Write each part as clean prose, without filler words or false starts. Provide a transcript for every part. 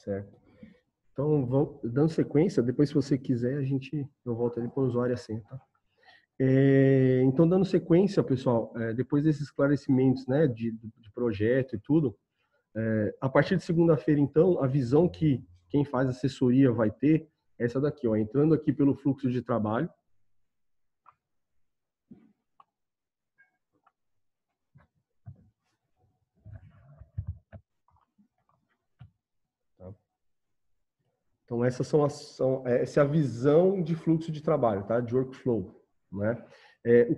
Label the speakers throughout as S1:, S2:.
S1: Certo. Então, dando sequência, depois, se você quiser, eu volto ali para o usuário e a senha, tá? Então, dando sequência, pessoal, depois desses esclarecimentos, né, de projeto e tudo, a partir de segunda-feira, então, a visão que quem faz assessoria vai ter é essa daqui, ó, entrando aqui pelo fluxo de trabalho. Tá? Então, essa é a visão de fluxo de trabalho, tá? De workflow, né?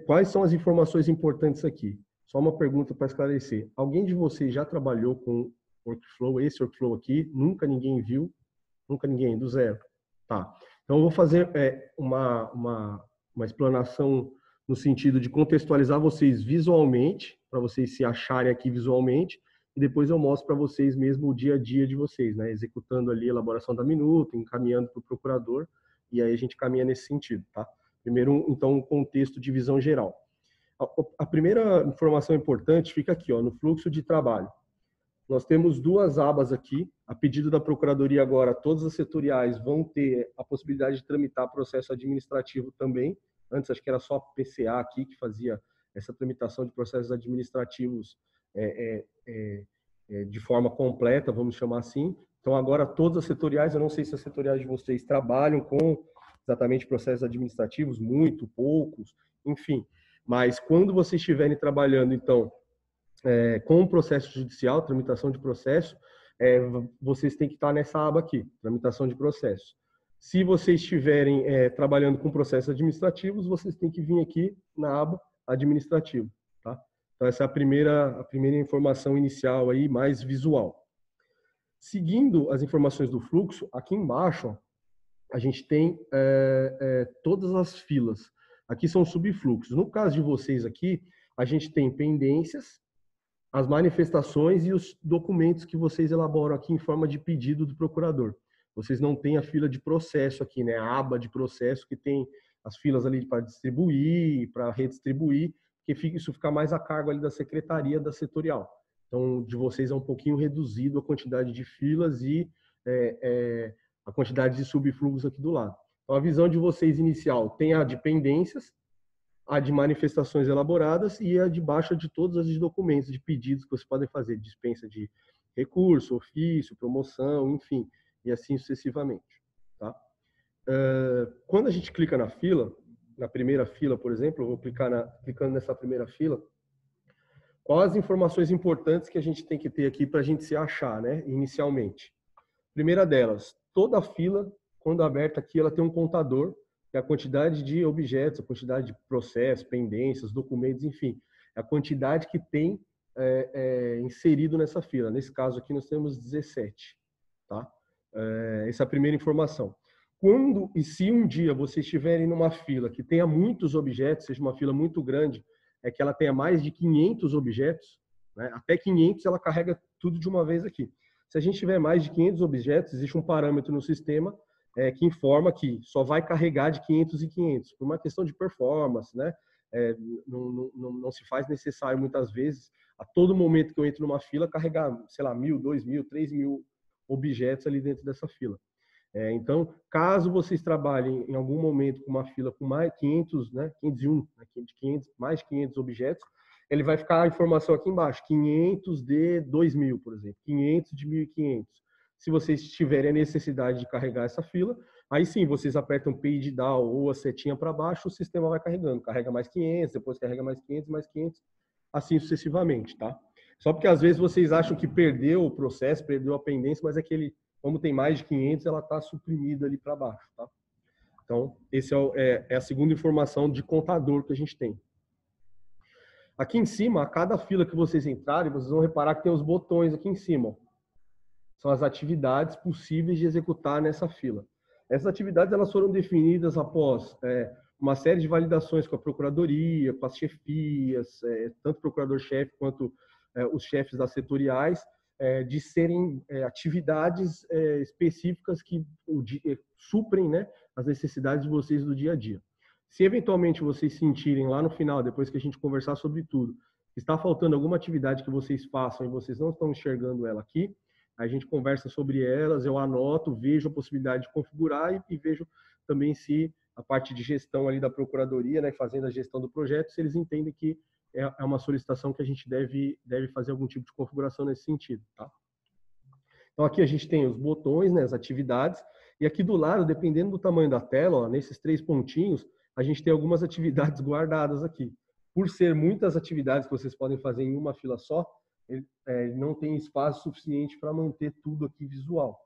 S1: Quais são as informações importantes aqui? Só uma pergunta para esclarecer. Alguém de vocês já trabalhou com workflow, esse workflow aqui? Nunca ninguém viu? Nunca ninguém, do zero? Tá. Então, eu vou fazer uma explanação no sentido de contextualizar vocês visualmente, para vocês se acharem aqui visualmente, e depois eu mostro para vocês mesmo o dia a dia de vocês, né? Executando ali a elaboração da minuta, encaminhando para o procurador, e aí a gente caminha nesse sentido, tá? Primeiro, então, um contexto de visão geral. A primeira informação importante fica aqui, ó, no fluxo de trabalho. Nós temos duas abas aqui. A pedido da Procuradoria agora, todas as setoriais vão ter a possibilidade de tramitar processo administrativo também. Antes, acho que era só a PCA aqui que fazia essa tramitação de processos administrativos de forma completa, vamos chamar assim. Então, agora todas as setoriais, eu não sei se as setoriais de vocês trabalham com exatamente processos administrativos, muito, poucos, enfim. Mas quando vocês estiverem trabalhando, então, com o processo judicial, tramitação de processo, vocês têm que estar nessa aba aqui, tramitação de processo. Se vocês estiverem trabalhando com processos administrativos, vocês têm que vir aqui na aba administrativo, tá? Então, essa é a primeira informação inicial aí, mais visual. Seguindo as informações do fluxo, aqui embaixo, ó, a gente tem todas as filas. Aqui são subfluxos. No caso de vocês aqui, a gente tem pendências, as manifestações e os documentos que vocês elaboram aqui em forma de pedido do procurador. Vocês não têm a fila de processo aqui, né? A aba de processo que tem as filas ali para distribuir, para redistribuir, que isso fica mais a cargo ali da secretaria da setorial. Então, de vocês é um pouquinho reduzido a quantidade de filas e a quantidade de subfluxos aqui do lado. Então, a visão de vocês inicial tem a de pendências, a de manifestações elaboradas e a de baixa de todos os documentos, de pedidos que vocês podem fazer, dispensa de recurso, ofício, promoção, enfim, e assim sucessivamente. Tá? Quando a gente clica na fila, na primeira fila, por exemplo, eu vou clicando nessa primeira fila, quais as informações importantes que a gente tem que ter aqui para a gente se achar, né, inicialmente? Primeira delas, toda a fila, quando aberta aqui, ela tem um contador, que é a quantidade de objetos, a quantidade de processos, pendências, documentos, enfim, a quantidade que tem inserido nessa fila. Nesse caso aqui, nós temos 17. Tá? Essa é a primeira informação. Quando e se um dia vocês estiverem numa fila que tenha muitos objetos, seja uma fila muito grande, que ela tenha mais de 500 objetos, né? Até 500 ela carrega tudo de uma vez aqui. Se a gente tiver mais de 500 objetos, existe um parâmetro no sistema que informa que só vai carregar de 500 em 500, por uma questão de performance, né? Não se faz necessário, muitas vezes, a todo momento que eu entro numa fila, carregar, sei lá, 1.000, 2.000, 3.000 objetos ali dentro dessa fila. Então, caso vocês trabalhem em algum momento com uma fila com mais 500, né, 501, mais 500 objetos, ele vai ficar a informação aqui embaixo, 500 de 2.000, por exemplo, 500 de 1.500. Se vocês tiverem a necessidade de carregar essa fila, aí sim, vocês apertam page down ou a setinha para baixo, o sistema vai carregando. Carrega mais 500, depois carrega mais 500, mais 500, assim sucessivamente, tá? Só porque às vezes vocês acham que perdeu o processo, perdeu a pendência, mas como tem mais de 500, ela está suprimida ali para baixo, tá? Então, esse é a segunda informação de contador que a gente tem. Aqui em cima, a cada fila que vocês entrarem, vocês vão reparar que tem os botões aqui em cima, ó. São as atividades possíveis de executar nessa fila. Essas atividades elas foram definidas após uma série de validações com a Procuradoria, com as chefias, tanto o procurador-chefe quanto os chefes das setoriais, de serem atividades específicas que suprem, né, as necessidades de vocês do dia a dia. Se eventualmente vocês sentirem lá no final, depois que a gente conversar sobre tudo, que está faltando alguma atividade que vocês façam e vocês não estão enxergando ela aqui, a gente conversa sobre elas, eu anoto, vejo a possibilidade de configurar e vejo também se a parte de gestão ali da procuradoria, né, fazendo a gestão do projeto, se eles entendem que é uma solicitação que a gente deve fazer algum tipo de configuração nesse sentido, tá? Então aqui a gente tem os botões, né, as atividades, e aqui do lado, dependendo do tamanho da tela, ó, nesses 3 pontinhos, a gente tem algumas atividades guardadas aqui. Por ser muitas atividades que vocês podem fazer em uma fila só, ele não tem espaço suficiente para manter tudo aqui visual.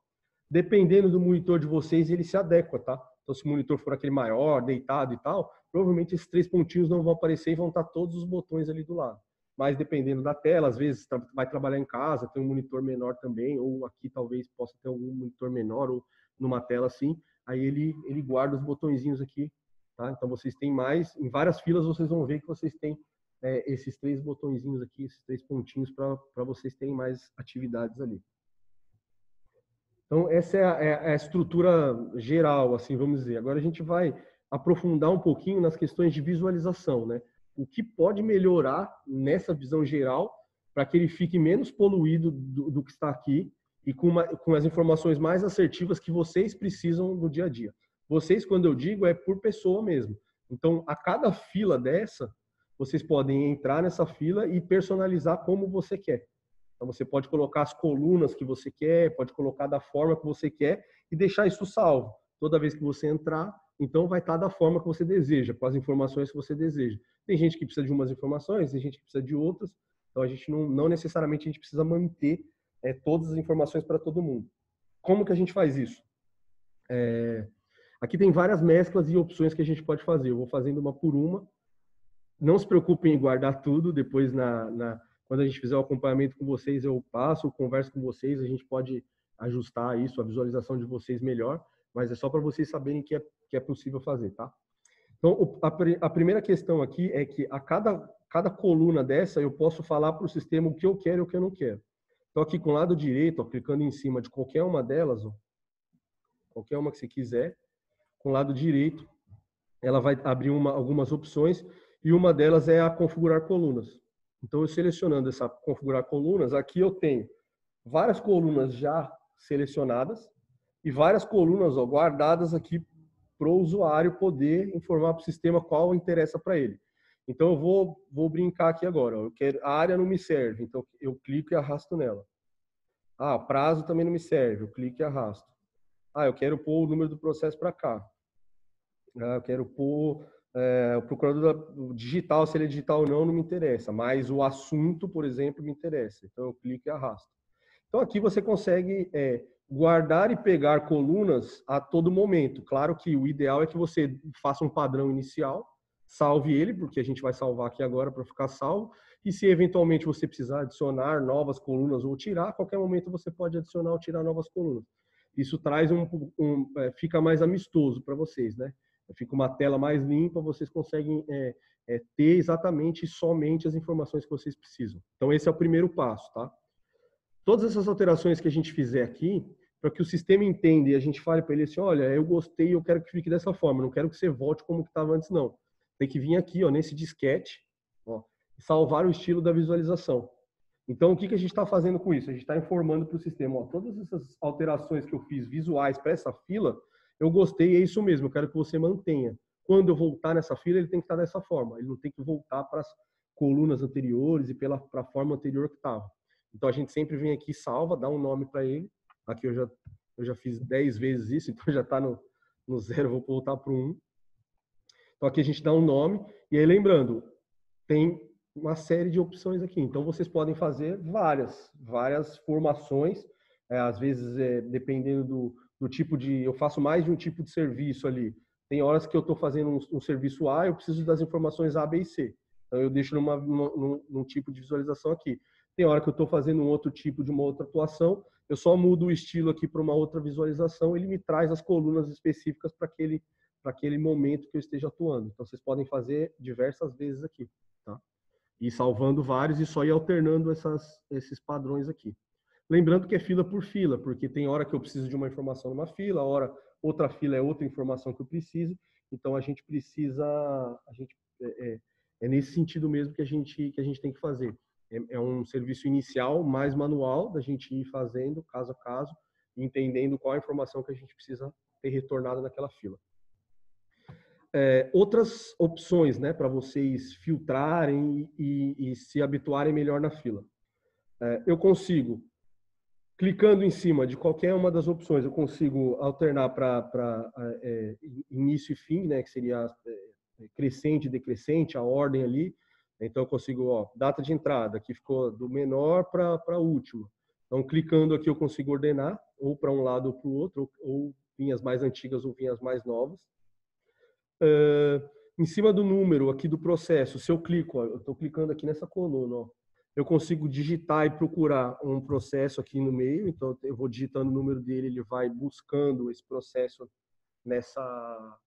S1: Dependendo do monitor de vocês, ele se adequa, tá? Então, se o monitor for aquele maior, deitado e tal, provavelmente esses 3 pontinhos não vão aparecer e vão estar todos os botões ali do lado. Mas dependendo da tela, às vezes vai trabalhar em casa, tem um monitor menor também, ou aqui talvez possa ter algum monitor menor, ou numa tela assim, aí ele guarda os botõezinhos aqui, tá? Então vocês têm mais, em várias filas vocês vão ver que vocês têm esses 3 botõezinhos aqui, esses 3 pontinhos para vocês terem mais atividades ali. Então essa é a estrutura geral, assim, vamos dizer. Agora a gente vai aprofundar um pouquinho nas questões de visualização, né? O que pode melhorar nessa visão geral para que ele fique menos poluído do que está aqui e com as informações mais assertivas que vocês precisam no dia a dia. Vocês, quando eu digo, é por pessoa mesmo. Então, a cada fila dessa, vocês podem entrar nessa fila e personalizar como você quer. Então, você pode colocar as colunas que você quer, pode colocar da forma que você quer e deixar isso salvo. Toda vez que você entrar, então vai estar da forma que você deseja, com as informações que você deseja. Tem gente que precisa de umas informações, tem gente que precisa de outras. Então, a gente não necessariamente a gente precisa manter todas as informações para todo mundo. Como que a gente faz isso? Aqui tem várias mesclas e opções que a gente pode fazer. Eu vou fazendo uma por uma. Não se preocupem em guardar tudo. Depois, quando a gente fizer o acompanhamento com vocês, eu passo, eu converso com vocês. A gente pode ajustar isso, a visualização de vocês melhor. Mas é só para vocês saberem que é possível fazer, tá? Então, a primeira questão aqui é que a cada coluna dessa, eu posso falar para o sistema o que eu quero e o que eu não quero. Então, aqui com o lado direito, ó, clicando em cima de qualquer uma delas, ó, qualquer uma que você quiser, com o lado direito, ela vai abrir algumas opções e uma delas é a configurar colunas. Então, eu selecionando essa configurar colunas, aqui eu tenho várias colunas já selecionadas e várias colunas guardadas aqui para o usuário poder informar para o sistema qual interessa para ele. Então, eu vou brincar aqui agora. Ó. A área não me serve, então eu clico e arrasto nela. Ah, prazo também não me serve, eu clico e arrasto. Ah, eu quero pôr o número do processo para cá. Ah, eu quero pôr o procurador digital, se ele é digital ou não me interessa. Mas o assunto, por exemplo, me interessa. Então, eu clico e arrasto. Então, aqui você consegue guardar e pegar colunas a todo momento. Claro que o ideal é que você faça um padrão inicial, salve ele, porque a gente vai salvar aqui agora para ficar salvo. E se eventualmente você precisar adicionar novas colunas ou tirar, a qualquer momento você pode adicionar ou tirar novas colunas. Isso traz fica mais amistoso para vocês, né? Fica uma tela mais limpa, vocês conseguem ter exatamente somente as informações que vocês precisam. Então esse é o primeiro passo, tá? Todas essas alterações que a gente fizer aqui, para que o sistema entenda e a gente fale para ele assim, olha, eu gostei, eu quero que fique dessa forma, não quero que você volte como que estava antes, não. Tem que vir aqui, ó, nesse disquete, ó, e salvar o estilo da visualização. Então, o que a gente está fazendo com isso? A gente está informando para o sistema, ó, todas essas alterações que eu fiz visuais para essa fila, eu gostei, é isso mesmo, eu quero que você mantenha. Quando eu voltar nessa fila, ele tem que estar dessa forma, ele não tem que voltar para as colunas anteriores e para a forma anterior que estava. Então, a gente sempre vem aqui, salva, dá um nome para ele. Aqui eu já fiz 10 vezes isso, então já está no 0, vou voltar para o 1. Então, aqui a gente dá um nome. E aí, lembrando, tem uma série de opções aqui. Então, vocês podem fazer várias formações. Às vezes, dependendo do tipo de... Eu faço mais de um tipo de serviço ali. Tem horas que eu estou fazendo um serviço A, eu preciso das informações A, B e C. Então, eu deixo num tipo de visualização aqui. Tem hora que eu estou fazendo um outro tipo de uma outra atuação, eu só mudo o estilo aqui para uma outra visualização, ele me traz as colunas específicas para aquele momento que eu esteja atuando. Então, vocês podem fazer diversas vezes aqui, tá? E salvando vários e só ir alternando esses padrões aqui. Lembrando que é fila por fila, porque tem hora que eu preciso de uma informação numa fila, outra fila é outra informação que eu preciso, então a gente precisa, é nesse sentido mesmo que a gente tem que fazer. é um serviço inicial mais manual, da gente ir fazendo caso a caso, entendendo qual a informação que a gente precisa ter retornado naquela fila. Outras opções, né, para vocês filtrarem e se habituarem melhor na fila. Eu consigo, clicando em cima de qualquer uma das opções, eu consigo alternar para início e fim, né, que seria crescente e decrescente, a ordem ali. Então eu consigo, ó, data de entrada, que ficou do menor para a última. Então clicando aqui eu consigo ordenar, ou para um lado ou para o outro, ou vinhas mais antigas ou vinhas mais novas. Em cima do número aqui do processo, se eu clico, ó, eu estou clicando aqui nessa coluna, ó, eu consigo digitar e procurar um processo aqui no meio, então eu vou digitando o número dele, ele vai buscando esse processo nessa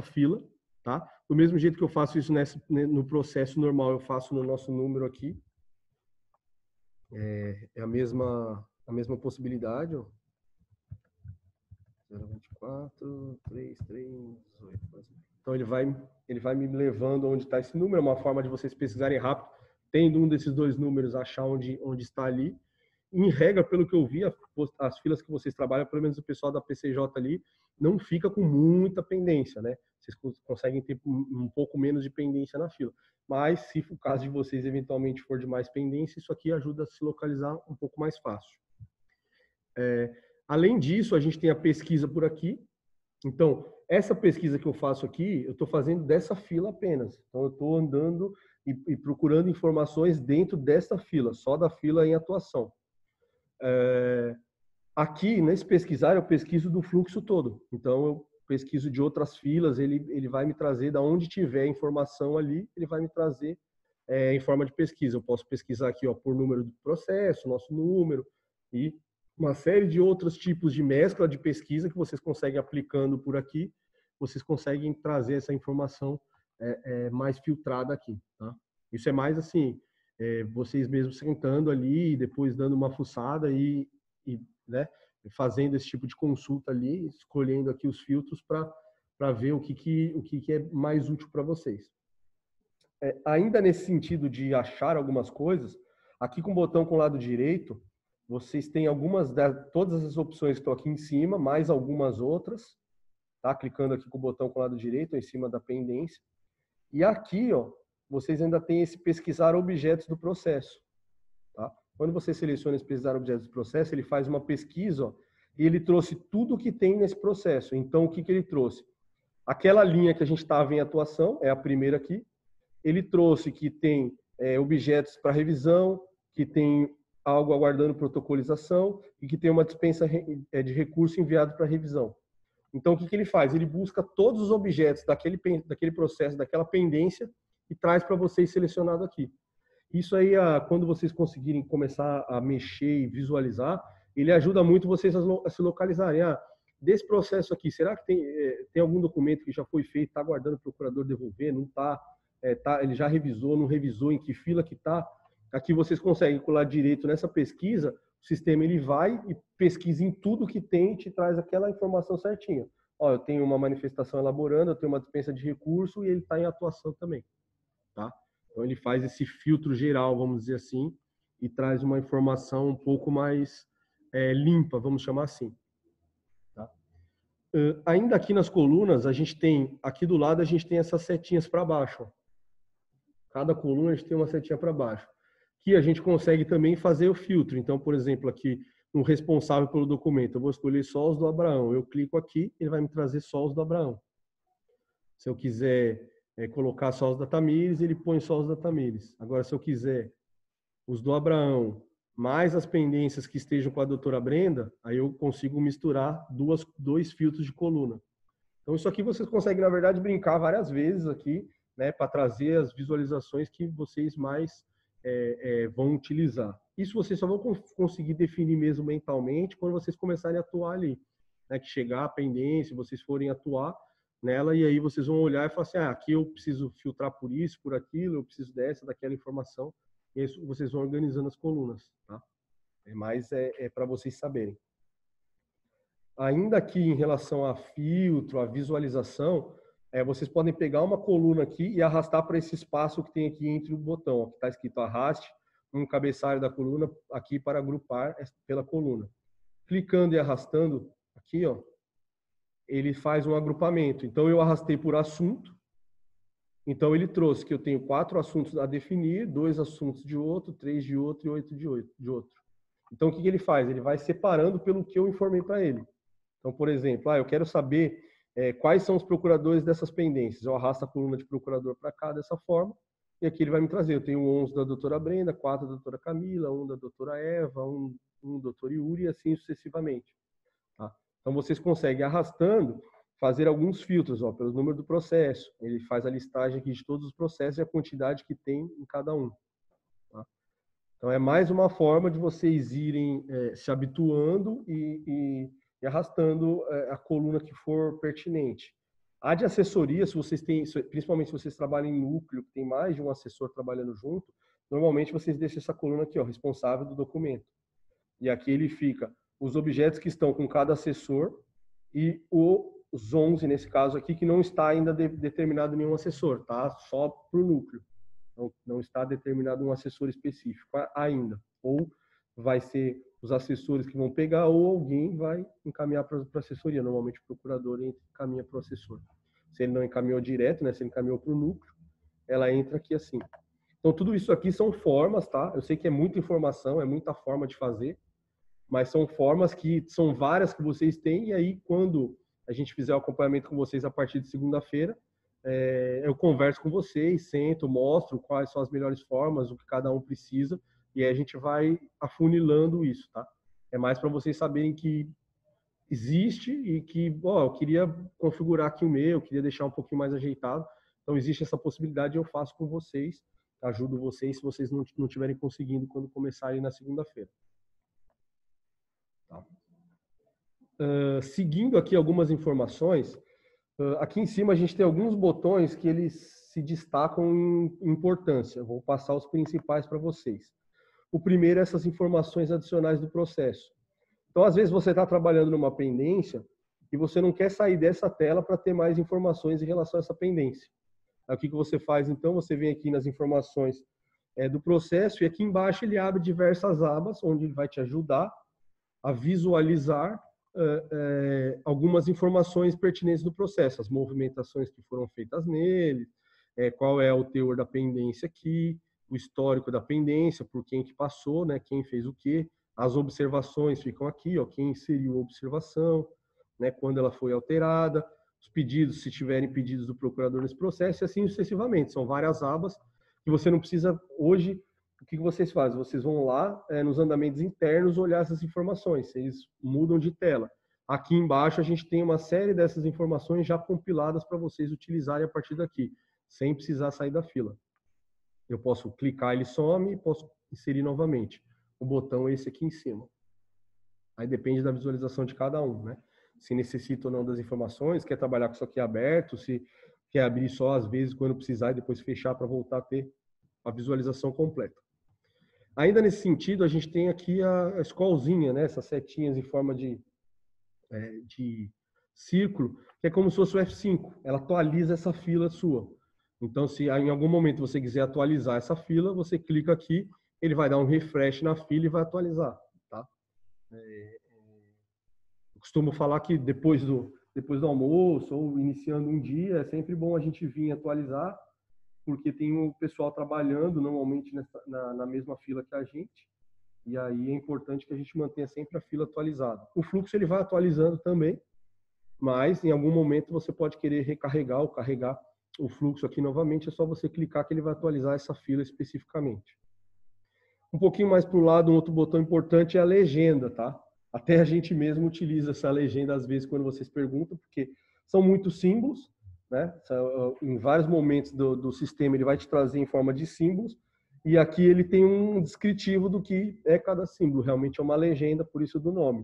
S1: fila, tá? Do mesmo jeito que eu faço isso no processo normal, eu faço no nosso número aqui. É a mesma possibilidade, ó. 024, 3318. Então ele vai me levando onde está esse número, é uma forma de vocês pesquisarem rápido, tendo um desses dois números, achar onde está ali. Em regra, pelo que eu vi, as filas que vocês trabalham, pelo menos o pessoal da PCJ ali, não fica com muita pendência, né? Vocês conseguem ter um pouco menos de pendência na fila. Mas, se o caso de vocês eventualmente for de mais pendência, isso aqui ajuda a se localizar um pouco mais fácil. Além disso, a gente tem a pesquisa por aqui. Então, essa pesquisa que eu faço aqui, eu estou fazendo dessa fila apenas. Então, eu estou andando e procurando informações dentro dessa fila, só da fila em atuação. Aqui, nesse pesquisar, eu pesquiso do fluxo todo. Então, eu pesquiso de outras filas, ele vai me trazer, da onde tiver informação ali, ele vai me trazer em forma de pesquisa. Eu posso pesquisar aqui, ó, por número do processo, nosso número, e uma série de outros tipos de mescla de pesquisa que vocês conseguem aplicando por aqui, vocês conseguem trazer essa informação mais filtrada aqui, tá? Isso é mais assim, vocês mesmos sentando ali e depois dando uma fuçada e né, fazendo esse tipo de consulta ali, escolhendo aqui os filtros para ver o que é mais útil para vocês. Ainda nesse sentido de achar algumas coisas, aqui com o botão com o lado direito, vocês têm todas as opções que estão aqui em cima, mais algumas outras, tá? Clicando aqui com o botão com o lado direito, em cima da pendência. E aqui, ó, vocês ainda têm esse pesquisar objetos do processo, tá? Quando você seleciona esse pesquisar objetos do processo, ele faz uma pesquisa, ó, e ele trouxe tudo que tem nesse processo. Então, o que ele trouxe? Aquela linha que a gente estava em atuação, é a primeira aqui. Ele trouxe que tem objetos para revisão, que tem algo aguardando protocolização e que tem uma dispensa de recurso enviado para revisão. Então, o que ele faz? Ele busca todos os objetos daquele processo, daquela pendência e traz para vocês selecionado aqui. Isso aí, quando vocês conseguirem começar a mexer e visualizar, ele ajuda muito vocês a se localizarem. Desse processo aqui, será que tem algum documento que já foi feito, está aguardando o procurador devolver, não está? Ele já revisou, não revisou, em que fila que está? Aqui vocês conseguem colar direito nessa pesquisa, o sistema ele vai e pesquisa em tudo que tem e te traz aquela informação certinha. Ó, eu tenho uma manifestação elaborando, eu tenho uma dispensa de recurso e ele está em atuação também, tá? Então ele faz esse filtro geral, vamos dizer assim, e traz uma informação um pouco mais limpa, vamos chamar assim. Tá? Ainda aqui nas colunas, a gente tem, aqui do lado a gente tem essas setinhas para baixo. Ó. Cada coluna a gente tem uma setinha para baixo. Que a gente consegue também fazer o filtro. Então, por exemplo, aqui no responsável pelo documento, eu vou escolher só os do Abraão. Eu clico aqui, ele vai me trazer só os do Abraão. Se eu quiser colocar só os da Tamires, ele põe só os da Tamires. Agora, se eu quiser os do Abraão, mais as pendências que estejam com a doutora Brenda, aí eu consigo misturar dois filtros de coluna. Então, isso aqui vocês conseguem, na verdade, brincar várias vezes aqui, né, para trazer as visualizações que vocês mais vão utilizar. Isso vocês só vão conseguir definir mesmo mentalmente quando vocês começarem a atuar ali. Né, que chegar a pendência, vocês forem atuar nela, e aí vocês vão olhar e falar assim, aqui eu preciso filtrar por isso, por aquilo, eu preciso daquela informação, e aí vocês vão organizando as colunas, tá? Mas para vocês saberem. Ainda aqui em relação a filtro, a visualização, vocês podem pegar uma coluna aqui e arrastar para esse espaço que tem aqui entre o botão, ó, que está escrito arraste um cabeçalho da coluna aqui para agrupar pela coluna. Clicando e arrastando aqui, ó, ele faz um agrupamento. Então, eu arrastei por assunto. Então, ele trouxe que eu tenho 4 assuntos a definir, 2 assuntos de outro, 3 de outro e 8 de outro. Então, o que ele faz? Ele vai separando pelo que eu informei para ele. Então, por exemplo, eu quero saber quais são os procuradores dessas pendências. Eu arrasto a coluna de procurador para cá dessa forma, e aqui ele vai me trazer. Eu tenho 11 da doutora Brenda, 4 da doutora Camila, 1 da doutora Eva, 1 do doutor Yuri, e assim sucessivamente. Tá? Então, vocês conseguem, arrastando, fazer alguns filtros, ó, pelo número do processo. Ele faz a listagem aqui de todos os processos e a quantidade que tem em cada um. Tá? Então, é mais uma forma de vocês irem se habituando e arrastando a coluna que for pertinente. A de assessoria, se vocês têm, principalmente se vocês trabalham em núcleo, que tem mais de um assessor trabalhando junto, normalmente vocês deixam essa coluna aqui, ó, responsável do documento. E aqui ele fica os objetos que estão com cada assessor e os 11, nesse caso aqui, que não está ainda determinado nenhum assessor, tá? Só para o núcleo. Não está determinado um assessor específico ainda. Ou vai ser os assessores que vão pegar, ou alguém vai encaminhar para a assessoria. Normalmente o procurador encaminha para o assessor. Se ele não encaminhou direto, né? Se ele encaminhou para o núcleo, ela entra aqui assim. Então, tudo isso aqui são formas, tá? Eu sei que é muita informação, é muita forma de fazer, mas são formas que são várias que vocês têm, e aí quando a gente fizer o acompanhamento com vocês a partir de segunda-feira, eu converso com vocês, sento, mostro quais são as melhores formas, o que cada um precisa, e aí a gente vai afunilando isso, tá? É mais para vocês saberem que existe e que, eu queria configurar aqui o meu, eu queria deixar um pouquinho mais ajeitado, então existe essa possibilidade, eu faço com vocês, ajudo vocês se vocês não estiverem conseguindo quando começarem na segunda-feira. Tá? Seguindo aqui algumas informações, aqui em cima a gente tem alguns botões que eles se destacam em importância. Eu vou passar os principais para vocês. O primeiro é essas informações adicionais do processo. Então, às vezes você está trabalhando numa pendência e você não quer sair dessa tela para ter mais informações em relação a essa pendência. Aí, o que você faz, então? Você vem aqui nas informações do processo e aqui embaixo ele abre diversas abas, onde ele vai te ajudar a visualizar algumas informações pertinentes do processo, as movimentações que foram feitas nele, qual é o teor da pendência aqui, o histórico da pendência, por quem que passou, né, quem fez o quê, as observações ficam aqui, ó, quem inseriu a observação, né, quando ela foi alterada, os pedidos, se tiverem pedidos do procurador nesse processo, e assim sucessivamente. São várias abas que você não precisa, hoje, o que vocês fazem? Vocês vão lá nos andamentos internos olhar essas informações, eles mudam de tela. Aqui embaixo a gente tem uma série dessas informações já compiladas para vocês utilizarem a partir daqui, sem precisar sair da fila. Eu posso clicar, ele some, e posso inserir novamente. O botão é esse aqui em cima. Aí depende da visualização de cada um, né? Se necessita ou não das informações, quer trabalhar com isso aqui aberto, se quer abrir só às vezes quando precisar e depois fechar para voltar a ter a visualização completa. Ainda nesse sentido, a gente tem aqui a scrollzinha, né? Essas setinhas em forma de círculo, que é como se fosse o F5. Ela atualiza essa fila sua. Então, se em algum momento você quiser atualizar essa fila, você clica aqui, ele vai dar um refresh na fila e vai atualizar. Tá? Eu costumo falar que depois do almoço ou iniciando um dia, é sempre bom a gente vir atualizar, porque tem o pessoal trabalhando normalmente na mesma fila que a gente, e aí é importante que a gente mantenha sempre a fila atualizada. O fluxo ele vai atualizando também, mas em algum momento você pode querer recarregar ou carregar o fluxo aqui novamente, é só você clicar que ele vai atualizar essa fila especificamente. Um pouquinho mais para o lado, um outro botão importante é a legenda, tá? Até a gente mesmo utiliza essa legenda às vezes quando vocês perguntam, porque são muitos símbolos, né? Em vários momentos do sistema ele vai te trazer em forma de símbolos, e aqui ele tem um descritivo do que é cada símbolo, realmente é uma legenda, por isso do nome.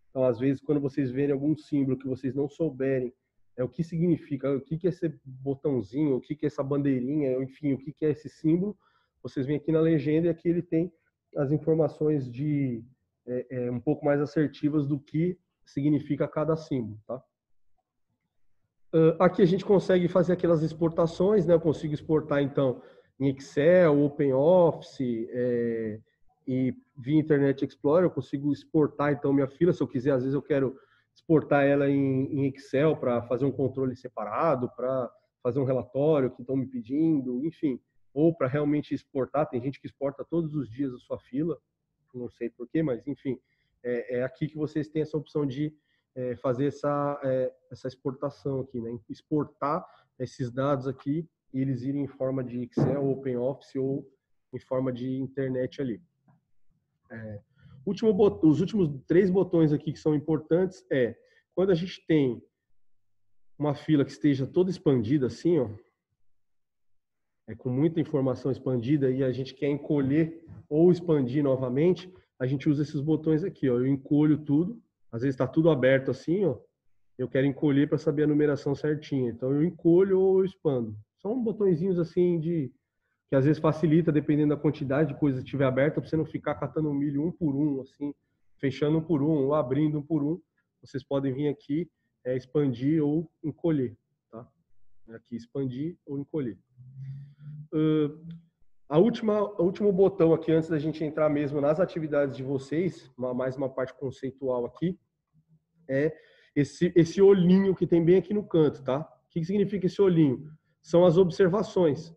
S1: Então, às vezes, quando vocês verem algum símbolo que vocês não souberem o que significa, o que é esse botãozinho, o que é essa bandeirinha, enfim, o que é esse símbolo, vocês vêm aqui na legenda e aqui ele tem as informações um pouco mais assertivas do que significa cada símbolo, tá? Aqui a gente consegue fazer aquelas exportações, né? Eu consigo exportar, então, em Excel, OpenOffice, e via Internet Explorer, eu consigo exportar, então, minha fila. Se eu quiser, às vezes eu quero exportar ela em Excel para fazer um controle separado, para fazer um relatório que estão me pedindo, enfim. Ou para realmente exportar. Tem gente que exporta todos os dias a sua fila, não sei porquê, mas, enfim. É aqui que vocês têm essa opção de fazer essa exportação aqui, né? Exportar esses dados aqui e eles irem em forma de Excel, OpenOffice ou em forma de internet ali. Os últimos 3 botões aqui que são importantes quando a gente tem uma fila que esteja toda expandida assim, ó, com muita informação expandida e a gente quer encolher ou expandir novamente, a gente usa esses botões aqui, ó. Eu encolho tudo, às vezes está tudo aberto assim, ó. Eu quero encolher para saber a numeração certinha. Então eu encolho ou eu expando. São botõezinhos assim que às vezes facilita, dependendo da quantidade de coisa que estiver aberta, para você não ficar catando o milho um por um, assim, fechando um por um, ou abrindo um por um. Vocês podem vir aqui, expandir ou encolher, tá? Aqui expandir ou encolher. O último botão aqui, antes da gente entrar mesmo nas atividades de vocês, mais uma parte conceitual aqui, é esse olhinho que tem bem aqui no canto, tá? O que significa esse olhinho? São as observações.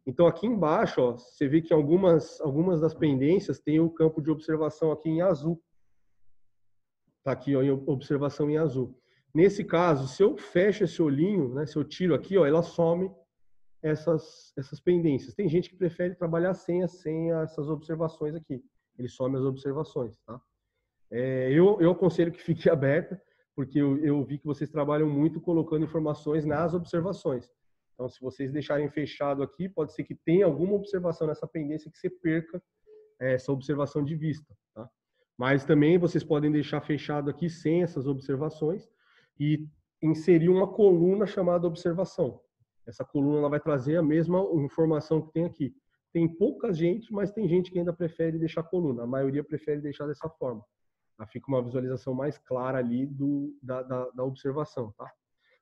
S1: Então, aqui embaixo, ó, você vê que algumas das pendências tem o campo de observação aqui em azul. Tá aqui, ó, em observação em azul. Nesse caso, se eu fecho esse olhinho, né, se eu tiro aqui, ó, ela some essas pendências. Tem gente que prefere trabalhar sem essas observações aqui. Ele some as observações, tá? Eu aconselho que fique aberta, porque eu vi que vocês trabalham muito colocando informações nas observações. Então, se vocês deixarem fechado aqui, pode ser que tenha alguma observação nessa pendência que você perca essa observação de vista, tá? Mas também vocês podem deixar fechado aqui sem essas observações e inserir uma coluna chamada observação. Essa coluna ela vai trazer a mesma informação que tem aqui. Tem pouca gente, mas tem gente que ainda prefere deixar coluna. A maioria prefere deixar dessa forma. Fica uma visualização mais clara ali da observação, tá?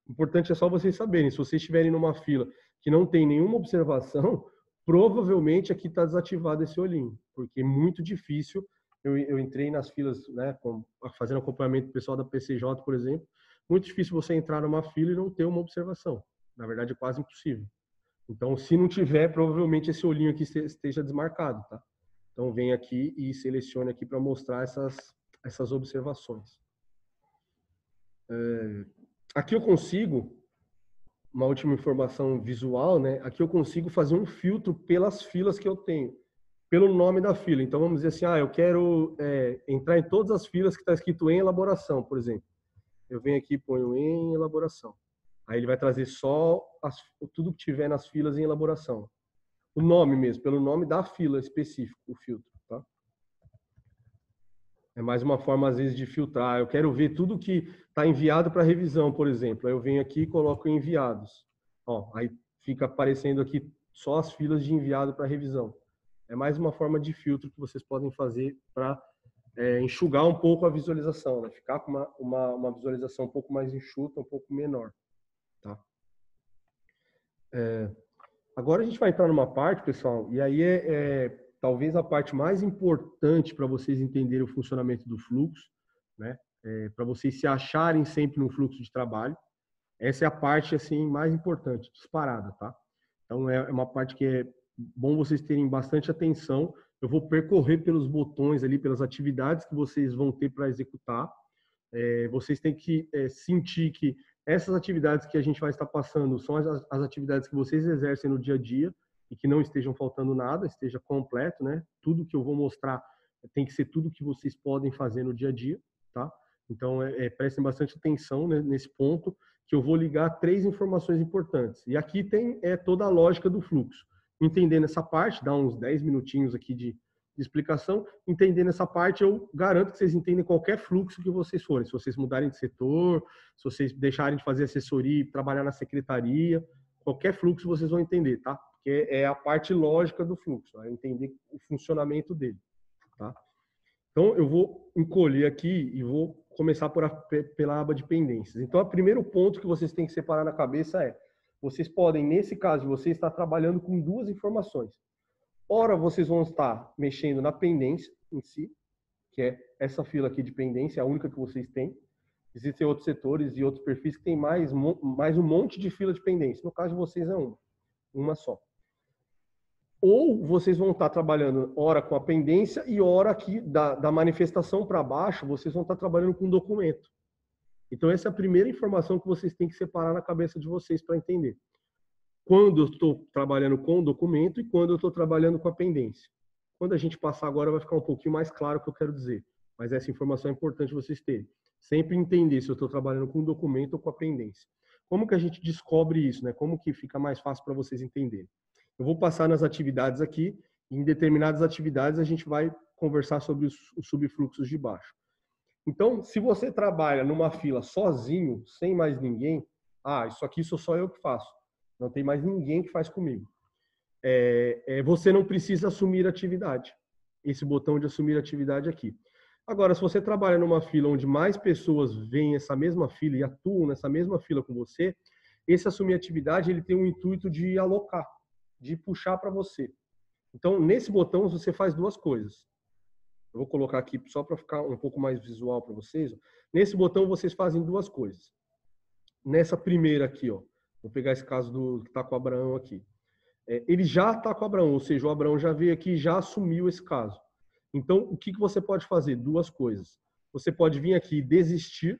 S1: O importante é só vocês saberem, se vocês estiverem numa fila que não tem nenhuma observação, provavelmente aqui está desativado esse olhinho, porque é muito difícil. Eu entrei nas filas, né, fazendo acompanhamento do pessoal da PCJ, por exemplo, muito difícil você entrar numa fila e não ter uma observação. Na verdade, é quase impossível. Então, se não tiver, provavelmente esse olhinho aqui esteja desmarcado, tá? Então, vem aqui e selecione aqui para mostrar essas observações. Aqui eu consigo, uma última informação visual, né? Aqui eu consigo fazer um filtro pelas filas que eu tenho, pelo nome da fila. Então vamos dizer assim, eu quero entrar em todas as filas que está escrito em elaboração, por exemplo. Eu venho aqui e ponho em elaboração. Aí ele vai trazer só tudo que tiver nas filas em elaboração. O nome mesmo, pelo nome da fila específico, o filtro, tá? É mais uma forma, às vezes, de filtrar. Eu quero ver tudo que está enviado para revisão, por exemplo. Aí eu venho aqui e coloco em enviados. Ó, aí fica aparecendo aqui só as filas de enviado para revisão. É mais uma forma de filtro que vocês podem fazer para enxugar um pouco a visualização, né? Ficar com uma visualização um pouco mais enxuta, um pouco menor. Tá? Agora a gente vai entrar numa parte, pessoal, e aí talvez a parte mais importante para vocês entenderem o funcionamento do fluxo, né? Para vocês se acharem sempre no fluxo de trabalho. Essa é a parte assim mais importante, disparada, tá? Então é uma parte que é bom vocês terem bastante atenção. Eu vou percorrer pelos botões ali, pelas atividades que vocês vão ter para executar. Vocês têm que sentir que essas atividades que a gente vai estar passando são as atividades que vocês exercem no dia a dia e que não estejam faltando nada, esteja completo, né? Tudo que eu vou mostrar tem que ser tudo que vocês podem fazer no dia a dia, tá? Então, prestem bastante atenção, né, nesse ponto, que eu vou ligar 3 informações importantes. E aqui tem toda a lógica do fluxo. Entendendo essa parte, dá uns 10 minutinhos aqui de explicação. Entendendo essa parte, eu garanto que vocês entendem qualquer fluxo que vocês forem. Se vocês mudarem de setor, se vocês deixarem de fazer assessoria e trabalhar na secretaria, qualquer fluxo vocês vão entender, tá? Porque é a parte lógica do fluxo, entender o funcionamento dele, tá? Então, eu vou encolher aqui e vou começar pela aba de pendências. Então, o primeiro ponto que vocês têm que separar na cabeça é, vocês podem, nesse caso, você estar trabalhando com duas informações. Ora, vocês vão estar mexendo na pendência em si, que é essa fila aqui de pendência, a única que vocês têm. Existem outros setores e outros perfis que têm mais um monte de fila de pendência. No caso de vocês é uma só. Ou vocês vão estar trabalhando ora com a pendência e ora aqui da manifestação para baixo, vocês vão estar trabalhando com um documento. Então essa é a primeira informação que vocês têm que separar na cabeça de vocês para entender. Quando eu estou trabalhando com o documento e quando eu estou trabalhando com a pendência. Quando a gente passar agora vai ficar um pouquinho mais claro o que eu quero dizer. Mas essa informação é importante vocês terem. Sempre entender se eu estou trabalhando com o documento ou com a pendência. Como que a gente descobre isso, né? Como que fica mais fácil para vocês entenderem? Eu vou passar nas atividades aqui. Em determinadas atividades a gente vai conversar sobre os subfluxos de baixo. Então, se você trabalha numa fila sozinho, sem mais ninguém, isso aqui sou só eu que faço. Não tem mais ninguém que faz comigo. Você não precisa assumir atividade. Esse botão de assumir atividade aqui. Agora, se você trabalha numa fila onde mais pessoas veem essa mesma fila e atuam nessa mesma fila com você, esse assumir atividade ele tem o intuito de alocar, de puxar para você. Então, nesse botão você faz duas coisas. Eu vou colocar aqui só para ficar um pouco mais visual para vocês. Nesse botão vocês fazem duas coisas. Nessa primeira aqui, ó, vou pegar esse caso que está com o Abraão aqui. Ele já está com o Abraão, ou seja, o Abraão já veio aqui e já assumiu esse caso. Então, o que você pode fazer? Duas coisas. Você pode vir aqui e desistir,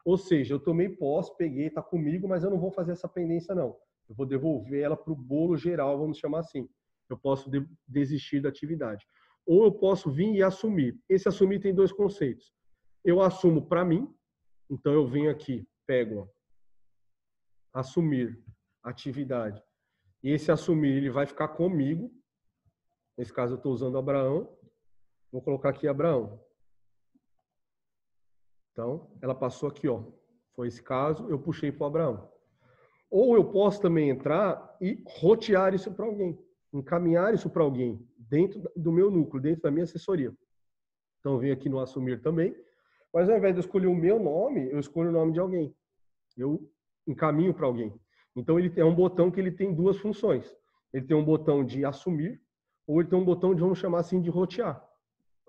S1: ou seja, eu tomei posse, peguei, está comigo, mas eu não vou fazer essa pendência, não. Eu vou devolver ela para o bolo geral, vamos chamar assim. Eu posso desistir da atividade. Ou eu posso vir e assumir. Esse assumir tem dois conceitos. Eu assumo para mim, então eu venho aqui, pego, ó, assumir atividade. E esse assumir, ele vai ficar comigo. Nesse caso, eu estou usando Abraão. Vou colocar aqui Abraão. Então, ela passou aqui, ó. Foi esse caso, eu puxei para o Abraão. Ou eu posso também entrar e rotear isso para alguém. Encaminhar isso para alguém dentro do meu núcleo, dentro da minha assessoria. Então, eu venho aqui no assumir também. Mas ao invés de eu escolher o meu nome, eu escolho o nome de alguém. Eu encaminho para alguém. Então, ele é um botão que ele tem duas funções. Ele tem um botão de assumir, ou ele tem um botão de, vamos chamar assim, de rotear.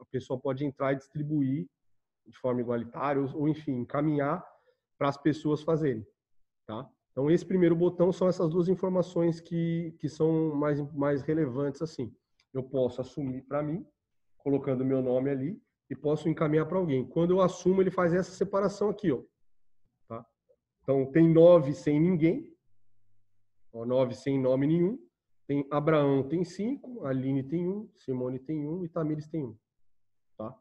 S1: A pessoa pode entrar e distribuir de forma igualitária, ou enfim, encaminhar para as pessoas fazerem. Tá? Então, esse primeiro botão são essas duas informações que são mais relevantes assim. Eu posso assumir para mim, colocando o meu nome ali, e posso encaminhar para alguém. Quando eu assumo, ele faz essa separação aqui, ó. Tá? Então, tem 9 sem ninguém, 9 sem nome nenhum. Tem Abraão tem 5, Aline tem 1, Simone tem 1 e Tamires tem 1. Tá?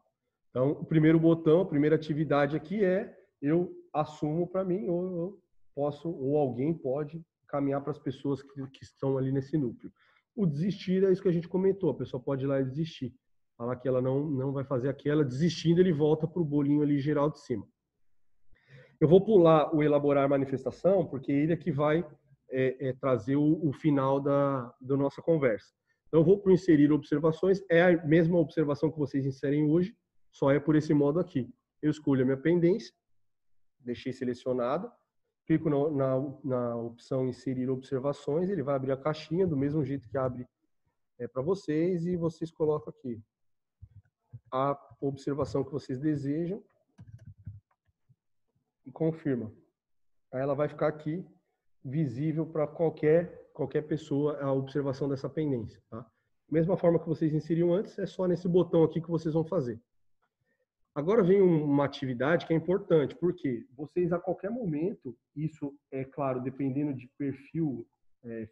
S1: Então, o primeiro botão, a primeira atividade aqui é eu assumo para mim, ou eu posso, ou alguém pode caminhar para as pessoas que estão ali nesse núcleo. O desistir é isso que a gente comentou, a pessoa pode ir lá e desistir. Falar que ela não vai fazer aquela, desistindo, ele volta para o bolinho ali geral de cima. Eu vou pular o elaborar manifestação, porque ele é que vai trazer o final da nossa conversa. Então, eu vou para o inserir observações, é a mesma observação que vocês inserem hoje, só é por esse modo aqui. Eu escolho a minha pendência, deixei selecionada, clico na opção inserir observações, ele vai abrir a caixinha do mesmo jeito que abre para vocês, e vocês colocam aqui a observação que vocês desejam e confirma. Aí ela vai ficar aqui visível para qualquer pessoa a observação dessa pendência. Tá? Mesma forma que vocês inseriam antes, é só nesse botão aqui que vocês vão fazer. Agora vem uma atividade que é importante, porque vocês a qualquer momento, isso é claro, dependendo de perfil,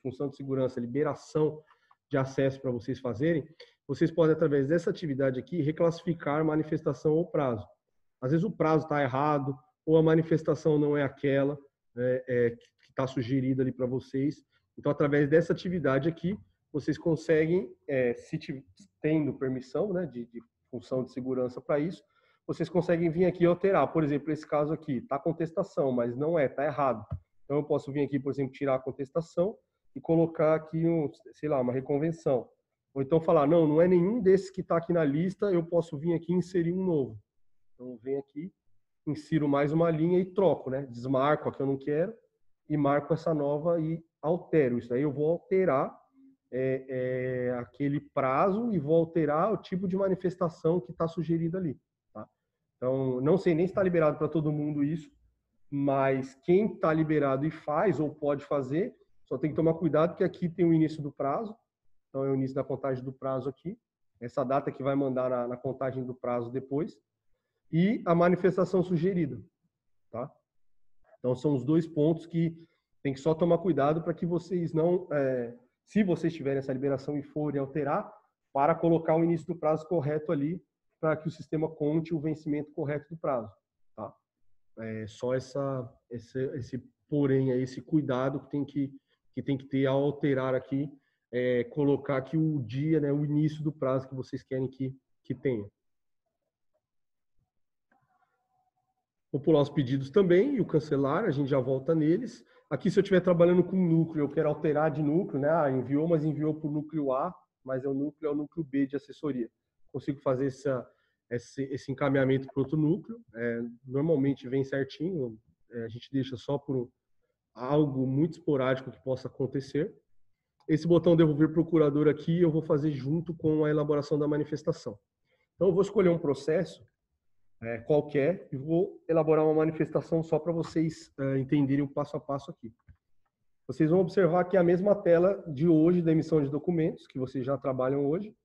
S1: função de segurança, liberação de acesso para vocês fazerem, vocês podem, através dessa atividade aqui, reclassificar manifestação ou prazo. Às vezes o prazo está errado, ou a manifestação não é aquela que está sugerida ali para vocês. Então, através dessa atividade aqui, vocês conseguem, se tendo permissão, né, de função de segurança para isso, vocês conseguem vir aqui e alterar. Por exemplo, esse caso aqui, está contestação, mas não está errado. Então, eu posso vir aqui, por exemplo, tirar a contestação e colocar aqui, sei lá, uma reconvenção. Ou então falar, não é nenhum desses que está aqui na lista, eu posso vir aqui e inserir um novo. Então, vem aqui insiro mais uma linha e troco, né? Desmarco a que eu não quero e marco essa nova e altero. Isso aí eu vou alterar aquele prazo e vou alterar o tipo de manifestação que está sugerido ali. Tá? Então, não sei nem se está liberado para todo mundo isso, mas quem está liberado e faz ou pode fazer, só tem que tomar cuidado que aqui tem o início do prazo, então é o início da contagem do prazo aqui, essa data que vai mandar na contagem do prazo depois, e a manifestação sugerida. Tá? Então, são os dois pontos que tem que só tomar cuidado para que vocês não, se vocês tiverem essa liberação e forem alterar, para colocar o início do prazo correto ali, para que o sistema conte o vencimento correto do prazo. Tá? Só esse porém, esse cuidado que tem que ter ao alterar aqui, colocar aqui o dia, né, o início do prazo que vocês querem que tenha. Vou pular os pedidos também e o cancelar, a gente já volta neles. Aqui, se eu estiver trabalhando com núcleo, eu quero alterar de núcleo, né? Ah, enviou, mas enviou para o núcleo A, mas é o núcleo B de assessoria. Consigo fazer esse encaminhamento para outro núcleo. Normalmente vem certinho, a gente deixa só por algo muito esporádico que possa acontecer. Esse botão devolver procurador aqui, eu vou fazer junto com a elaboração da manifestação. Então, eu vou escolher um processo qualquer e vou elaborar uma manifestação só para vocês entenderem o passo a passo aqui. Vocês vão observar que é a mesma tela de hoje da emissão de documentos, que vocês já trabalham hoje.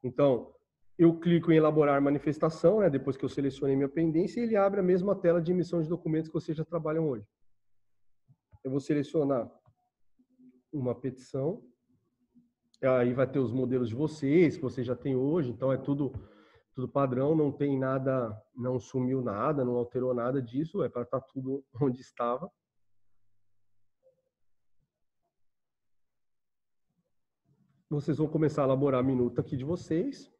S1: Então, eu clico em elaborar manifestação, né, depois que eu selecionei minha pendência, e ele abre a mesma tela de emissão de documentos que vocês já trabalham hoje. Eu vou selecionar uma petição, aí vai ter os modelos de vocês, que vocês já têm hoje, então é tudo padrão, não tem nada, não sumiu nada, não alterou nada disso, é para estar tudo onde estava. Vocês vão começar a elaborar a minuta aqui de vocês,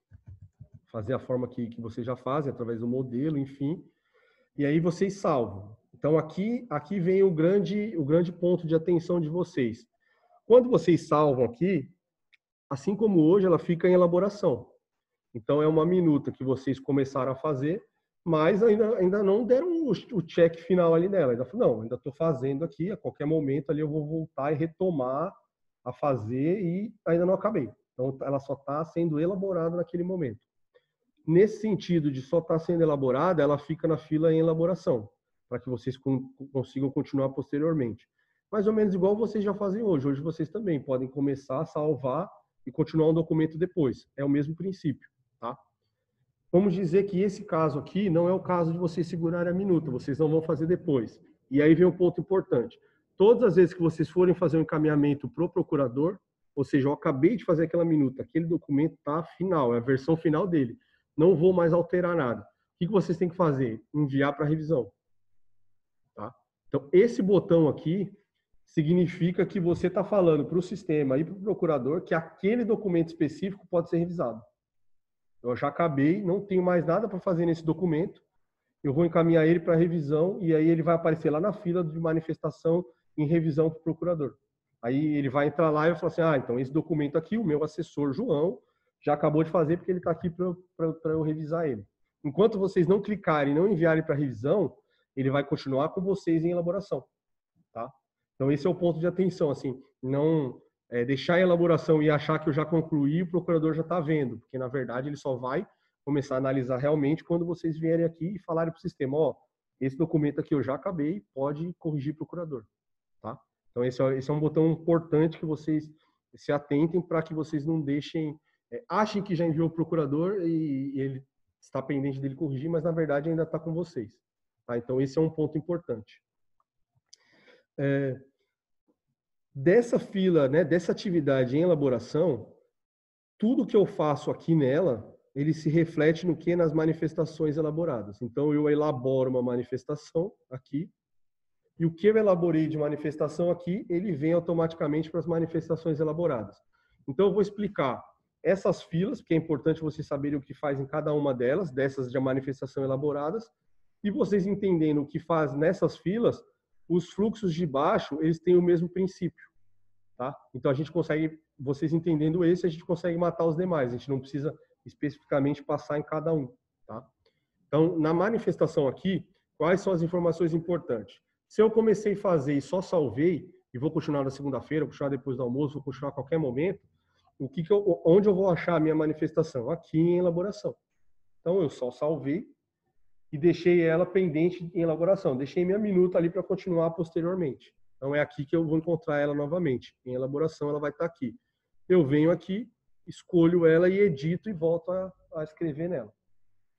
S1: fazer a forma que vocês já fazem, através do modelo, enfim, e aí vocês salvam. Então aqui vem o grande ponto de atenção de vocês. Quando vocês salvam aqui, assim como hoje, ela fica em elaboração. Então, é uma minuta que vocês começaram a fazer, mas ainda não deram o check final ali nela. Ainda estou fazendo aqui, a qualquer momento ali eu vou voltar e retomar a fazer e ainda não acabei. Então, ela só está sendo elaborada naquele momento. Nesse sentido de só estar sendo elaborada, ela fica na fila em elaboração, para que vocês consigam continuar posteriormente. Mais ou menos igual vocês já fazem hoje. Hoje vocês também podem começar a salvar e continuar um documento depois. É o mesmo princípio. Tá? Vamos dizer que esse caso aqui não é o caso de vocês segurarem a minuta, vocês não vão fazer depois. E aí vem um ponto importante. Todas as vezes que vocês forem fazer um encaminhamento para o procurador, ou seja, eu acabei de fazer aquela minuta, aquele documento está final, é a versão final dele. Não vou mais alterar nada. O que vocês têm que fazer? Enviar para revisão. Tá? Então, esse botão aqui significa que você está falando para o sistema e para o procurador que aquele documento específico pode ser revisado. Eu já acabei, não tenho mais nada para fazer nesse documento, eu vou encaminhar ele para revisão e aí ele vai aparecer lá na fila de manifestação em revisão para o procurador. Aí ele vai entrar lá e vai falar assim, então esse documento aqui, o meu assessor João já acabou de fazer porque ele está aqui para eu revisar ele. Enquanto vocês não clicarem, não enviarem para revisão, ele vai continuar com vocês em elaboração. Tá? Então esse é o ponto de atenção, assim, não deixar a elaboração e achar que eu já concluí, o procurador já está vendo, porque na verdade ele só vai começar a analisar realmente quando vocês vierem aqui e falarem para o sistema, esse documento aqui eu já acabei, pode corrigir o procurador. Tá? Então esse é um botão importante que vocês se atentem para que vocês não deixem, achem que já enviou o procurador e ele está pendente dele corrigir, mas na verdade ainda está com vocês. Tá? Então esse é um ponto importante. Dessa fila, né, dessa atividade em elaboração, tudo que eu faço aqui nela, ele se reflete no que? Nas manifestações elaboradas. Então, eu elaboro uma manifestação aqui, e o que eu elaborei de manifestação aqui, ele vem automaticamente para as manifestações elaboradas. Então, eu vou explicar essas filas, porque é importante vocês saberem o que faz em cada uma delas, dessas de manifestação elaboradas, e vocês entendendo o que faz nessas filas, os fluxos de baixo, eles têm o mesmo princípio, tá? Então a gente consegue, vocês entendendo esse, a gente consegue matar os demais, a gente não precisa especificamente passar em cada um, tá? Então, na manifestação aqui, Quais são as informações importantes? Se eu comecei a fazer e só salvei, e vou continuar na segunda-feira, vou continuar depois do almoço, vou continuar a qualquer momento, onde eu vou achar a minha manifestação? Aqui em elaboração. Então, eu só salvei e deixei ela pendente em elaboração. Deixei minha minuta ali para continuar posteriormente. Então, é aqui que eu vou encontrar ela novamente. Em elaboração, ela vai estar aqui. Eu venho aqui, escolho ela e edito e volto a escrever nela.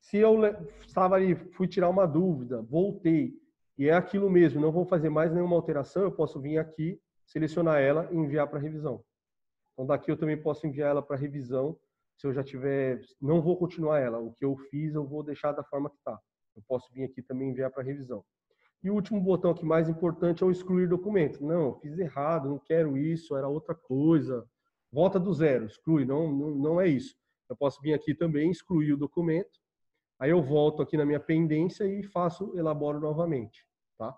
S1: Se eu estava ali, fui tirar uma dúvida, voltei, e é aquilo mesmo, não vou fazer mais nenhuma alteração, eu posso vir aqui, selecionar ela e enviar para revisão. Então, daqui eu também posso enviar ela para revisão, se eu já tiver, não vou continuar ela, o que eu fiz eu vou deixar da forma que está. Eu posso vir aqui também enviar para revisão. E o último botão aqui mais importante é o excluir documento. Não, eu fiz errado, não quero isso, era outra coisa. Volta do zero, exclui, não é isso. Eu posso vir aqui também, excluir o documento, aí eu volto aqui na minha pendência e elaboro novamente, tá?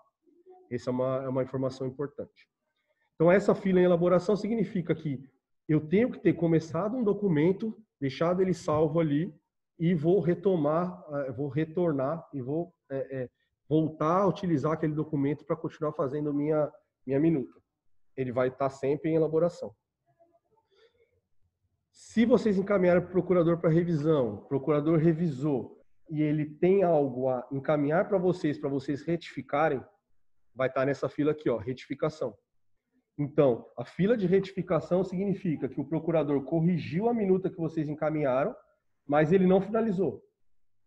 S1: Essa é uma informação importante. Então, essa fila em elaboração significa que eu tenho que ter começado um documento, deixado ele salvo ali, e vou retornar e vou voltar a utilizar aquele documento para continuar fazendo minha minuta. Ele vai estar sempre em elaboração. Se vocês encaminharem para o procurador para revisão, o procurador revisou e ele tem algo a encaminhar para vocês retificarem, vai estar nessa fila aqui, ó, retificação. Então, a fila de retificação significa que o procurador corrigiu a minuta que vocês encaminharam, mas ele não finalizou.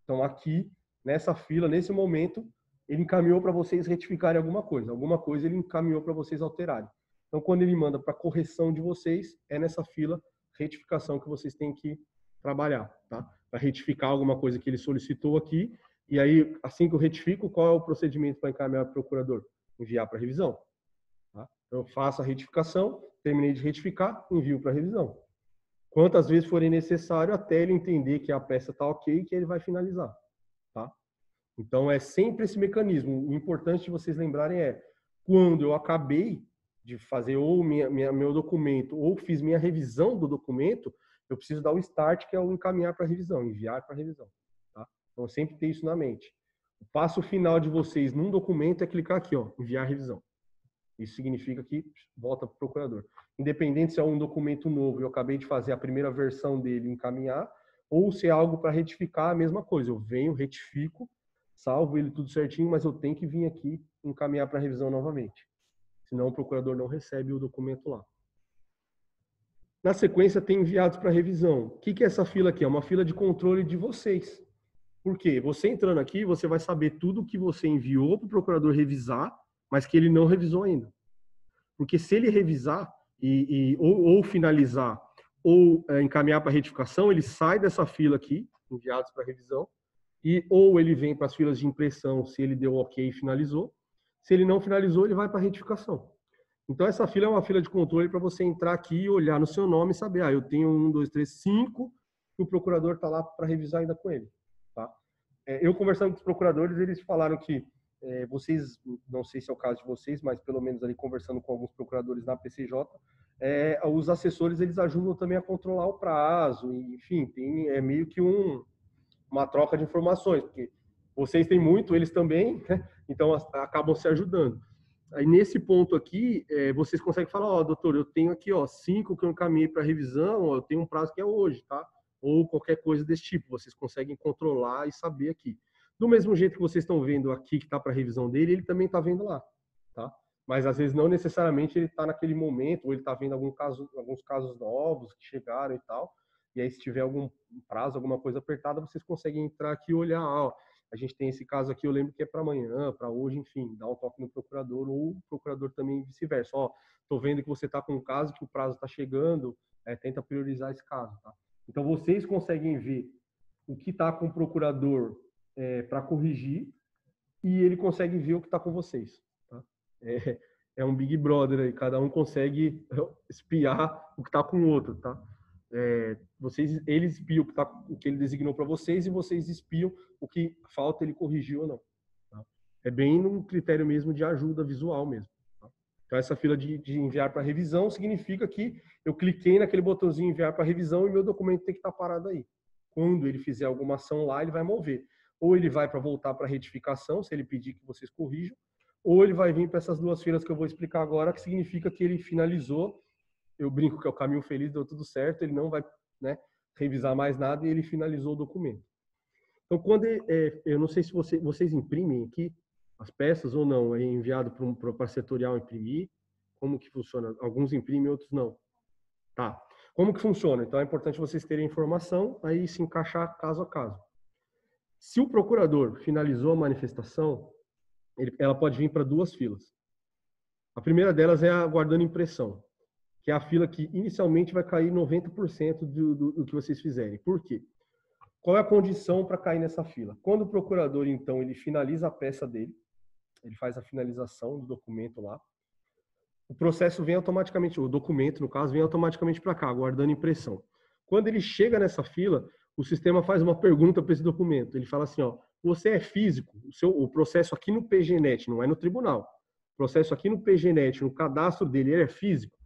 S1: Então, aqui, nessa fila, nesse momento, ele encaminhou para vocês retificarem alguma coisa ele encaminhou para vocês alterarem. Então, quando ele manda para correção de vocês, é nessa fila retificação que vocês têm que trabalhar, tá? Para retificar alguma coisa que ele solicitou aqui, e aí, assim que eu retifico, qual é o procedimento para encaminhar para o procurador? Enviar para revisão. Tá? Então, eu faço a retificação, terminei de retificar, envio para revisão. Quantas vezes forem necessário até ele entender que a peça está ok e que ele vai finalizar, tá? Então, é sempre esse mecanismo. O importante de vocês lembrarem é, quando eu acabei de fazer ou meu documento, ou fiz minha revisão do documento, eu preciso dar o start, que é o encaminhar para revisão, enviar para revisão, tá? Então, sempre ter isso na mente. O passo final de vocês num documento é clicar aqui, ó, enviar revisão. Isso significa que volta para o procurador. Independente se é um documento novo, eu acabei de fazer a primeira versão dele e encaminhar, ou se é algo para retificar, a mesma coisa. Eu venho, retifico, salvo ele tudo certinho, mas eu tenho que vir aqui encaminhar para revisão novamente. Senão o procurador não recebe o documento lá. Na sequência, tem enviados para revisão. O que é essa fila aqui? É uma fila de controle de vocês. Por quê? Você entrando aqui, você vai saber tudo que você enviou para o procurador revisar, mas que ele não revisou ainda. Porque se ele revisar ou finalizar ou encaminhar para retificação, ele sai dessa fila aqui, enviados para revisão, ou ele vem para as filas de impressão se ele deu ok e finalizou. Se ele não finalizou, ele vai para a retificação. Então, essa fila é uma fila de controle para você entrar aqui e olhar no seu nome e saber, eu tenho 1, 2, 3, 5, e o procurador está lá para revisar ainda com ele. Tá? Eu conversando com os procuradores, eles falaram que vocês, não sei se é o caso de vocês, mas pelo menos ali conversando com alguns procuradores na PCJ, os assessores eles ajudam também a controlar o prazo, enfim, é meio que uma troca de informações, porque vocês têm muito, eles também, né? Então acabam se ajudando. Aí nesse ponto aqui, vocês conseguem falar, doutor, eu tenho aqui 5 que eu encaminhei para revisão, eu tenho um prazo que é hoje, tá? Ou qualquer coisa desse tipo, vocês conseguem controlar e saber aqui. Do mesmo jeito que vocês estão vendo aqui que está para revisão dele, ele também está vendo lá, tá? Mas às vezes não necessariamente ele está naquele momento, ou ele está vendo alguns casos novos que chegaram e tal. E aí se tiver algum prazo, alguma coisa apertada, vocês conseguem entrar aqui e olhar, a gente tem esse caso aqui, eu lembro que é para amanhã, para hoje, enfim, dar um toque no procurador, ou o procurador também vice-versa. Estou vendo que você está com um caso que o prazo está chegando, tenta priorizar esse caso, tá? Então vocês conseguem ver o que está com o procurador para corrigir, e ele consegue ver o que está com vocês. Tá? É um Big Brother aí, cada um consegue espiar o que está com o outro. Tá? Eles espiam o que ele designou para vocês, e vocês espiam o que falta ele corrigir ou não. Tá? É bem num critério mesmo de ajuda visual mesmo. Tá? Então essa fila de enviar para revisão significa que eu cliquei naquele botãozinho enviar para revisão e meu documento tem que estar parado aí. Quando ele fizer alguma ação lá, ele vai mover. ou ele vai para voltar para retificação, se ele pedir que vocês corrijam, ou ele vai vir para essas duas filas que eu vou explicar agora, que significa que ele finalizou, eu brinco que é o caminho feliz, deu tudo certo, ele não vai, né, revisar mais nada e ele finalizou o documento. Então, quando eu não sei se vocês imprimem aqui as peças ou não, é enviado para a setorial imprimir, como que funciona? Alguns imprimem, outros não. Tá. Como que funciona? Então, é importante vocês terem informação, aí se encaixar caso a caso. Se o procurador finalizou a manifestação, ela pode vir para duas filas. A primeira delas é a aguardando impressão, que é a fila que inicialmente vai cair 90% do que vocês fizerem. Por quê? Qual é a condição para cair nessa fila? Quando o procurador, então, ele finaliza a peça dele, ele faz a finalização do documento lá, o processo vem automaticamente, o documento, no caso, vem automaticamente para cá, aguardando impressão. Quando ele chega nessa fila, o sistema faz uma pergunta para esse documento. Ele fala assim, ó, você é físico? O processo aqui no PGNet, não é no tribunal. O processo aqui no PGNet, no cadastro dele, ele é físico?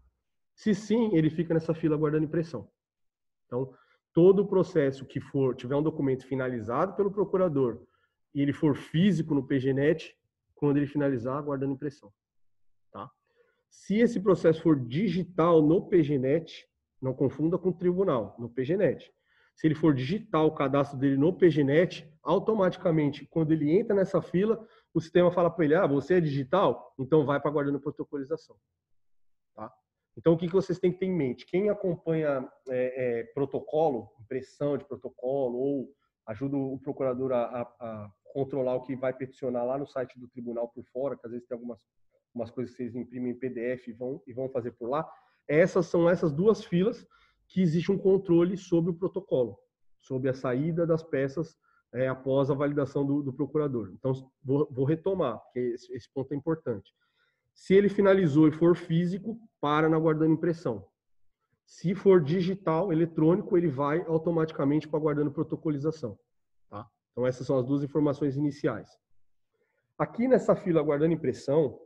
S1: Se sim, ele fica nessa fila aguardando impressão. Então, todo o processo que tiver um documento finalizado pelo procurador e ele for físico no PGNet, quando ele finalizar, aguardando impressão. Tá? Se esse processo for digital no PGNet, não confunda com o tribunal, no PGNet. Se ele for digital o cadastro dele no PGNet, automaticamente, quando ele entra nessa fila, o sistema fala para ele, você é digital? Então vai para aguardando protocolização. Tá? Então, o que vocês têm que ter em mente? Quem acompanha protocolo, impressão de protocolo, ou ajuda o procurador a controlar o que vai peticionar lá no site do tribunal por fora, que às vezes tem algumas coisas que vocês imprimem em PDF e vão fazer por lá, são essas duas filas que existe um controle sobre o protocolo, sobre a saída das peças após a validação do procurador. Então, vou retomar, porque esse ponto é importante. Se ele finalizou e for físico, para na aguardando impressão. Se for digital, eletrônico, ele vai automaticamente para aguardando protocolização. Tá? Então, essas são as duas informações iniciais. Aqui nessa fila aguardando impressão,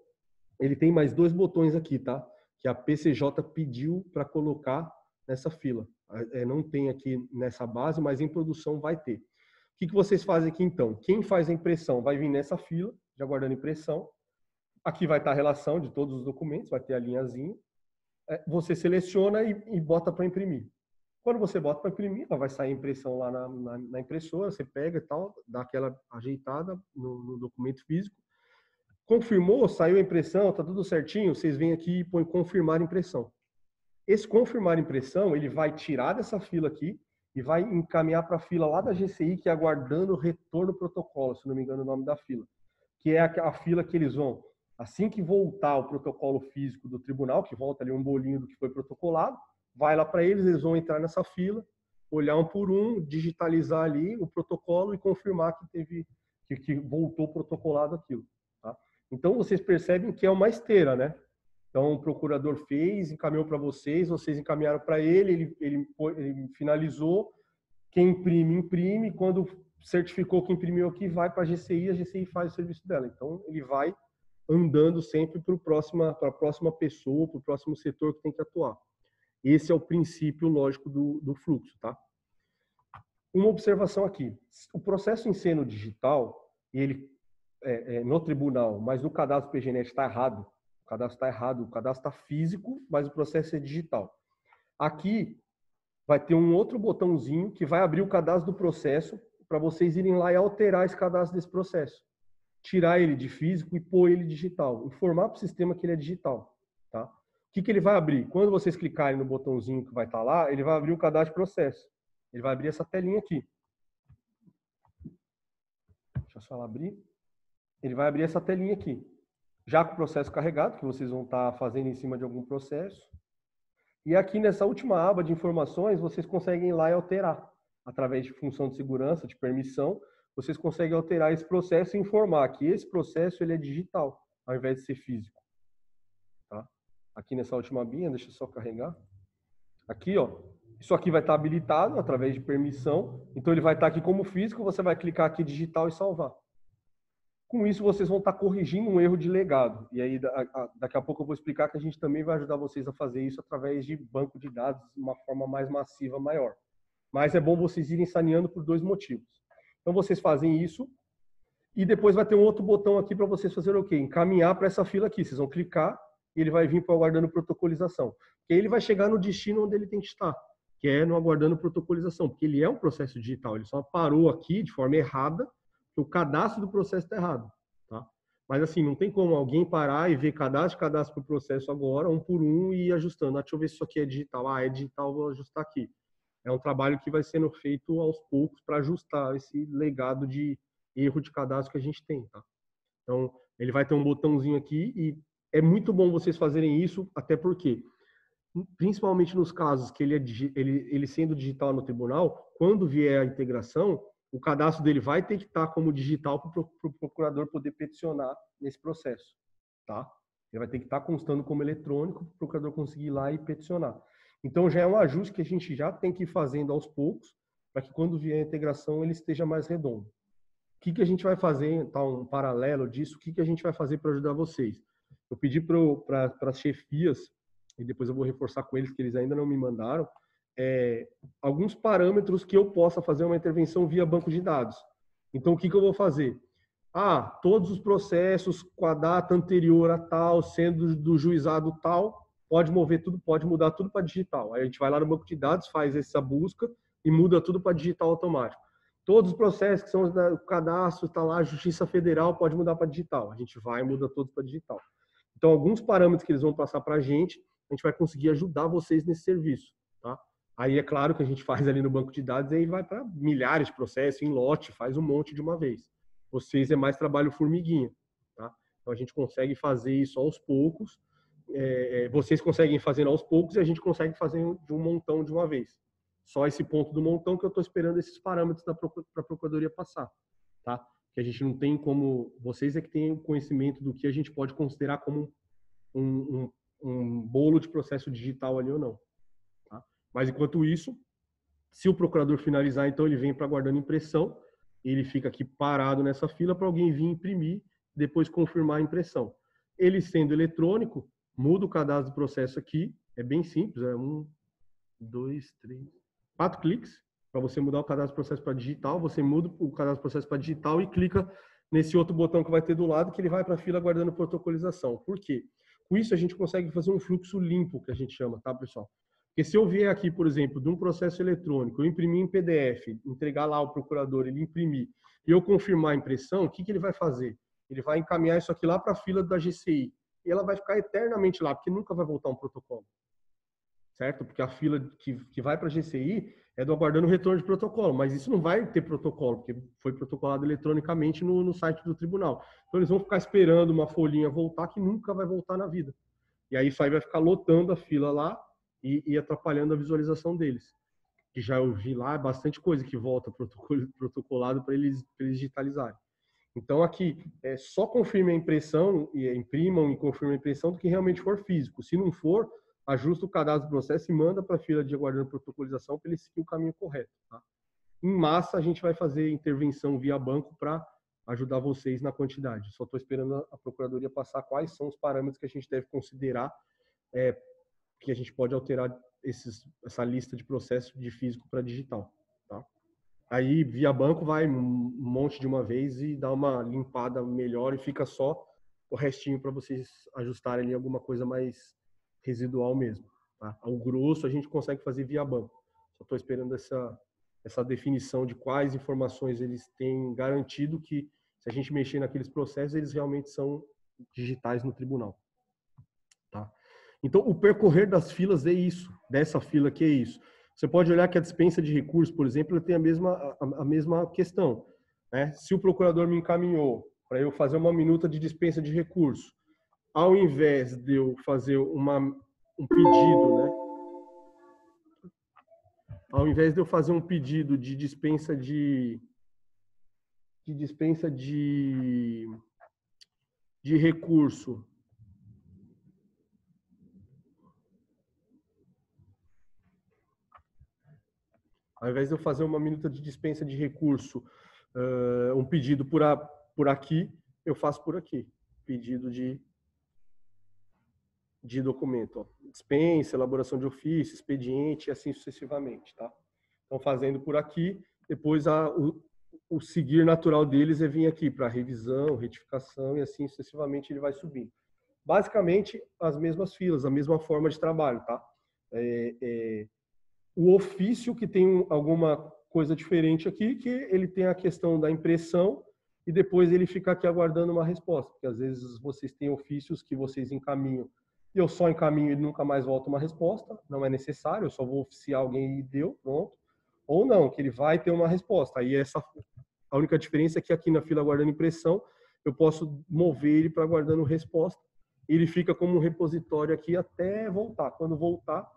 S1: ele tem mais dois botões aqui, tá? Que a PCJ pediu para colocar nessa fila. Não tem aqui nessa base, mas em produção vai ter. O que vocês fazem aqui então? Quem faz a impressão vai vir nessa fila de aguardando impressão. Aqui vai estar a relação de todos os documentos, vai ter a linhazinha. Você seleciona e bota para imprimir. Quando você bota para imprimir, ela vai sair a impressão lá na impressora, você pega e tal, dá aquela ajeitada no documento físico. Confirmou, saiu a impressão, está tudo certinho, vocês vêm aqui e põem confirmar impressão. Esse confirmar impressão, ele vai tirar dessa fila aqui e vai encaminhar para a fila lá da GCI, que é aguardando o retorno protocolo, se não me engano o nome da fila. Que é a fila que eles vão, assim que voltar o protocolo físico do tribunal, que volta ali um bolinho do que foi protocolado, vai lá para eles vão entrar nessa fila, olhar um por um, digitalizar ali o protocolo e confirmar que voltou protocolado aquilo. Tá? Então, vocês percebem que é uma esteira, né? Então, o procurador fez, encaminhou para vocês encaminharam para ele finalizou, quem imprime, quando certificou que imprimiu aqui, vai para a GCI faz o serviço dela. Então, ele vai andando sempre para a próxima pessoa, para o próximo setor que tem que atuar. Esse é o princípio lógico do fluxo, tá? Uma observação aqui. O processo em seno digital, ele no tribunal, mas no cadastro PGNet está errado. O cadastro está errado, o cadastro está físico, mas o processo é digital. Aqui vai ter um outro botãozinho que vai abrir o cadastro do processo para vocês irem lá e alterar esse cadastro desse processo. Tirar ele de físico e pôr ele digital. Informar para o sistema que ele é digital. Tá? O que ele vai abrir? Quando vocês clicarem no botãozinho que vai estar lá, ele vai abrir o cadastro de processo. Ele vai abrir essa telinha aqui. Deixa eu só abrir. Ele vai abrir essa telinha aqui. Já com o processo carregado, que vocês vão estar fazendo em cima de algum processo. E aqui nessa última aba de informações, vocês conseguem ir lá e alterar. Através de função de segurança, de permissão, vocês conseguem alterar esse processo e informar que esse processo ele é digital, ao invés de ser físico. Tá? Aqui nessa última abinha, deixa eu só carregar. Aqui, ó, isso aqui vai estar habilitado através de permissão. Então, ele vai estar aqui como físico, você vai clicar aqui digital e salvar. Com isso, vocês vão estar corrigindo um erro de legado. E aí, daqui a pouco eu vou explicar que a gente também vai ajudar vocês a fazer isso através de banco de dados de uma forma mais massiva, maior. Mas é bom vocês irem saneando por dois motivos. Então, vocês fazem isso e depois vai ter um outro botão aqui para vocês fazerem o quê? Encaminhar para essa fila aqui. Vocês vão clicar e ele vai vir para o aguardando protocolização. E aí ele vai chegar no destino onde ele tem que estar, que é no aguardando protocolização, porque ele é um processo digital. Ele só parou aqui de forma errada, porque o cadastro do processo está errado. Tá? Mas assim, não tem como alguém parar e ver cadastro para o processo agora, um por um, e ir ajustando. Ah, deixa eu ver se isso aqui é digital. Ah, é digital, vou ajustar aqui. É um trabalho que vai sendo feito aos poucos para ajustar esse legado de erro de cadastro que a gente tem. Tá? Então, ele vai ter um botãozinho aqui e é muito bom vocês fazerem isso, até porque, principalmente nos casos que ele sendo digital no tribunal, quando vier a integração, o cadastro dele vai ter que estar como digital para o procurador poder peticionar nesse processo. Tá? Ele vai ter que estar constando como eletrônico para o procurador conseguir ir lá e peticionar. Então, já é um ajuste que a gente já tem que ir fazendo aos poucos, para que quando vier a integração ele esteja mais redondo. O que a gente vai fazer, tá, um paralelo disso, o que a gente vai fazer para ajudar vocês? Eu pedi para as chefias, e depois eu vou reforçar com eles, que eles ainda não me mandaram, alguns parâmetros que eu possa fazer uma intervenção via banco de dados. Então, o que eu vou fazer? Todos os processos com a data anterior a tal, sendo do juizado tal, pode mover tudo, pode mudar tudo para digital. Aí a gente vai lá no banco de dados, faz essa busca e muda tudo para digital automático. Todos os processos que são o cadastro, está lá, Justiça Federal, pode mudar para digital. A gente vai e muda todos para digital. Então, alguns parâmetros que eles vão passar para a gente vai conseguir ajudar vocês nesse serviço. Tá? Aí é claro que a gente faz ali no banco de dados e aí vai para milhares de processos, em lote, faz um monte de uma vez. Vocês é mais trabalho formiguinha. Tá? Então, a gente consegue fazer isso aos poucos. Vocês conseguem fazer aos poucos e a gente consegue fazer de um montão de uma vez. Só esse ponto do montão que eu estou esperando esses parâmetros para a Procuradoria passar. Tá? Que a gente não tem como... Vocês é que têm o conhecimento do que a gente pode considerar como um bolo de processo digital ali ou não. Tá? Mas, enquanto isso, se o procurador finalizar, então ele vem para aguardando impressão, ele fica aqui parado nessa fila para alguém vir imprimir, depois confirmar a impressão. Ele sendo eletrônico, muda o cadastro do processo aqui, é bem simples, 1, 2, 3, 4 cliques para você mudar o cadastro do processo para digital, você muda o cadastro do processo para digital e clica nesse outro botão que vai ter do lado, que ele vai para a fila aguardando protocolização. Por quê? Com isso a gente consegue fazer um fluxo limpo, que a gente chama, tá, pessoal? Porque se eu vier aqui, por exemplo, de um processo eletrônico, eu imprimir em PDF, entregar lá ao procurador, ele imprimir, e eu confirmar a impressão, o que ele vai fazer? Ele vai encaminhar isso aqui lá para a fila da GCI. E ela vai ficar eternamente lá, porque nunca vai voltar um protocolo. Certo? Porque a fila que vai para a GCI é do aguardando o retorno de protocolo, mas isso não vai ter protocolo, porque foi protocolado eletronicamente no site do tribunal. Então eles vão ficar esperando uma folhinha voltar que nunca vai voltar na vida. E aí isso aí vai ficar lotando a fila lá e atrapalhando a visualização deles. Que já eu vi lá bastante coisa que volta protocolado para eles digitalizarem. Então aqui só confirme a impressão, e imprimam e confirmem a impressão do que realmente for físico. Se não for, ajusta o cadastro do processo e manda para a fila de aguardando protocolização para ele seguir o caminho correto. Tá? Em massa, a gente vai fazer intervenção via banco para ajudar vocês na quantidade. Só estou esperando a Procuradoria passar quais são os parâmetros que a gente deve considerar que a gente pode alterar essa lista de processos de físico para digital. Tá? Aí, via banco, vai um monte de uma vez e dá uma limpada melhor e fica só o restinho para vocês ajustarem ali alguma coisa mais residual mesmo. Tá? O grosso a gente consegue fazer via banco. Só estou esperando essa definição de quais informações eles têm garantido que, se a gente mexer naqueles processos, eles realmente são digitais no tribunal. Tá? Então, o percorrer das filas é isso. Dessa fila que é isso. Você pode olhar que a dispensa de recursos, por exemplo, tem a mesma questão. Né? Se o procurador me encaminhou para eu fazer uma minuta de dispensa de recursos, ao invés de eu fazer um pedido, né? Ao invés de eu fazer um pedido de dispensa de recurso, ao invés de eu fazer uma minuta de dispensa de recurso, um pedido por aqui, eu faço por aqui. Pedido de documento. Ó. Dispensa, elaboração de ofício, expediente e assim sucessivamente. Tá? Então, fazendo por aqui, depois o seguir natural deles é vir aqui para revisão, retificação e assim sucessivamente ele vai subindo. Basicamente, as mesmas filas, a mesma forma de trabalho, tá? O ofício que tem alguma coisa diferente aqui, que ele tem a questão da impressão e depois ele fica aqui aguardando uma resposta, porque às vezes vocês têm ofícios que vocês encaminham e eu só encaminho e nunca mais volta uma resposta, não é necessário, eu só vou oficiar alguém e deu, pronto. Ou não, que ele vai ter uma resposta. Aí a única diferença é que aqui na fila aguardando impressão, eu posso mover ele para aguardando resposta. Ele fica como um repositório aqui até voltar. Quando voltar,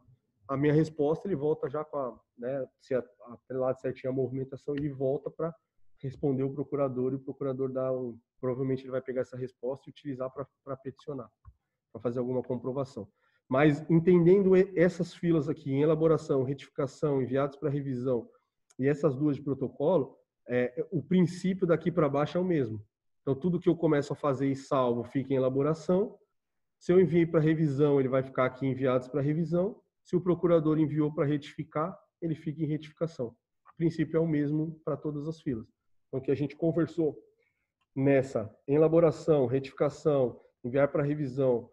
S1: a minha resposta, ele volta já com a, né, se atrelado certinho a movimentação, ele volta para responder o procurador e o procurador provavelmente ele vai pegar essa resposta e utilizar para peticionar, para fazer alguma comprovação. Mas entendendo essas filas aqui em elaboração, retificação, enviados para revisão e essas duas de protocolo, o princípio daqui para baixo é o mesmo. Então, tudo que eu começo a fazer e salvo fica em elaboração. Se eu enviei para revisão, ele vai ficar aqui enviados para revisão. Se o procurador enviou para retificar, ele fica em retificação. O princípio é o mesmo para todas as filas. Então, o que a gente conversou nessa elaboração, retificação, enviar para revisão,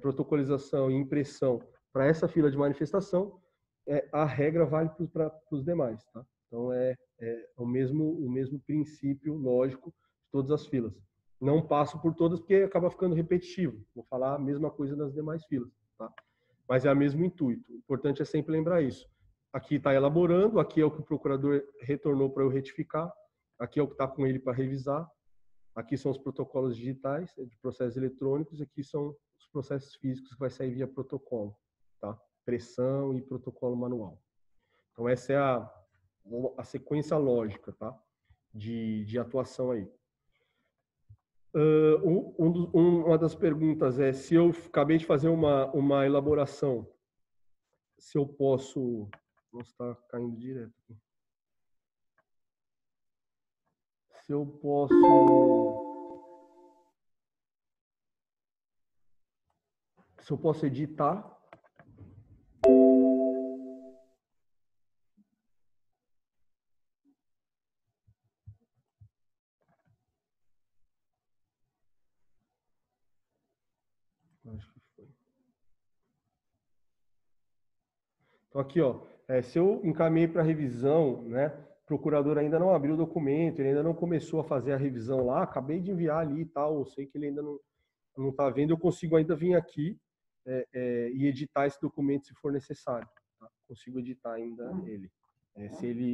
S1: protocolização e impressão para essa fila de manifestação, a regra vale para os demais, tá? Então, é o mesmo princípio lógico de todas as filas. Não passo por todas porque acaba ficando repetitivo. Vou falar a mesma coisa nas demais filas, tá? Mas é o mesmo intuito. O importante é sempre lembrar isso. Aqui está elaborando, aqui é o que o procurador retornou para eu retificar, aqui é o que está com ele para revisar, aqui são os protocolos digitais de processos eletrônicos, aqui são os processos físicos que vai sair via protocolo, tá? Pressão e protocolo manual. Então essa é a sequência lógica, tá? De atuação aí. Uma das perguntas é se eu acabei de fazer uma elaboração, se eu posso... Nossa, está caindo direto aqui. Se eu posso editar. Acho que foi. Então aqui, ó, se eu encaminhei para revisão, né? O procurador ainda não abriu o documento, ele ainda não começou a fazer a revisão lá, acabei de enviar ali e tal, eu sei que ele ainda não está vendo, eu consigo ainda vir aqui e editar esse documento se for necessário. Tá? Consigo editar ainda ele,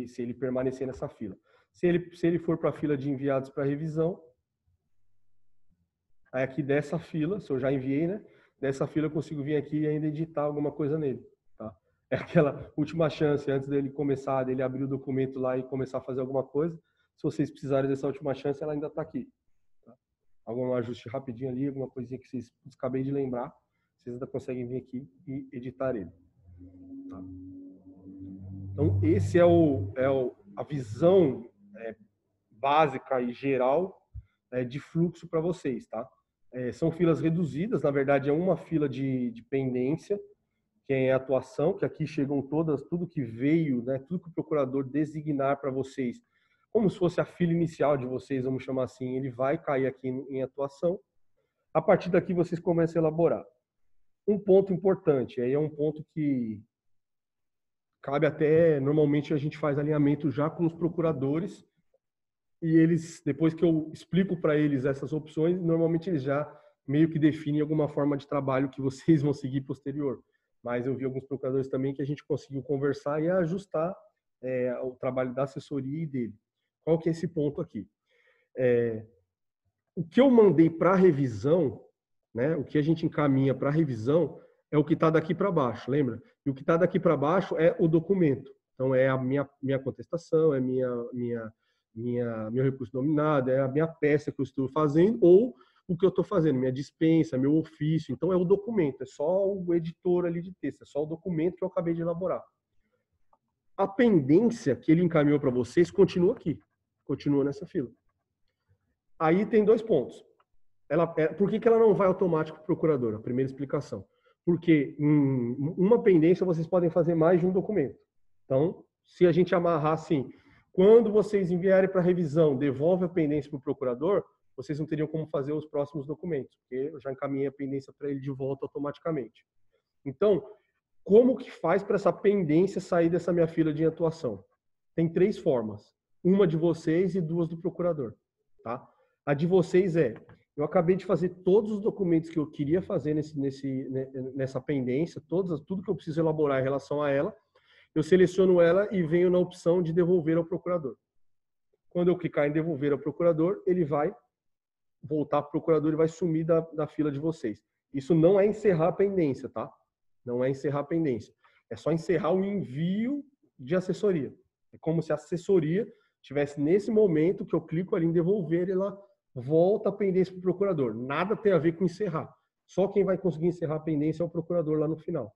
S1: se ele permanecer nessa fila. Se ele for para a fila de enviados para revisão, aí aqui dessa fila, se eu já enviei, né? Dessa fila eu consigo vir aqui e ainda editar alguma coisa nele. Tá? É aquela última chance antes dele começar, dele abrir o documento lá e começar a fazer alguma coisa. Se vocês precisarem dessa última chance, ela ainda está aqui. Tá? Algum ajuste rapidinho ali, alguma coisinha que vocês acabei de lembrar, vocês ainda conseguem vir aqui e editar ele. Tá? Então, esse é a visão básica e geral de fluxo para vocês, tá? São filas reduzidas, na verdade é uma fila de pendência, que é a atuação, que aqui chegam tudo que veio, né, tudo que o procurador designar para vocês, como se fosse a fila inicial de vocês, vamos chamar assim, ele vai cair aqui em atuação. A partir daqui vocês começam a elaborar. Um ponto importante, aí é um ponto que cabe até, normalmente a gente faz alinhamento já com os procuradores, e eles, depois que eu explico para eles essas opções, normalmente eles já meio que definem alguma forma de trabalho que vocês vão seguir posterior. Mas eu vi alguns procuradores também que a gente conseguiu conversar e ajustar o trabalho da assessoria e dele. Qual que é esse ponto aqui? O que eu mandei para revisão, né, o que a gente encaminha para revisão, é o que está daqui para baixo, lembra? E o que está daqui para baixo é o documento. Então, é a minha contestação, é meu recurso nominado, é a minha peça que eu estou fazendo, ou o que eu estou fazendo, minha dispensa, meu ofício. Então, é o documento, é só o editor ali de texto, é só o documento que eu acabei de elaborar. A pendência que ele encaminhou para vocês continua aqui, continua nessa fila. Aí tem dois pontos. Por que ela não vai automático para o procurador? A primeira explicação. Porque em uma pendência vocês podem fazer mais de um documento. Então, se a gente amarrar assim, Quando vocês enviarem para revisão, devolve a pendência para o procurador, vocês não teriam como fazer os próximos documentos, porque eu já encaminhei a pendência para ele de volta automaticamente. Então, como que faz para essa pendência sair dessa minha fila de atuação? Tem 3 formas. Uma de vocês e 2 do procurador. Tá? A de vocês eu acabei de fazer todos os documentos que eu queria fazer nessa pendência, tudo que eu preciso elaborar em relação a ela, eu seleciono ela e venho na opção de devolver ao procurador. Quando eu clicar em devolver ao procurador, ele vai voltar para o procurador e vai sumir da fila de vocês. Isso não é encerrar a pendência, tá? Não é encerrar a pendência. É só encerrar o envio de assessoria. É como se a assessoria tivesse nesse momento que eu clico ali em devolver, ela volta a pendência para o procurador. Nada tem a ver com encerrar. Só quem vai conseguir encerrar a pendência é o procurador lá no final,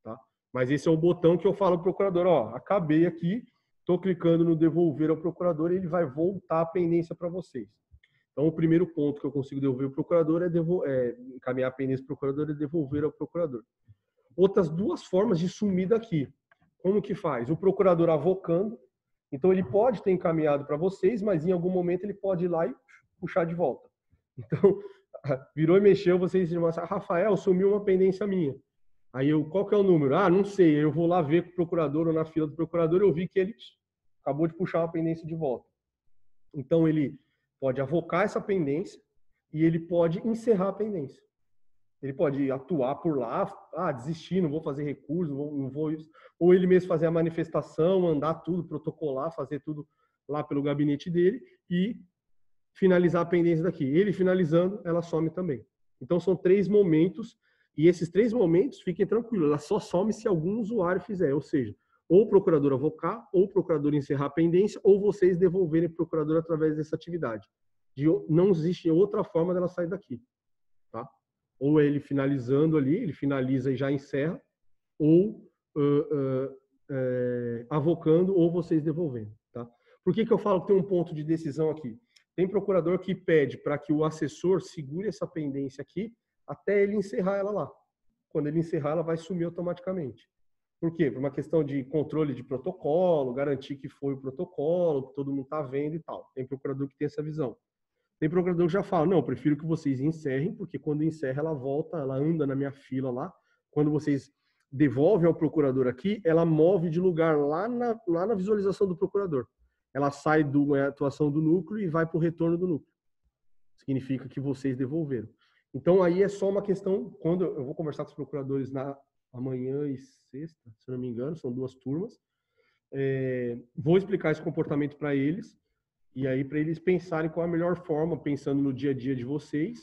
S1: tá? Mas esse é o botão que eu falo ao procurador, ó, acabei aqui, estou clicando no devolver ao procurador e ele vai voltar a pendência para vocês. Então, o primeiro ponto que eu consigo devolver ao procurador é encaminhar a pendência para o procurador e devolver ao procurador. Outras 2 formas de sumir daqui. Como que faz? O procurador avocando. Então, ele pode ter encaminhado para vocês, mas em algum momento ele pode ir lá e puxar de volta. Então, virou e mexeu, vocês dizem, Rafael, sumiu uma pendência minha. Aí qual que é o número? Ah, não sei. Eu vou lá ver com o procurador ou na fila do procurador, eu vi que ele acabou de puxar uma pendência de volta. Então, ele pode avocar essa pendência e ele pode encerrar a pendência. Ele pode atuar por lá, desistir, não vou fazer recurso, não vou isso. Ou ele mesmo fazer a manifestação, mandar tudo, protocolar, fazer tudo lá pelo gabinete dele e finalizar a pendência daqui. Ele finalizando, ela some também. Então, são 3 momentos. E esses 3 momentos, fiquem tranquilos, ela só some se algum usuário fizer, ou seja, ou o procurador avocar, ou o procurador encerrar a pendência, ou vocês devolverem para o procurador através dessa atividade. Não existe outra forma dela sair daqui, tá? Ou ele finalizando ali, ele finaliza e já encerra, ou avocando, ou vocês devolvendo, tá? Por que eu falo que tem um ponto de decisão aqui? Tem procurador que pede para que o assessor segure essa pendência aqui, até ele encerrar ela lá. Quando ele encerrar, ela vai sumir automaticamente. Por quê? Por uma questão de controle de protocolo, garantir que foi o protocolo, que todo mundo está vendo e tal. Tem procurador que tem essa visão. Tem procurador que já fala, não, eu prefiro que vocês encerrem, porque quando encerra, ela volta, ela anda na minha fila lá. Quando vocês devolvem ao procurador aqui, ela move de lugar lá na visualização do procurador. Ela sai da atuação do núcleo e vai para o retorno do núcleo. Significa que vocês devolveram. Então, aí é só uma questão, quando eu vou conversar com os procuradores amanhã e sexta, se não me engano, são 2 turmas, vou explicar esse comportamento para eles, e aí para eles pensarem qual a melhor forma, pensando no dia a dia de vocês.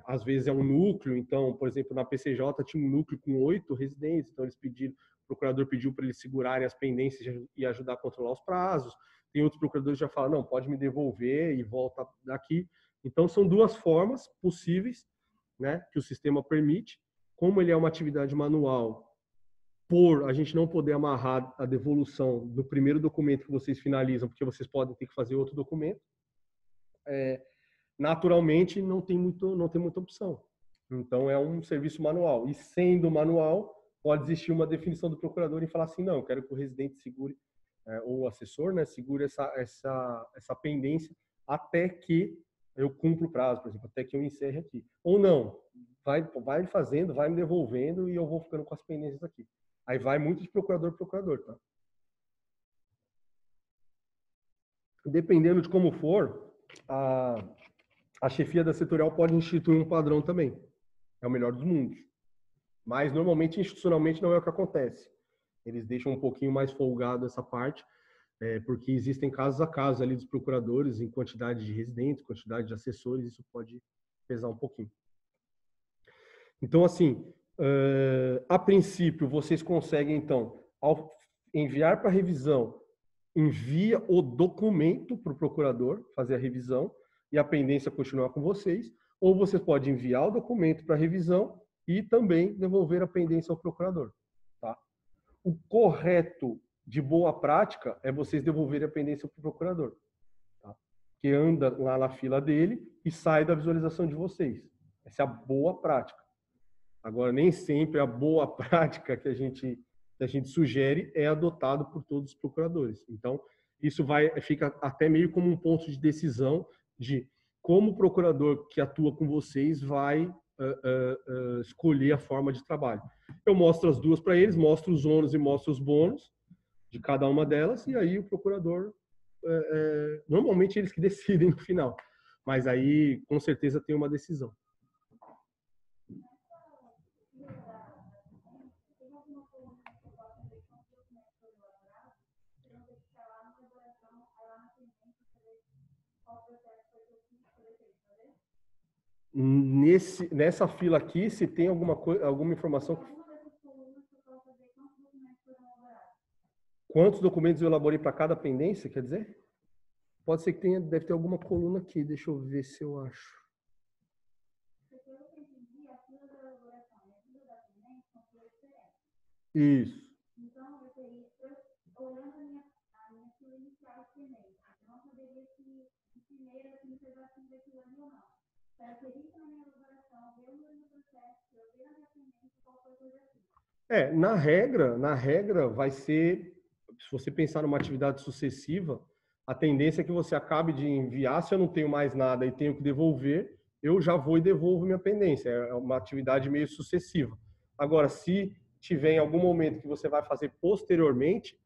S1: Às vezes é um núcleo, então, por exemplo, na PCJ tinha um núcleo com 8 residentes, então o procurador pediu para eles segurarem as pendências e ajudar a controlar os prazos. Tem outros procuradores que já falam, não, pode me devolver e volta daqui. Então, são 2 formas possíveis, né, que o sistema permite. Como ele é uma atividade manual, por a gente não poder amarrar a devolução do primeiro documento que vocês finalizam, porque vocês podem ter que fazer outro documento, naturalmente não tem muita opção. Então, é um serviço manual. E sendo manual, pode existir uma definição do procurador e falar assim, não, eu quero que o residente segure, ou o assessor, né, segure essa pendência até que eu cumpro o prazo, por exemplo, até que eu encerre aqui. Ou não, vai fazendo, vai me devolvendo e eu vou ficando com as pendências aqui. Aí vai muito de procurador para procurador, tá? Dependendo de como for, a chefia da setorial pode instituir um padrão também. É o melhor dos mundos. Mas, normalmente, institucionalmente, não é o que acontece. Eles deixam um pouquinho mais folgado essa parte, porque existem casos a casos ali dos procuradores em quantidade de residentes, quantidade de assessores, isso pode pesar um pouquinho. Então, assim, a princípio, vocês conseguem, então, ao enviar para revisão, envia o documento para o procurador fazer a revisão e a pendência continuar com vocês, ou vocês podem enviar o documento para revisão e também devolver a pendência ao procurador, tá? O correto de boa prática é vocês devolverem a pendência para o procurador, tá? Que anda lá na fila dele e sai da visualização de vocês. Essa é a boa prática. Agora, nem sempre a boa prática que a gente sugere é adotado por todos os procuradores. Então, isso fica até meio como um ponto de decisão de como o procurador que atua com vocês vai escolher a forma de trabalho. Eu mostro as duas para eles, mostro os ônus e mostro os bônus de cada uma delas, e aí o procurador, normalmente eles que decidem no final, mas aí com certeza tem uma decisão. Nessa fila aqui, se tem alguma informação. Quantos documentos eu elaborei para cada pendência, quer dizer? Pode ser que tenha, deve ter alguma coluna aqui, deixa eu ver se eu acho. Isso. Então, olhando a minha fila inicial de pendência, eu não saberia se primeiro a observação daquilo ali ou não. Para que isso na minha elaboração, ver o meu processo, eu ver a minha pendência, qualquer coisa assim. Na regra vai ser, se você pensar numa atividade sucessiva, a tendência é que você acabe de enviar, se eu não tenho mais nada e tenho que devolver, eu já vou e devolvo minha pendência. É uma atividade meio sucessiva. Agora, se tiver em algum momento que você vai fazer posteriormente,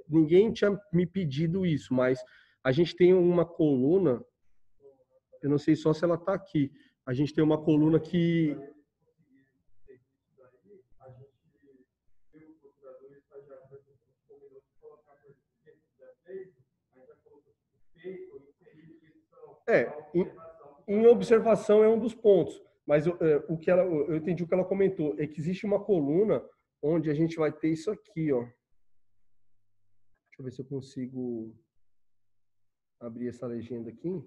S1: ninguém tinha me pedido isso, mas a gente tem uma coluna, eu não sei só se ela está aqui, a gente tem uma coluna que... Em observação é um dos pontos, mas eu entendi o que ela comentou, é que existe uma coluna onde a gente vai ter isso aqui, ó. Deixa eu ver se eu consigo abrir essa legenda aqui.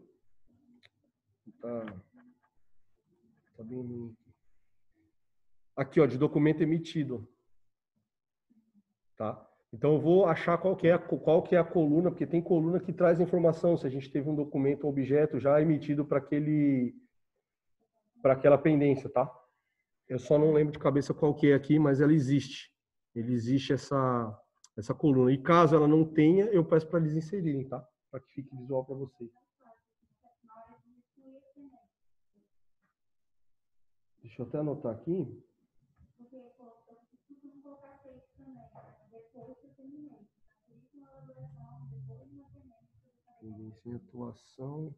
S1: Tá bem ruim. Aqui, ó, de documento emitido. Tá? Então eu vou achar qual que é a coluna, porque tem coluna que traz informação se a gente teve um documento, um objeto já emitido para aquela pendência, tá? Eu só não lembro de cabeça qual que é aqui, mas ela existe. Existe essa coluna. E caso ela não tenha, eu peço para eles inserirem, tá? Para que fique visual para vocês. Deixa eu até anotar aqui. Tendência em atuação,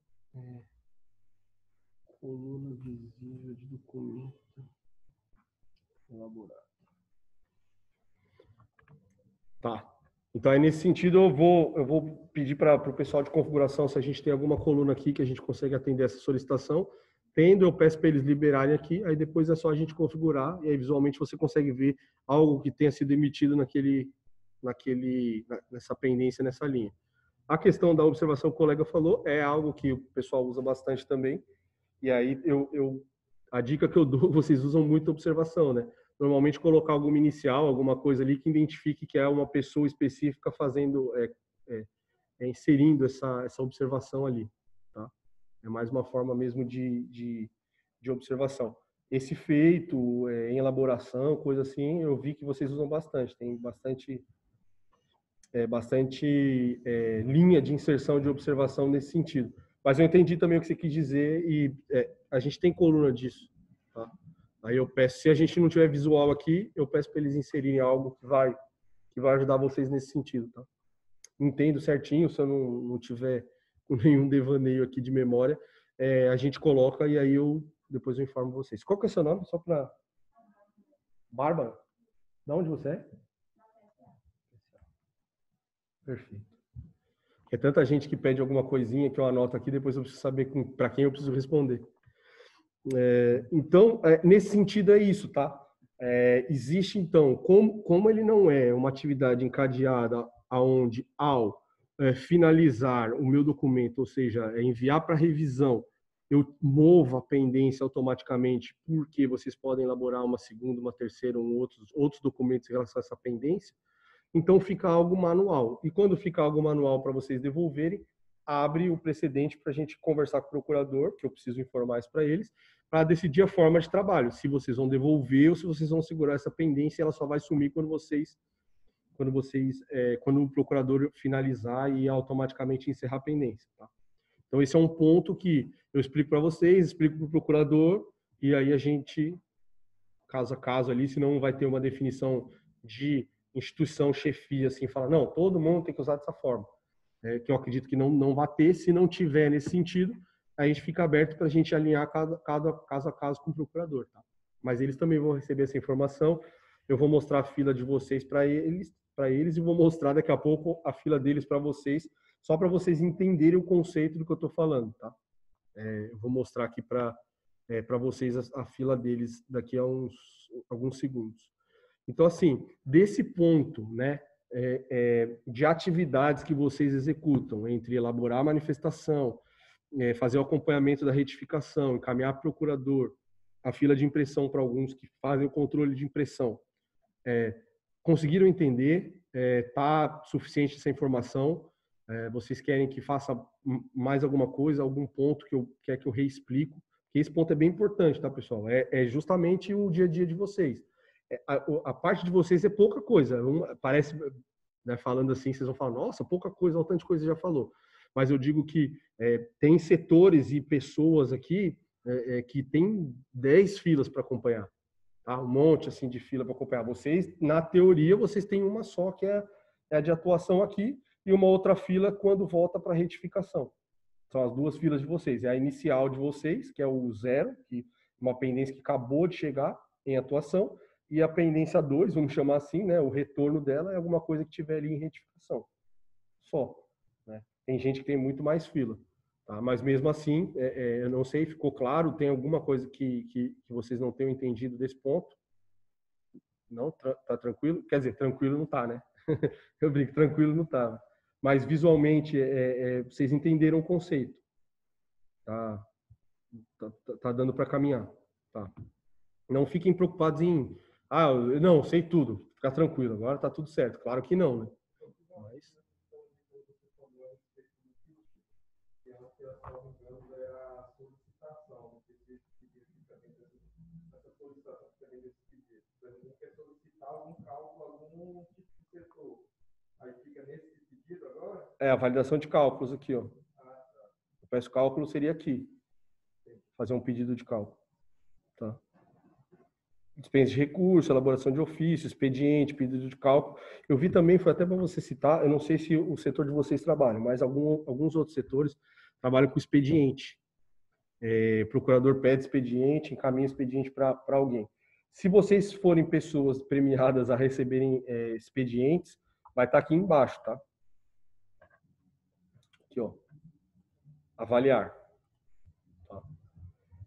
S1: coluna visível de documento elaborado. Tá. Então, aí, nesse sentido, eu vou pedir para o pessoal de configuração se a gente tem alguma coluna aqui que a gente consegue atender essa solicitação. Tendo, eu peço para eles liberarem aqui, aí depois é só a gente configurar, e aí visualmente você consegue ver algo que tenha sido emitido nessa pendência, nessa linha. A questão da observação que o colega falou é algo que o pessoal usa bastante também, e aí a dica que eu dou, vocês usam muito a observação, né? Normalmente colocar alguma inicial, alguma coisa ali que identifique que é uma pessoa específica fazendo, inserindo essa observação ali, tá? É mais uma forma mesmo de observação. Esse feito em elaboração, coisa assim, eu vi que vocês usam bastante. Tem bastante linha de inserção de observação nesse sentido. Mas eu entendi também o que você quis dizer e a gente tem coluna disso, tá? Aí eu peço, se a gente não tiver visual aqui, eu peço para eles inserirem algo que vai ajudar vocês nesse sentido, tá? Entendo certinho, se eu não tiver com nenhum devaneio aqui de memória, a gente coloca e aí depois eu informo vocês. Qual que é o seu nome? Só para... Bárbara? De onde você é? Perfeito. É tanta gente que pede alguma coisinha que eu anoto aqui, depois eu preciso saber para quem eu preciso responder. Então, nesse sentido é isso, tá? Existe, então, como ele não é uma atividade encadeada aonde, ao finalizar o meu documento, ou seja, enviar para revisão, eu movo a pendência automaticamente, porque vocês podem elaborar uma segunda, uma terceira, outros documentos em relação a essa pendência, então fica algo manual. E quando fica algo manual para vocês devolverem, abre o precedente para a gente conversar com o procurador, que eu preciso informar isso para eles, para decidir a forma de trabalho, se vocês vão devolver ou se vocês vão segurar essa pendência, ela só vai sumir quando vocês quando o procurador finalizar e automaticamente encerrar a pendência. Tá? Então, esse é um ponto que eu explico para vocês, explico para o procurador, e aí a gente, caso a caso ali, senão vai ter uma definição de instituição, chefia, assim, fala, não, todo mundo tem que usar dessa forma. Que eu acredito que não vai ter, se não tiver nesse sentido, a gente fica aberto para a gente alinhar caso a caso com o procurador. Tá? Mas eles também vão receber essa informação, eu vou mostrar a fila de vocês para eles e vou mostrar daqui a pouco a fila deles para vocês, só para vocês entenderem o conceito do que eu estou falando. Tá? Eu vou mostrar aqui para vocês a fila deles daqui a alguns segundos. Então, assim, desse ponto, né, de atividades que vocês executam, entre elaborar a manifestação, fazer o acompanhamento da retificação, encaminhar para o procurador, a fila de impressão para alguns que fazem o controle de impressão, conseguiram entender? Tá suficiente essa informação? Vocês querem que faça mais alguma coisa, algum ponto que eu quer que eu reexplico? Porque esse ponto é bem importante, tá, pessoal? É justamente o dia a dia de vocês. A parte de vocês é pouca coisa. Parece, né, falando assim, vocês vão falar, nossa, pouca coisa, olha o tanto de coisa já falou. Mas eu digo que tem setores e pessoas aqui que tem 10 filas para acompanhar. Tá? Um monte assim de fila para acompanhar. Vocês, na teoria, vocês têm uma só, que é a de atuação aqui, e uma outra fila quando volta para retificação. São as duas filas de vocês. É a inicial de vocês, que é o 0, que uma pendência que acabou de chegar em atuação, e a pendência 2, vamos chamar assim, né? O retorno dela é alguma coisa que tiver ali em retificação. Só. Né? Tem gente que tem muito mais fila. Tá? Mas mesmo assim, eu não sei, ficou claro? Tem alguma coisa que vocês não tenham entendido desse ponto? Não? Tá tranquilo? Quer dizer, tranquilo não tá, né? Eu brinco, tranquilo não tá. Mas visualmente, vocês entenderam o conceito. Tá dando para caminhar. Tá. Não fiquem preocupados em... não, sei tudo. Fica tranquilo, agora tá tudo certo. Claro que não, né? Mas... algum cálculo, algum tipo de setor. Aí fica nesse pedido agora? A validação de cálculos aqui, ó. Eu peço cálculo seria aqui. Fazer um pedido de cálculo. Tá? Dispensa de recurso, elaboração de ofício, expediente, pedido de cálculo. Eu vi também, foi até para você citar, eu não sei se o setor de vocês trabalha, mas alguns outros setores trabalham com expediente. Procurador pede expediente, encaminha expediente para alguém. Se vocês forem pessoas premiadas a receberem expedientes, vai estar aqui embaixo, tá? Aqui, ó. Avaliar. Tá?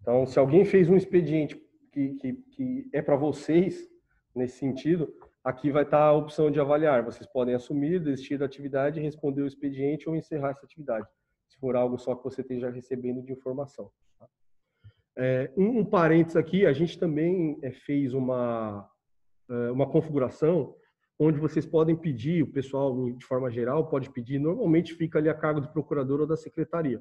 S1: Então, se alguém fez um expediente que é para vocês, nesse sentido, aqui vai estar a opção de avaliar. Vocês podem assumir, desistir da atividade, responder o expediente ou encerrar essa atividade, se for algo só que você esteja recebendo de informação. Tá? Um parênteses aqui, a gente também fez uma configuração onde vocês podem pedir, o pessoal, de forma geral, pode pedir, normalmente fica ali a cargo do procurador ou da secretaria.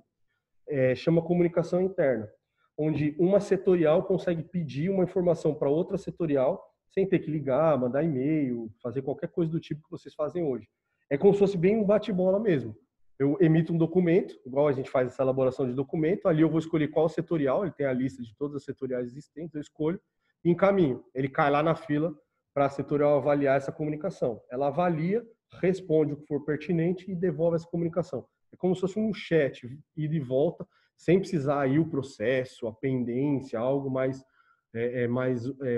S1: Chama comunicação interna, onde uma setorial consegue pedir uma informação para outra setorial sem ter que ligar, mandar e-mail, fazer qualquer coisa do tipo que vocês fazem hoje. É como se fosse bem um bate-bola mesmo. Eu emito um documento, igual a gente faz essa elaboração de documento, ali eu vou escolher qual setorial, ele tem a lista de todas as setoriais existentes, eu escolho e encaminho. Ele cai lá na fila para a setorial avaliar essa comunicação. Ela avalia, responde o que for pertinente e devolve essa comunicação. É como se fosse um chat, ida e volta, sem precisar ir o processo, a pendência, algo mais,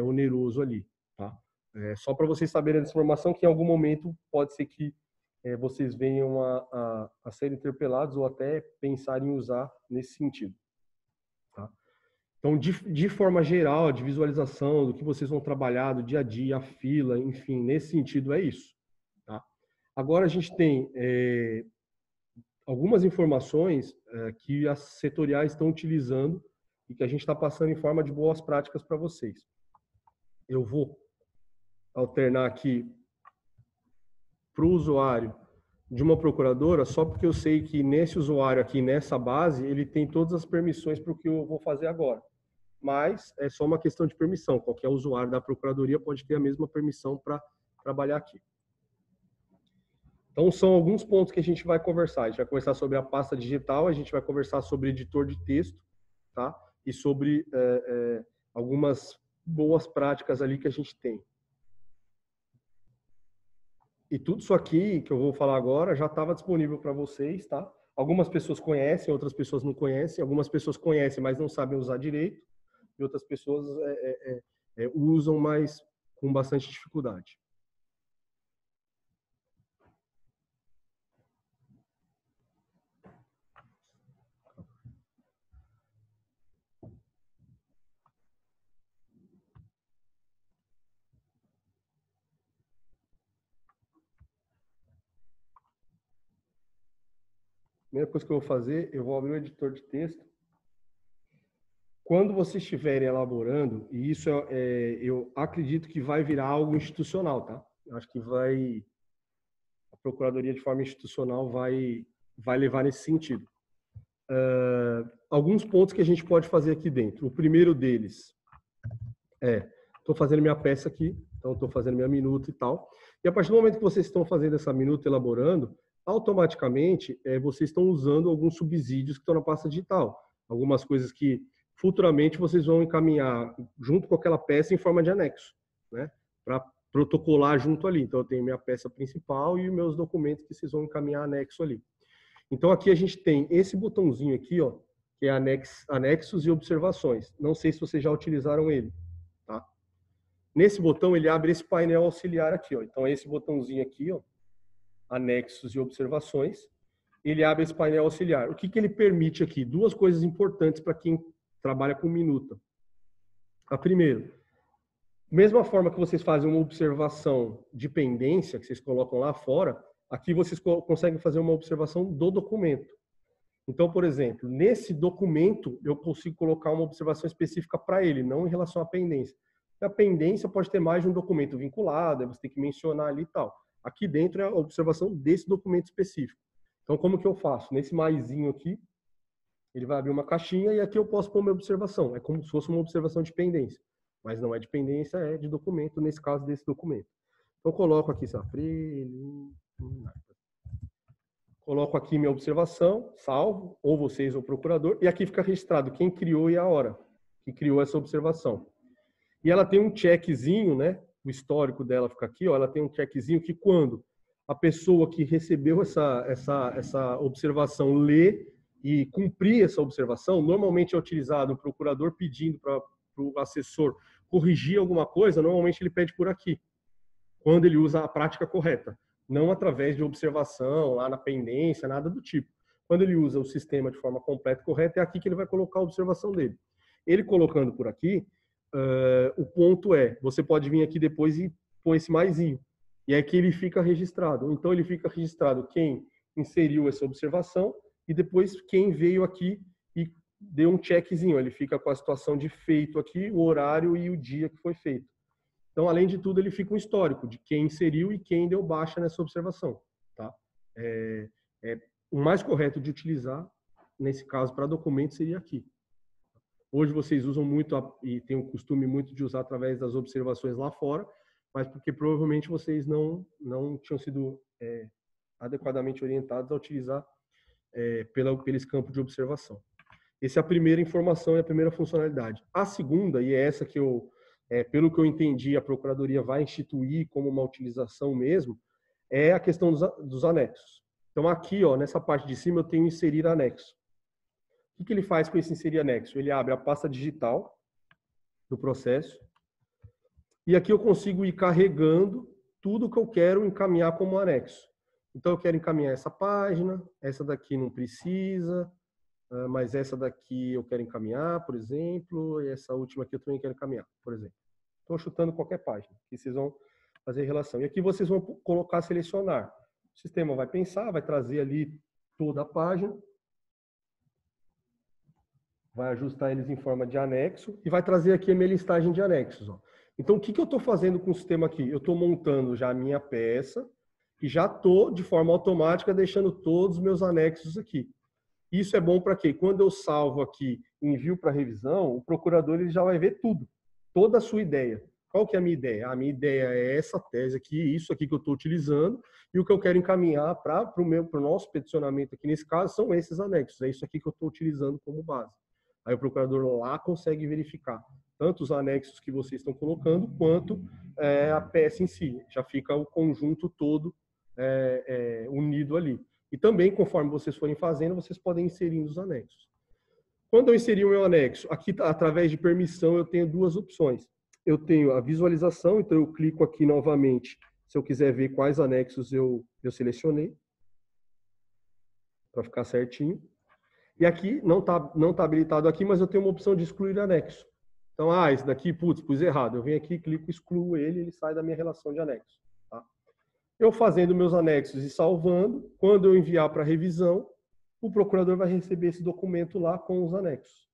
S1: oneroso ali. Tá? Só para vocês saberem dessa informação, que em algum momento pode ser que vocês venham a ser interpelados ou até pensar em usar nesse sentido. Tá? Então, de forma geral, de visualização do que vocês vão trabalhar do dia a dia, a fila, enfim, nesse sentido é isso. Tá? Agora a gente tem algumas informações que as setoriais estão utilizando e que a gente está passando em forma de boas práticas para vocês. Eu vou alternar aqui para o usuário de uma procuradora, só porque eu sei que nesse usuário aqui, nessa base, ele tem todas as permissões para o que eu vou fazer agora. Mas é só uma questão de permissão. Qualquer usuário da procuradoria pode ter a mesma permissão para trabalhar aqui. Então, são alguns pontos que a gente vai conversar. A gente vai conversar sobre a pasta digital, a gente vai conversar sobre editor de texto, tá? E sobre algumas boas práticas ali que a gente tem. E tudo isso aqui que eu vou falar agora já estava disponível para vocês, tá? Algumas pessoas conhecem, outras pessoas não conhecem. Algumas pessoas conhecem, mas não sabem usar direito. E outras pessoas usam, mas com bastante dificuldade. Primeira coisa que eu vou fazer, eu vou abrir o editor de texto. Quando vocês estiverem elaborando, e isso eu acredito que vai virar algo institucional, tá? Eu acho que a Procuradoria de forma institucional vai levar nesse sentido. Alguns pontos que a gente pode fazer aqui dentro. O primeiro deles estou fazendo minha peça aqui, então estou fazendo minha minuta e tal. E a partir do momento que vocês estão fazendo essa minuta, elaborando, automaticamente vocês estão usando alguns subsídios que estão na pasta digital. Algumas coisas que futuramente vocês vão encaminhar junto com aquela peça em forma de anexo, né? Para protocolar junto ali. Então eu tenho minha peça principal e meus documentos que vocês vão encaminhar anexo ali. Então aqui a gente tem esse botãozinho aqui, ó, que é anexos e observações. Não sei se vocês já utilizaram ele, tá? Nesse botão ele abre esse painel auxiliar aqui, ó. Então esse botãozinho aqui, ó, anexos e observações, ele abre esse painel auxiliar. O que ele permite aqui? Duas coisas importantes para quem trabalha com minuta. A primeira, mesma forma que vocês fazem uma observação de pendência, que vocês colocam lá fora, aqui vocês conseguem fazer uma observação do documento. Então, por exemplo, nesse documento, eu consigo colocar uma observação específica para ele, não em relação à pendência. A pendência pode ter mais de um documento vinculado, você tem que mencionar ali e tal. Aqui dentro é a observação desse documento específico. Então, como que eu faço? Nesse maisinho aqui, ele vai abrir uma caixinha e aqui eu posso pôr minha observação. É como se fosse uma observação de pendência. Mas não é de pendência, é de documento, nesse caso desse documento. Então, eu coloco aqui, coloco aqui minha observação, salvo, ou vocês ou o procurador, e aqui fica registrado quem criou e a hora que criou essa observação. E ela tem um checkzinho, né? O histórico dela fica aqui, ó. Ela tem um checkzinho que quando a pessoa que recebeu essa observação lê e cumprir essa observação, normalmente é utilizado o procurador pedindo para o assessor corrigir alguma coisa, normalmente ele pede por aqui, quando ele usa a prática correta, não através de observação, lá na pendência, nada do tipo. Quando ele usa o sistema de forma completa e correta, é aqui que ele vai colocar a observação dele. Ele colocando por aqui, o ponto você pode vir aqui depois e pôr esse maisinho. E é que ele fica registrado. Então, ele fica registrado quem inseriu essa observação e depois quem veio aqui e deu um checkzinho. Ele fica com a situação de feito aqui, o horário e o dia que foi feito. Então, além de tudo, ele fica um histórico de quem inseriu e quem deu baixa nessa observação. Tá? O mais correto de utilizar, nesse caso, para documento, seria aqui. Hoje vocês usam muito e tem o costume muito de usar através das observações lá fora, mas porque provavelmente vocês não tinham sido adequadamente orientados a utilizar pelos campos de observação. Essa é a primeira informação e a primeira funcionalidade. A segunda, e é essa que pelo que eu entendi, a Procuradoria vai instituir como uma utilização mesmo, é a questão dos anexos. Então aqui, ó, nessa parte de cima, eu tenho inserir anexo. O que ele faz com esse inserir anexo? Ele abre a pasta digital do processo e aqui eu consigo ir carregando tudo que eu quero encaminhar como anexo. Então eu quero encaminhar essa página, essa daqui não precisa, mas essa daqui eu quero encaminhar, por exemplo, e essa última aqui eu também quero encaminhar, por exemplo. Estou chutando qualquer página, que vocês vão fazer relação. E aqui vocês vão colocar selecionar. O sistema vai pensar, vai trazer ali toda a página, vai ajustar eles em forma de anexo e vai trazer aqui a minha listagem de anexos. Ó. Então, o que eu estou fazendo com o sistema aqui? Eu estou montando já a minha peça e já estou, de forma automática, deixando todos os meus anexos aqui. Isso é bom para quê? Quando eu salvo aqui e envio para revisão, o procurador ele já vai ver tudo, toda a sua ideia. Qual que é a minha ideia? A minha ideia é essa tese aqui, isso aqui que eu estou utilizando, e o que eu quero encaminhar para o nosso peticionamento aqui, nesse caso, são esses anexos. É isso aqui que eu estou utilizando como base. Aí o procurador lá consegue verificar tanto os anexos que vocês estão colocando, quanto a peça em si. Já fica o conjunto todo unido ali. E também, conforme vocês forem fazendo, vocês podem inserir os anexos. Quando eu inserir o meu anexo, aqui, através de permissão, eu tenho duas opções. Eu tenho a visualização, então eu clico aqui novamente, se eu quiser ver quais anexos eu selecionei, para ficar certinho. E aqui, não tá habilitado aqui, mas eu tenho uma opção de excluir anexo. Então, esse daqui, putz, pus errado. Eu venho aqui, clico, excluo ele sai da minha relação de anexo. Tá? Eu fazendo meus anexos e salvando, quando eu enviar para revisão, o procurador vai receber esse documento lá com os anexos.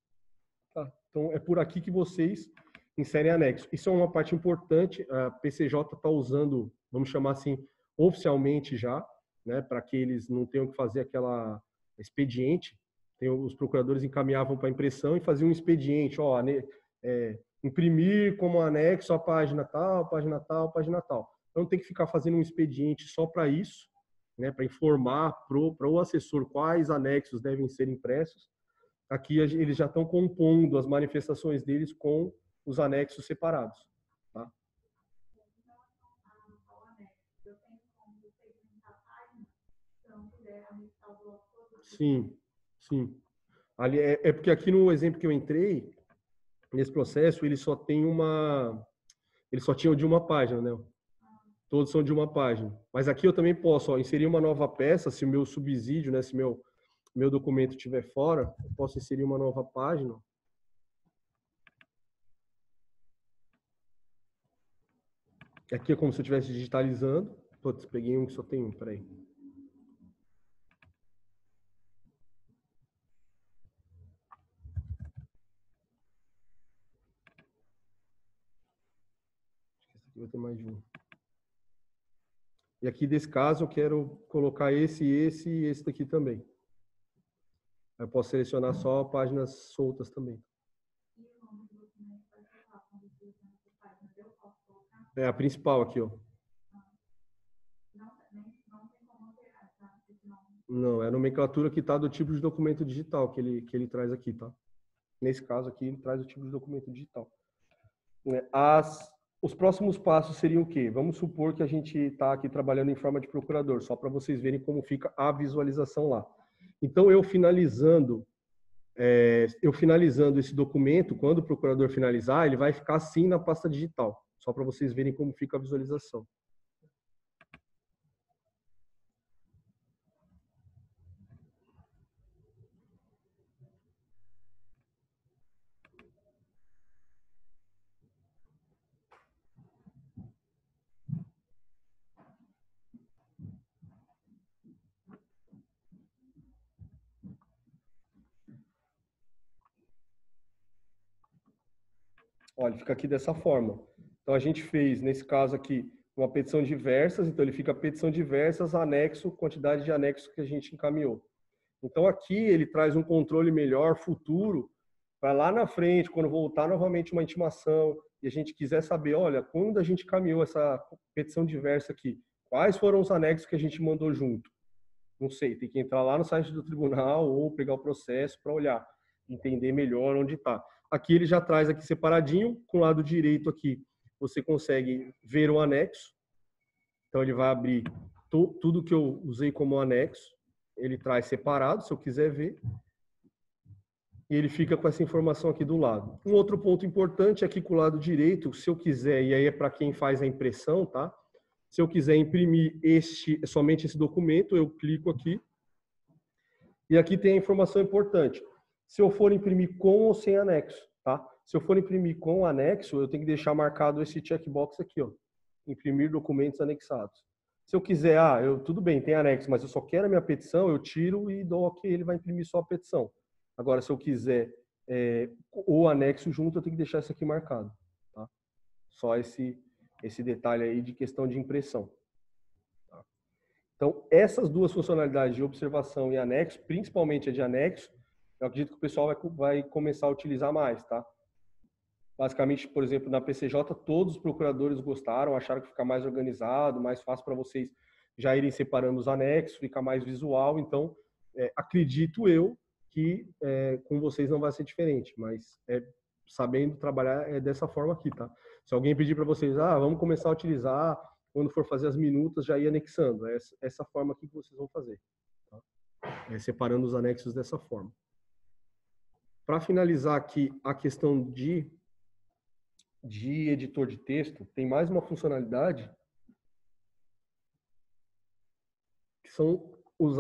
S1: Tá? Então, é por aqui que vocês inserem anexo. Isso é uma parte importante. A PCJ está usando, vamos chamar assim, oficialmente já, né, para que eles não tenham que fazer aquela expediente. Os procuradores encaminhavam para impressão e faziam um expediente, imprimir como anexo a página tal, página tal, página tal. Então tem que ficar fazendo um expediente só para isso, né, para informar para o assessor quais anexos devem ser impressos. Aqui eles já estão compondo as manifestações deles com os anexos separados. Tá? Sim, sim. Ali é porque aqui no exemplo que eu entrei, nesse processo, ele só tinha de uma página, né? Todos são de uma página. Mas aqui eu também posso inserir uma nova peça, se o meu subsídio, né, se meu documento estiver fora, eu posso inserir uma nova página. Aqui é como se eu estivesse digitalizando. Putz, peguei um que só tem um, peraí. Esse aqui vai ter mais de um. E aqui, desse caso, eu quero colocar esse e esse daqui também. Eu posso selecionar só páginas soltas também. É a principal aqui, ó. Não, é a nomenclatura que está do tipo de documento digital que ele traz aqui, tá? Nesse caso aqui, ele traz o tipo de documento digital. Os próximos passos seriam o quê? Vamos supor que a gente está aqui trabalhando em forma de procurador, só para vocês verem como fica a visualização lá. Então, eu finalizando esse documento, quando o procurador finalizar, ele vai ficar assim na pasta digital, só para vocês verem como fica a visualização. Olha, fica aqui dessa forma. Então, a gente fez, nesse caso aqui, uma petição diversas, então ele fica petição diversas, anexo, quantidade de anexos que a gente encaminhou. Então, aqui ele traz um controle melhor, futuro, para lá na frente, quando voltar novamente uma intimação, e a gente quiser saber, olha, quando a gente caminhou essa petição diversa aqui, quais foram os anexos que a gente mandou junto? Não sei, tem que entrar lá no site do tribunal ou pegar o processo para olhar, entender melhor onde está. Aqui ele já traz aqui separadinho, com o lado direito aqui, você consegue ver o anexo. Então ele vai abrir tudo que eu usei como anexo, ele traz separado, se eu quiser ver. E ele fica com essa informação aqui do lado. Um outro ponto importante é que com o lado direito, se eu quiser, e aí é para quem faz a impressão, tá? Se eu quiser imprimir somente esse documento, eu clico aqui. E aqui tem a informação importante. Se eu for imprimir com ou sem anexo, tá? Se eu for imprimir com anexo, eu tenho que deixar marcado esse checkbox aqui, ó. Imprimir documentos anexados. Se eu quiser, tudo bem, tem anexo, mas eu só quero a minha petição, eu tiro e dou ok, ele vai imprimir só a petição. Agora, se eu quiser o anexo junto, eu tenho que deixar isso aqui marcado, tá? Só esse detalhe aí de questão de impressão. Tá? Então, essas duas funcionalidades de observação e anexo, principalmente a de anexo, eu acredito que o pessoal vai começar a utilizar mais, tá? Basicamente, por exemplo, na PCJ, todos os procuradores gostaram, acharam que fica mais organizado, mais fácil para vocês já irem separando os anexos, fica mais visual. Então, acredito eu que com vocês não vai ser diferente, mas sabendo trabalhar dessa forma aqui, tá? Se alguém pedir para vocês, vamos começar a utilizar, quando for fazer as minutas, já ir anexando. É essa forma aqui que vocês vão fazer, tá? Separando os anexos dessa forma. Para finalizar aqui a questão de editor de texto, tem mais uma funcionalidade que são os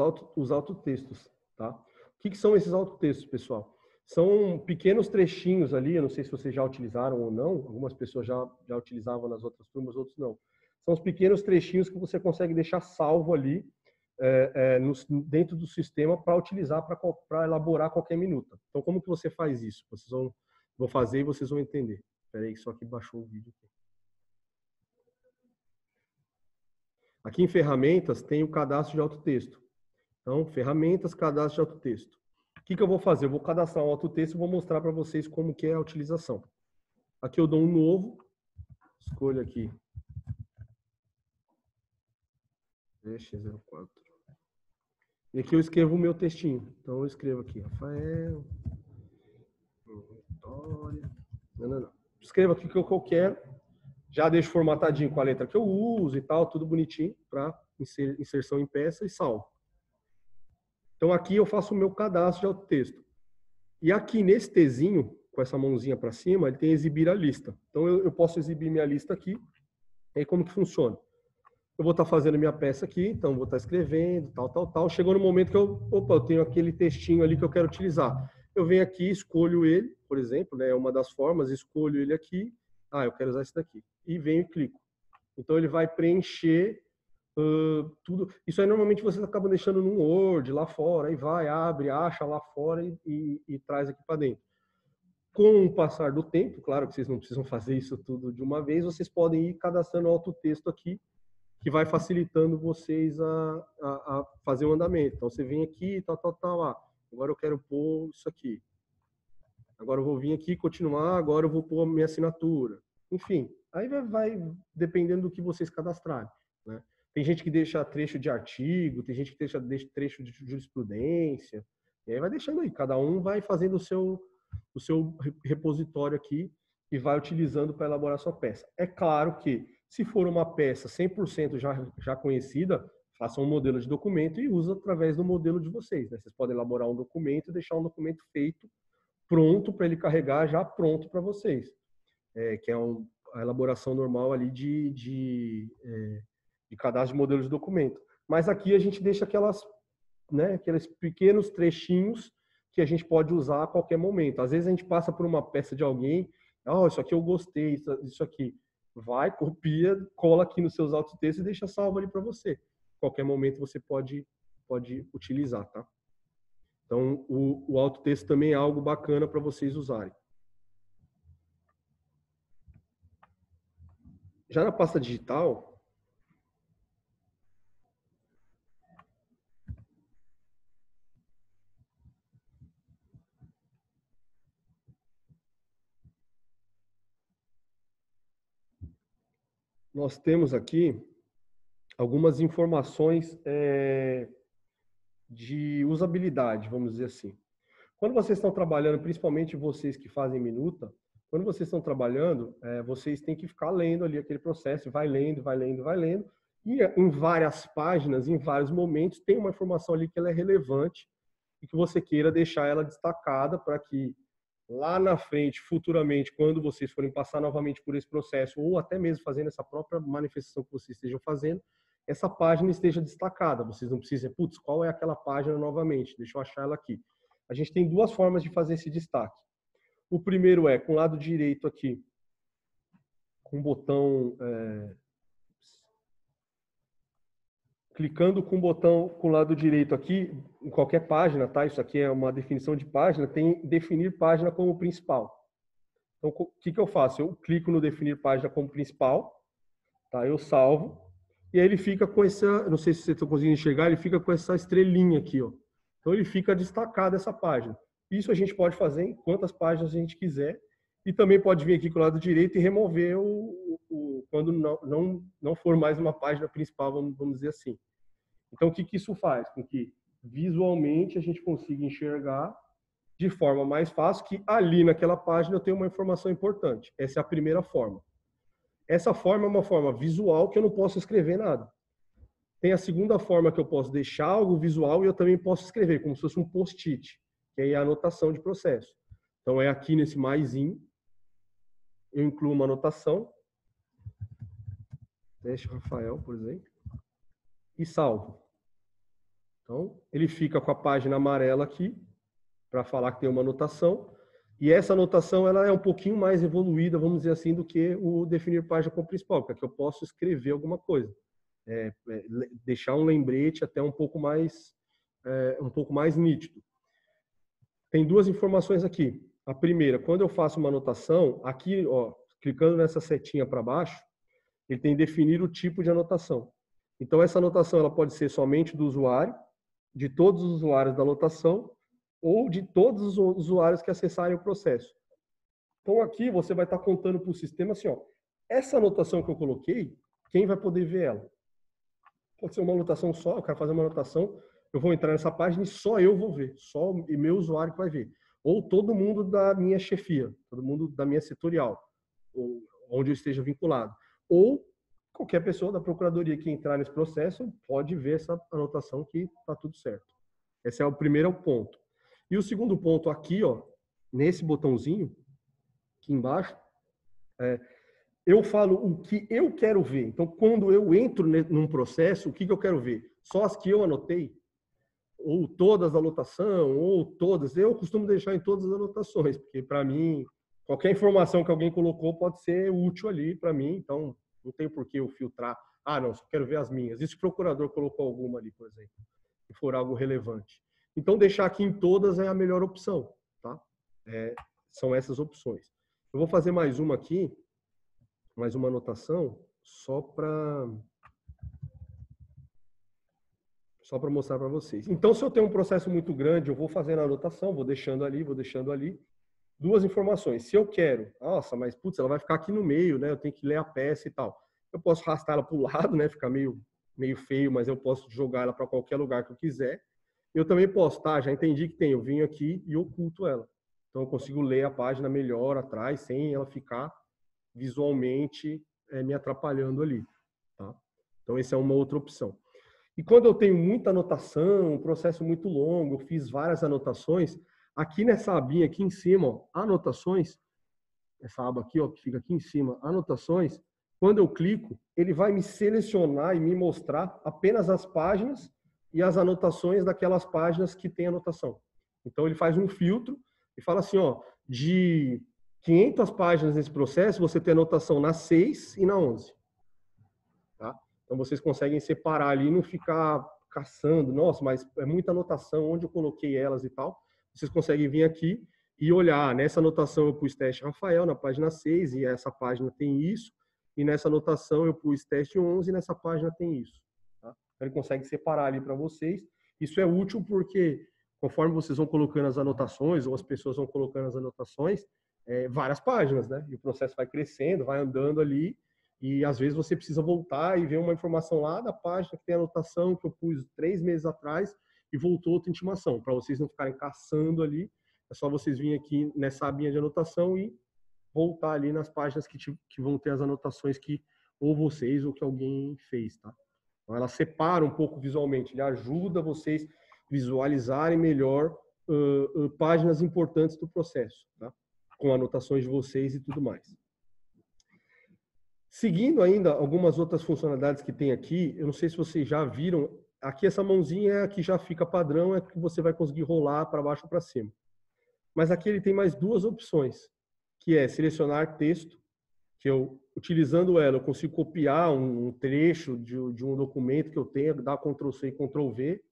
S1: autotextos, tá? O que são esses autotextos, pessoal? São pequenos trechinhos ali, eu não sei se vocês já utilizaram ou não, algumas pessoas já utilizavam nas outras turmas, outros não. São os pequenos trechinhos que você consegue deixar salvo ali dentro do sistema para utilizar para elaborar qualquer minuta. Então, como que você faz isso? Vou fazer e vocês vão entender. Espera aí, só que baixou o vídeo. Aqui em ferramentas tem o cadastro de autotexto. Então, ferramentas, cadastro de autotexto. O que eu vou fazer? Eu vou cadastrar um autotexto e vou mostrar para vocês como que é a utilização. Aqui eu dou um novo, escolho aqui. -04. E aqui eu escrevo o meu textinho. Então eu escrevo aqui, Rafael, Vitória, não. Escrevo aqui o que eu quero. Já deixo formatadinho com a letra que eu uso e tal, tudo bonitinho para inserção em peça e salvo. Então aqui eu faço o meu cadastro de autotexto. E aqui nesse Tzinho, com essa mãozinha para cima, ele tem exibir a lista. Então eu posso exibir minha lista aqui. E aí como que funciona? Eu vou estar fazendo minha peça aqui, então vou estar escrevendo, tal. Chegou no momento que eu tenho aquele textinho ali que eu quero utilizar. Eu venho aqui, escolho ele, por exemplo, né, uma das formas, escolho ele aqui. Eu quero usar esse daqui. E venho e clico. Então ele vai preencher tudo. Isso aí normalmente vocês acabam deixando num Word lá fora, aí vai, abre, acha lá fora e traz aqui para dentro. Com o passar do tempo, claro que vocês não precisam fazer isso tudo de uma vez, vocês podem ir cadastrando o autotexto aqui, que vai facilitando vocês a fazer o andamento. Então você vem aqui, agora eu quero pôr isso aqui. Agora eu vou vir aqui continuar, agora eu vou pôr a minha assinatura. Enfim, aí vai dependendo do que vocês cadastrarem, né? Tem gente que deixa trecho de artigo, tem gente que deixa trecho de jurisprudência, e aí vai deixando aí, cada um vai fazendo o seu repositório aqui e vai utilizando para elaborar sua peça. É claro que, se for uma peça 100% já conhecida, faça um modelo de documento e use através do modelo de vocês, né? Vocês podem elaborar um documento e deixar um documento feito, pronto para ele carregar, já pronto para vocês. Que é a elaboração normal ali de cadastro de modelo de documento. Mas aqui a gente deixa aqueles pequenos trechinhos que a gente pode usar a qualquer momento. Às vezes a gente passa por uma peça de alguém, isso aqui eu gostei, isso aqui. Vai, copia, cola aqui nos seus autotextos e deixa salvo ali para você. Qualquer momento você pode utilizar, tá? Então, o autotexto também é algo bacana para vocês usarem. Já na pasta digital, nós temos aqui algumas informações de usabilidade, vamos dizer assim. Quando vocês estão trabalhando, principalmente vocês que fazem minuta, quando vocês estão trabalhando, vocês têm que ficar lendo ali aquele processo, vai lendo, e em várias páginas, em vários momentos, tem uma informação ali que ela é relevante e que você queira deixar ela destacada para que lá na frente, futuramente, quando vocês forem passar novamente por esse processo, ou até mesmo fazendo essa própria manifestação que vocês estejam fazendo, essa página esteja destacada. Vocês não precisam, qual é aquela página novamente? Deixa eu achar ela aqui. A gente tem duas formas de fazer esse destaque. O primeiro é com o lado direito aqui, com o botão... clicando com o botão com o lado direito aqui, em qualquer página, tá? Isso aqui é uma definição de página, tem definir página como principal. Então, o que eu faço? Eu clico no definir página como principal, tá? Eu salvo, e aí ele fica com essa, não sei se vocês estão conseguindo enxergar, ele fica com essa estrelinha aqui, ó. Então ele fica destacado essa página. Isso a gente pode fazer em quantas páginas a gente quiser, E também pode vir aqui com o lado direito e remover quando não for mais uma página principal, vamos dizer assim. Então, o que isso faz? Com que visualmente a gente consiga enxergar de forma mais fácil que ali naquela página eu tenho uma informação importante. Essa é a primeira forma. Essa forma é uma forma visual que eu não posso escrever nada. Tem a segunda forma que eu posso deixar algo visual e eu também posso escrever, como se fosse um post-it, que aí é a anotação de processo. Então, é aqui nesse maisinho, eu incluo uma anotação, teste Rafael, por exemplo, e salvo. Então, ele fica com a página amarela aqui, para falar que tem uma anotação, e essa anotação ela é um pouquinho mais evoluída, vamos dizer assim, do que o definir página como principal, porque aqui eu posso escrever alguma coisa. Deixar um lembrete até um pouco mais nítido. Tem duas informações aqui. A primeira, quando eu faço uma anotação, aqui, ó, clicando nessa setinha para baixo, ele tem definir o tipo de anotação. Então, essa anotação ela pode ser somente do usuário, de todos os usuários da anotação, ou de todos os usuários que acessarem o processo. Então, aqui você vai estar contando para o sistema assim, ó, essa anotação que eu coloquei, quem vai poder ver ela? Pode ser uma anotação só, eu quero fazer uma anotação, eu vou entrar nessa página e só eu vou ver, só o meu usuário que vai ver. Ou todo mundo da minha chefia, todo mundo da minha setorial, ou onde eu esteja vinculado. Ou qualquer pessoa da procuradoria que entrar nesse processo pode ver essa anotação que está tudo certo. Esse é o primeiro ponto. E o segundo ponto aqui, ó, nesse botãozinho, aqui embaixo, eu falo o que eu quero ver. Então, quando eu entro num processo, o que eu quero ver? Só as que eu anotei? Ou todas a anotação? Ou todas? Eu costumo deixar em todas as anotações, porque para mim, qualquer informação que alguém colocou pode ser útil ali para mim, então não tem por que eu filtrar. Ah, não, só quero ver as minhas. E se o procurador colocou alguma ali, por exemplo, se for algo relevante. Então, deixar aqui em todas é a melhor opção, tá? São essas opções. Eu vou fazer mais uma aqui, mais uma anotação, só para mostrar para vocês. Então, se eu tenho um processo muito grande, eu vou fazendo a anotação, vou deixando ali. Duas informações. Se eu quero, nossa, mas putz, ela vai ficar aqui no meio, né? Eu tenho que ler a peça e tal. Eu posso arrastar ela para o lado, né? Ficar meio feio, mas eu posso jogar ela para qualquer lugar que eu quiser. Eu também posso, tá? Já entendi que tem. Eu vim aqui e oculto ela. Então, eu consigo ler a página melhor atrás, sem ela ficar visualmente me atrapalhando ali, tá? Então, essa é uma outra opção. E quando eu tenho muita anotação, um processo muito longo, eu fiz várias anotações, aqui nessa abinha aqui em cima, ó, anotações, essa aba aqui, ó, que fica aqui em cima, anotações, quando eu clico, ele vai me selecionar e me mostrar apenas as páginas e as anotações daquelas páginas que tem anotação. Então, ele faz um filtro e fala assim, ó, de 500 páginas nesse processo, você tem anotação na 6 e na 11. Tá? Então, vocês conseguem separar ali e não ficar caçando. Nossa, mas é muita anotação, onde eu coloquei elas e tal. Vocês conseguem vir aqui e olhar. Nessa anotação eu pus teste Rafael na página 6 e essa página tem isso. E nessa anotação eu pus teste 11 e nessa página tem isso. Tá? Então, ele consegue separar ali para vocês. Isso é útil porque conforme vocês vão colocando as anotações ou as pessoas vão colocando as anotações, várias páginas, né? E o processo vai crescendo, vai andando ali e às vezes você precisa voltar e ver uma informação lá da página que tem anotação que eu pus 3 meses atrás e voltou outra intimação. Para vocês não ficarem caçando ali, é só vocês virem aqui nessa abinha de anotação e voltar ali nas páginas que vão ter as anotações que ou vocês ou que alguém fez, tá? Então, ela separa um pouco visualmente, ele ajuda vocês visualizarem melhor páginas importantes do processo, tá? Com anotações de vocês e tudo mais. Seguindo ainda algumas outras funcionalidades que tem aqui, eu não sei se vocês já viram, aqui essa mãozinha é a que já fica padrão, é que você vai conseguir rolar para baixo ou para cima. Mas aqui ele tem mais duas opções, que é selecionar texto, que eu, utilizando ela, eu consigo copiar um trecho de um documento que eu tenho, dar Ctrl+C e Ctrl+V.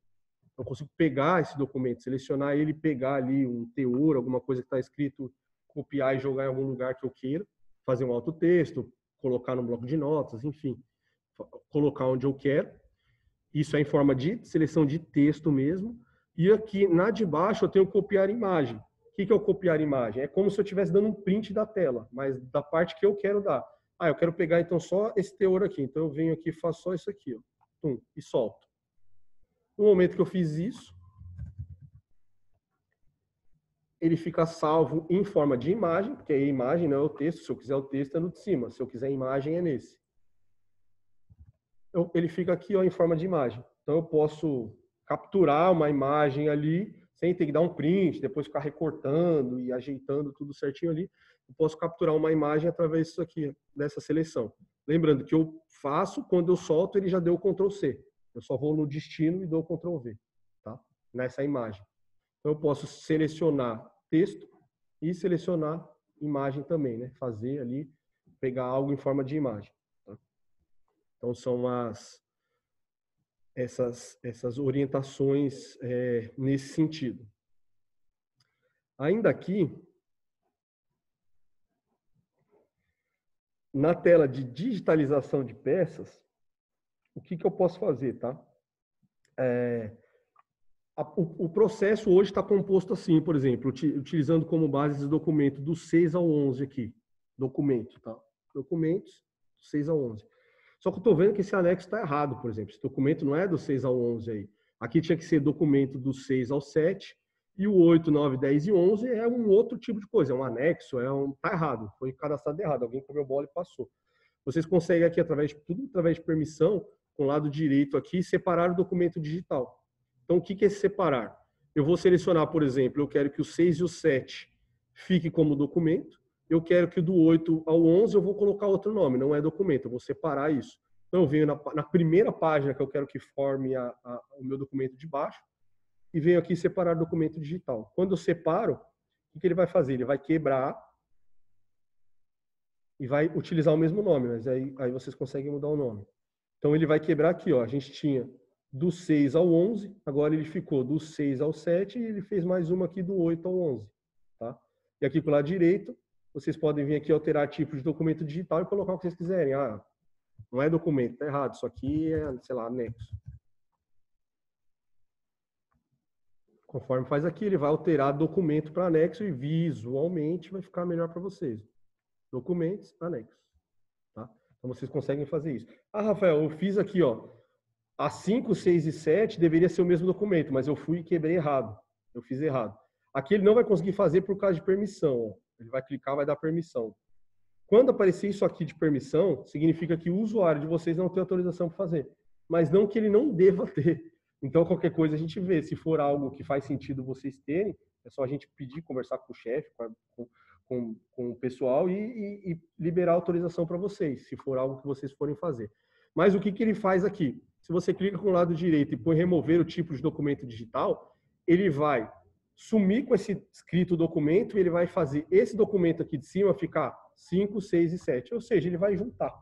S1: Eu consigo pegar esse documento, selecionar ele, pegar ali um teor, alguma coisa que está escrito, copiar e jogar em algum lugar que eu queira, fazer um autotexto, colocar no bloco de notas, enfim, colocar onde eu quero. Isso é em forma de seleção de texto mesmo. E aqui, na de baixo, eu tenho copiar imagem, que é o copiar imagem? É como se eu estivesse dando um print da tela, mas da parte que eu quero dar. Eu quero pegar então só esse teor aqui. Então eu venho aqui e faço só isso aqui, ó. Tum, e solto. No momento que eu fiz isso, ele fica salvo em forma de imagem, porque a imagem não é o texto. Se eu quiser o texto é no de cima, se eu quiser a imagem é nesse. Então, ele fica aqui, ó, em forma de imagem. Então eu posso capturar uma imagem ali, sem ter que dar um print, depois ficar recortando e ajeitando tudo certinho ali. Eu posso capturar uma imagem através disso aqui, dessa seleção. Lembrando que eu faço, quando eu solto, ele já deu o Ctrl C. Eu só vou no destino e dou o Ctrl V, tá? Nessa imagem. Então eu posso selecionar texto e selecionar imagem também, né? Fazer ali, pegar algo em forma de imagem. Tá? Então são essas orientações nesse sentido. Ainda aqui, na tela de digitalização de peças, o que eu posso fazer, tá? O processo hoje está composto assim, por exemplo, utilizando como base esse documento do 6 ao 11 aqui. Documento, tá? Documentos, 6 ao 11. Só que eu estou vendo que esse anexo está errado, por exemplo. Esse documento não é do 6 ao 11 aí. Aqui tinha que ser documento do 6 ao 7, e o 8, 9, 10 e 11 é um outro tipo de coisa, é um anexo, tá errado, foi cadastrado errado, alguém comeu bola e passou. Vocês conseguem aqui, tudo através de permissão, com o lado direito aqui, separar o documento digital. Então, o que é separar? Eu vou selecionar, por exemplo, eu quero que o 6 e o 7 fiquem como documento, eu quero que do 8 ao 11 eu vou colocar outro nome, não é documento, eu vou separar isso. Então, eu venho na primeira página que eu quero que forme o meu documento de baixo e venho aqui separar documento digital. Quando eu separo, o que ele vai fazer? Ele vai quebrar e vai utilizar o mesmo nome, mas aí vocês conseguem mudar o nome. Então, ele vai quebrar aqui, ó. A gente tinha do 6 ao 11, agora ele ficou do 6 ao 7 e ele fez mais uma aqui do 8 ao 11. Tá? E aqui para o lado direito, vocês podem vir aqui alterar tipo de documento digital e colocar o que vocês quiserem. Não é documento, tá errado. Isso aqui é, sei lá, anexo. Conforme faz aqui, ele vai alterar documento para anexo e visualmente vai ficar melhor para vocês. Documentos, anexo. Tá? Então vocês conseguem fazer isso. Rafael, eu fiz aqui, ó. A 5, 6 e 7 deveria ser o mesmo documento, mas eu fui e quebrei errado. Eu fiz errado. Aqui ele não vai conseguir fazer por causa de permissão. Ó. Ele vai clicar, vai dar permissão. Quando aparecer isso aqui de permissão, significa que o usuário de vocês não tem autorização para fazer. Mas não que ele não deva ter. Então, qualquer coisa a gente vê. Se for algo que faz sentido vocês terem, é só a gente pedir, conversar com o chefe, com o pessoal e liberar autorização para vocês, se for algo que vocês forem fazer. Mas o que ele faz aqui? Se você clica com o lado direito e põe remover o tipo de documento digital, ele vai sumir com esse escrito documento e ele vai fazer esse documento aqui de cima ficar 5, 6 e 7. Ou seja, ele vai juntar.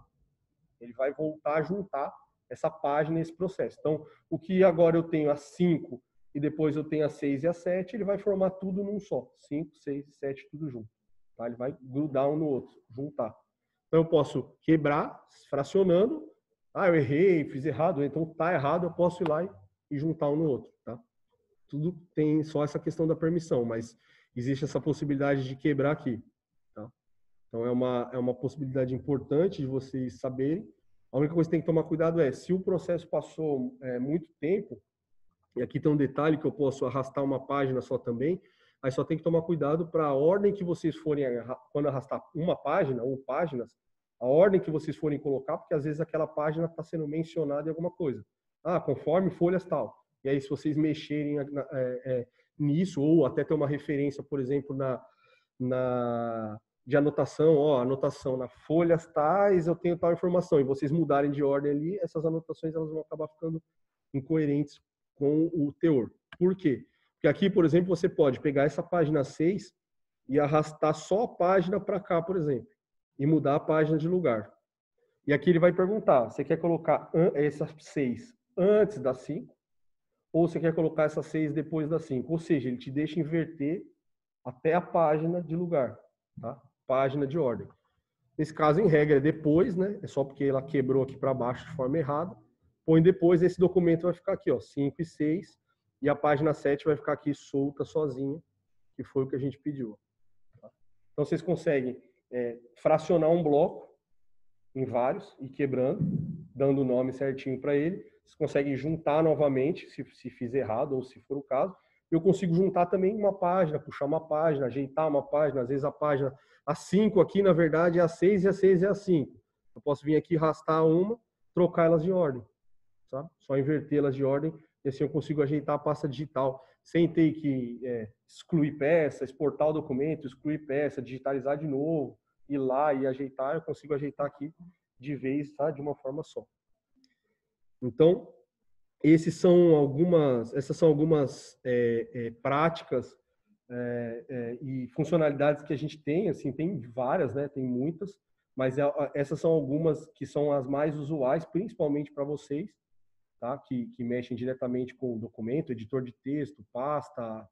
S1: Ele vai voltar a juntar essa página, esse processo. Então, o que agora eu tenho a 5 e depois eu tenho a 6 e a 7, ele vai formar tudo num só. 5, 6 e 7, tudo junto. Tá? Ele vai grudar um no outro, juntar. Então, eu posso quebrar, fracionando. Eu errei, fiz errado. Então, tá errado, eu posso ir lá e juntar um no outro. Tá? Tudo tem só essa questão da permissão, mas existe essa possibilidade de quebrar aqui. Tá? Então, é uma possibilidade importante de vocês saberem. A única coisa que tem que tomar cuidado é, se o processo passou muito tempo, e aqui tem um detalhe que eu posso arrastar uma página só também, aí só tem que tomar cuidado para a ordem que vocês forem, quando arrastar uma página ou páginas, a ordem que vocês forem colocar, porque às vezes aquela página está sendo mencionada em alguma coisa. Conforme folhas tal. E aí, se vocês mexerem nisso, ou até ter uma referência, por exemplo, de anotação, anotação na folhas tais, eu tenho tal informação, e vocês mudarem de ordem ali, essas anotações elas vão acabar ficando incoerentes com o teor. Por quê? Porque aqui, por exemplo, você pode pegar essa página 6 e arrastar só a página para cá, por exemplo, e mudar a página de lugar. E aqui ele vai perguntar, você quer colocar essa 6 antes da 5, ou você quer colocar essa 6 depois da 5? Ou seja, ele te deixa inverter até a página de lugar, tá? Página de ordem. Nesse caso, em regra, é depois, né? É só porque ela quebrou aqui para baixo de forma errada. Põe depois, esse documento vai ficar aqui, ó, 5 e 6, e a página 7 vai ficar aqui solta sozinha, que foi o que a gente pediu. Tá? Então, vocês conseguem fracionar um bloco em vários e quebrando, dando o nome certinho para ele. Vocês conseguem juntar novamente, se fiz errado ou se for o caso. Eu consigo juntar também uma página, puxar uma página, ajeitar uma página. Às vezes a página A5 aqui, na verdade, é A6 e A6 é A5. Eu posso vir aqui, arrastar uma, trocar elas de ordem. Sabe? Só invertê-las de ordem e assim eu consigo ajeitar a pasta digital sem ter que excluir peça, exportar o documento, excluir peça, digitalizar de novo, ir lá e ajeitar. Eu consigo ajeitar aqui de vez, tá? De uma forma só. Então, essas são algumas práticas e funcionalidades que a gente tem. Assim, tem várias, né? Tem muitas, mas essas são algumas que são as mais usuais, principalmente para vocês, tá? Que mexem diretamente com o documento, editor de texto, pasta,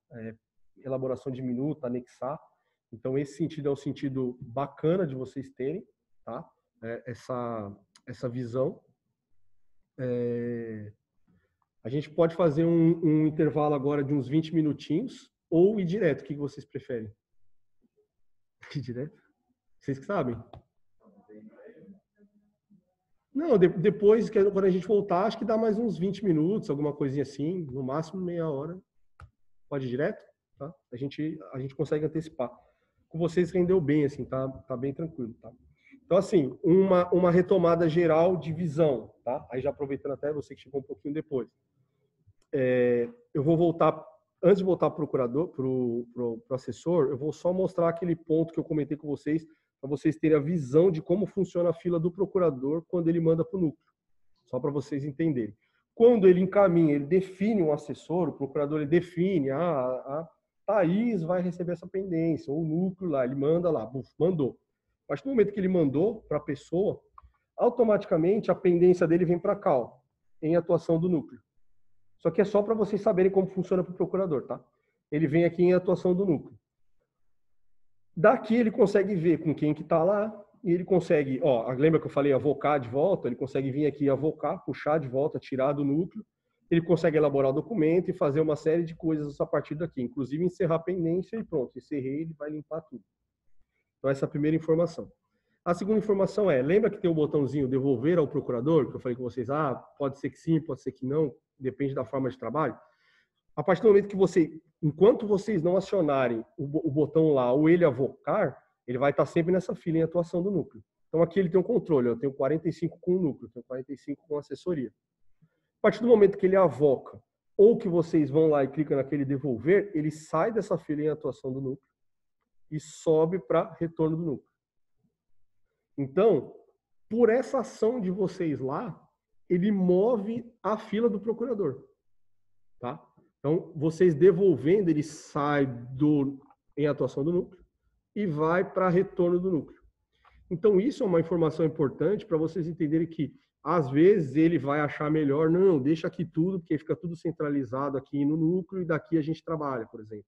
S1: elaboração de minuta, anexar. Então, esse sentido é o sentido bacana de vocês terem, tá? Essa visão. A gente pode fazer um intervalo agora de uns 20 minutinhos ou ir direto. O que vocês preferem? Ir direto? Vocês que sabem. Não, depois, quando a gente voltar, acho que dá mais uns 20 minutos, alguma coisinha assim, no máximo meia hora. Pode ir direto? Tá? A gente consegue antecipar. Com vocês rendeu bem, assim, tá bem tranquilo, tá? Então, assim, uma retomada geral de visão, tá? Aí já aproveitando até você que chegou um pouquinho depois. Eu vou voltar, antes de voltar para o procurador, para o assessor, eu vou só mostrar aquele ponto que eu comentei com vocês, para vocês terem a visão de como funciona a fila do procurador quando ele manda para o núcleo. Só para vocês entenderem. Quando ele encaminha, ele define um assessor, o procurador ele define, a Thaís vai receber essa pendência, ou o núcleo lá, ele manda lá, mandou. A partir do momento que ele mandou para a pessoa, automaticamente a pendência dele vem para cá, ó, em atuação do núcleo. Só que é só para vocês saberem como funciona para o procurador, tá? Ele vem aqui em atuação do núcleo. Daqui ele consegue ver com quem que está lá, e ele consegue, ó, lembra que eu falei avocar de volta? Ele consegue vir aqui avocar, puxar de volta, tirar do núcleo. Ele consegue elaborar o documento e fazer uma série de coisas a partir daqui, inclusive encerrar a pendência e pronto, encerrei, ele vai limpar tudo. Então essa é a primeira informação. A segunda informação lembra que tem o botãozinho devolver ao procurador, que eu falei com vocês, pode ser que sim, pode ser que não, depende da forma de trabalho. A partir do momento que enquanto vocês não acionarem o botão lá, ou ele avocar, ele vai estar sempre nessa fila em atuação do núcleo. Então aqui ele tem um controle, eu tenho 45 com o núcleo, eu tenho 45 com a assessoria. A partir do momento que ele avoca, ou que vocês vão lá e clicam naquele devolver, ele sai dessa fila em atuação do núcleo e sobe para retorno do núcleo. Então, por essa ação de vocês lá, ele move a fila do procurador, tá? Então, vocês devolvendo, ele sai em atuação do núcleo e vai para retorno do núcleo. Então, isso é uma informação importante para vocês entenderem que, às vezes, ele vai achar melhor, não, deixa aqui tudo, porque fica tudo centralizado aqui no núcleo e daqui a gente trabalha, por exemplo.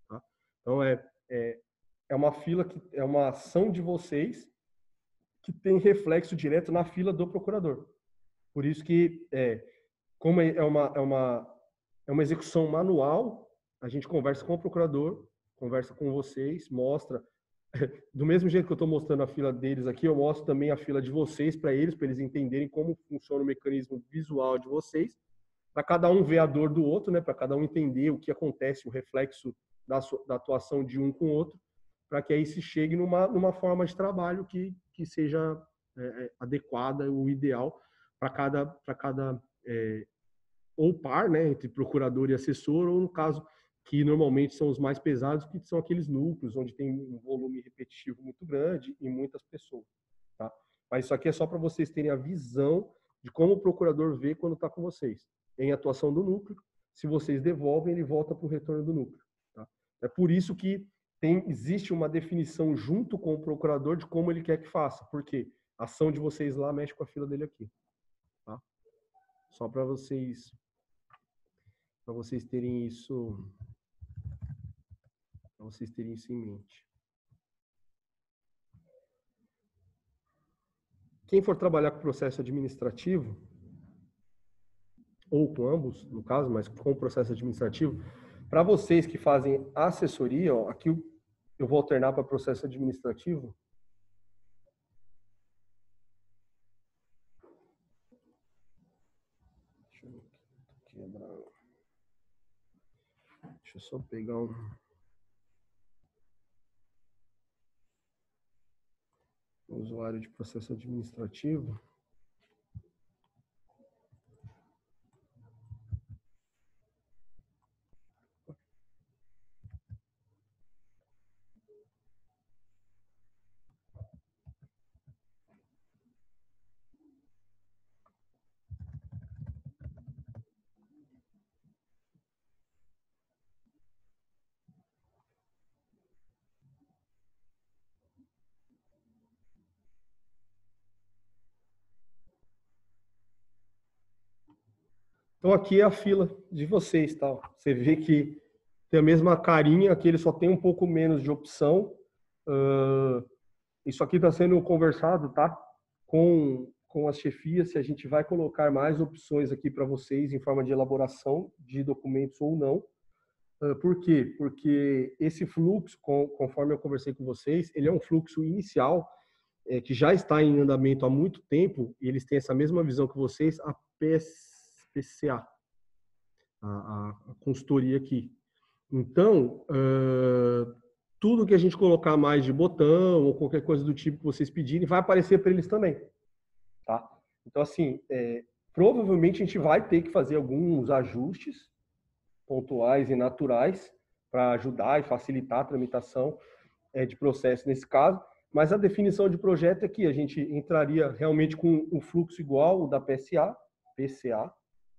S1: Tá? Então, é uma fila, é uma ação de vocês que tem reflexo direto na fila do procurador. Por isso que, como é uma execução manual, a gente conversa com o procurador, conversa com vocês, mostra. Do mesmo jeito que eu estou mostrando a fila deles aqui, eu mostro também a fila de vocês para eles entenderem como funciona o mecanismo visual de vocês, para cada um ver a dor do outro, né? Para cada um entender o que acontece, o reflexo da atuação de um com o outro, para que aí se chegue numa forma de trabalho que seja adequada, o ideal para cada ou par, né, entre procurador e assessor, ou no caso que normalmente são os mais pesados, que são aqueles núcleos onde tem um volume repetitivo muito grande e muitas pessoas, tá? Mas isso aqui é só para vocês terem a visão de como o procurador vê quando está com vocês. Em atuação do núcleo, se vocês devolvem, ele volta para o retorno do núcleo, tá? É por isso que existe uma definição junto com o procurador de como ele quer que faça, porque a ação de vocês lá mexe com a fila dele aqui, tá? Só para vocês terem isso em mente. Quem for trabalhar com processo administrativo, ou com ambos, no caso, mas com o processo administrativo, Para vocês que fazem assessoria, ó, aqui eu vou alternar para processo administrativo. Deixa eu quebrar. Deixa eu só pegar um usuário de processo administrativo. Então aqui é a fila de vocês, tá? Você vê que tem a mesma carinha, aqui ele só tem um pouco menos de opção. Isso aqui está sendo conversado, tá? Com as chefias, se a gente vai colocar mais opções aqui para vocês em forma de elaboração de documentos ou não. Por quê? Porque esse fluxo, conforme eu conversei com vocês, ele é um fluxo inicial que já está em andamento há muito tempo, e eles têm essa mesma visão que vocês, a PCA, a consultoria aqui. Então, tudo que a gente colocar mais de botão ou qualquer coisa do tipo que vocês pedirem, vai aparecer para eles também. Tá? Então, assim, provavelmente a gente vai ter que fazer alguns ajustes pontuais e naturais para ajudar e facilitar a tramitação de processo nesse caso, mas a definição de projeto é que a gente entraria realmente com um fluxo igual ao da PCA,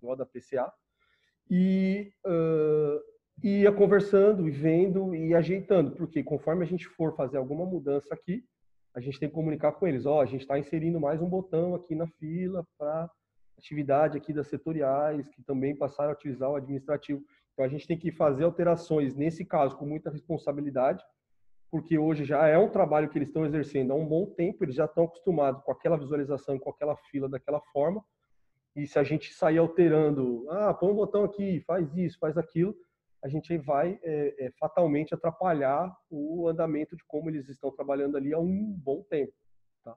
S1: igual da PCA, e ia conversando e vendo e ajeitando, porque conforme a gente for fazer alguma mudança aqui, a gente tem que comunicar com eles, a gente está inserindo mais um botão aqui na fila para atividade aqui das setoriais, que também passaram a utilizar o administrativo. Então, a gente tem que fazer alterações, nesse caso, com muita responsabilidade, porque hoje já é um trabalho que eles estão exercendo há um bom tempo, eles já estão acostumados com aquela visualização, com aquela fila daquela forma, e se a gente sair alterando, põe um botão aqui, faz isso, faz aquilo, a gente vai fatalmente atrapalhar o andamento de como eles estão trabalhando ali há um bom tempo. Tá?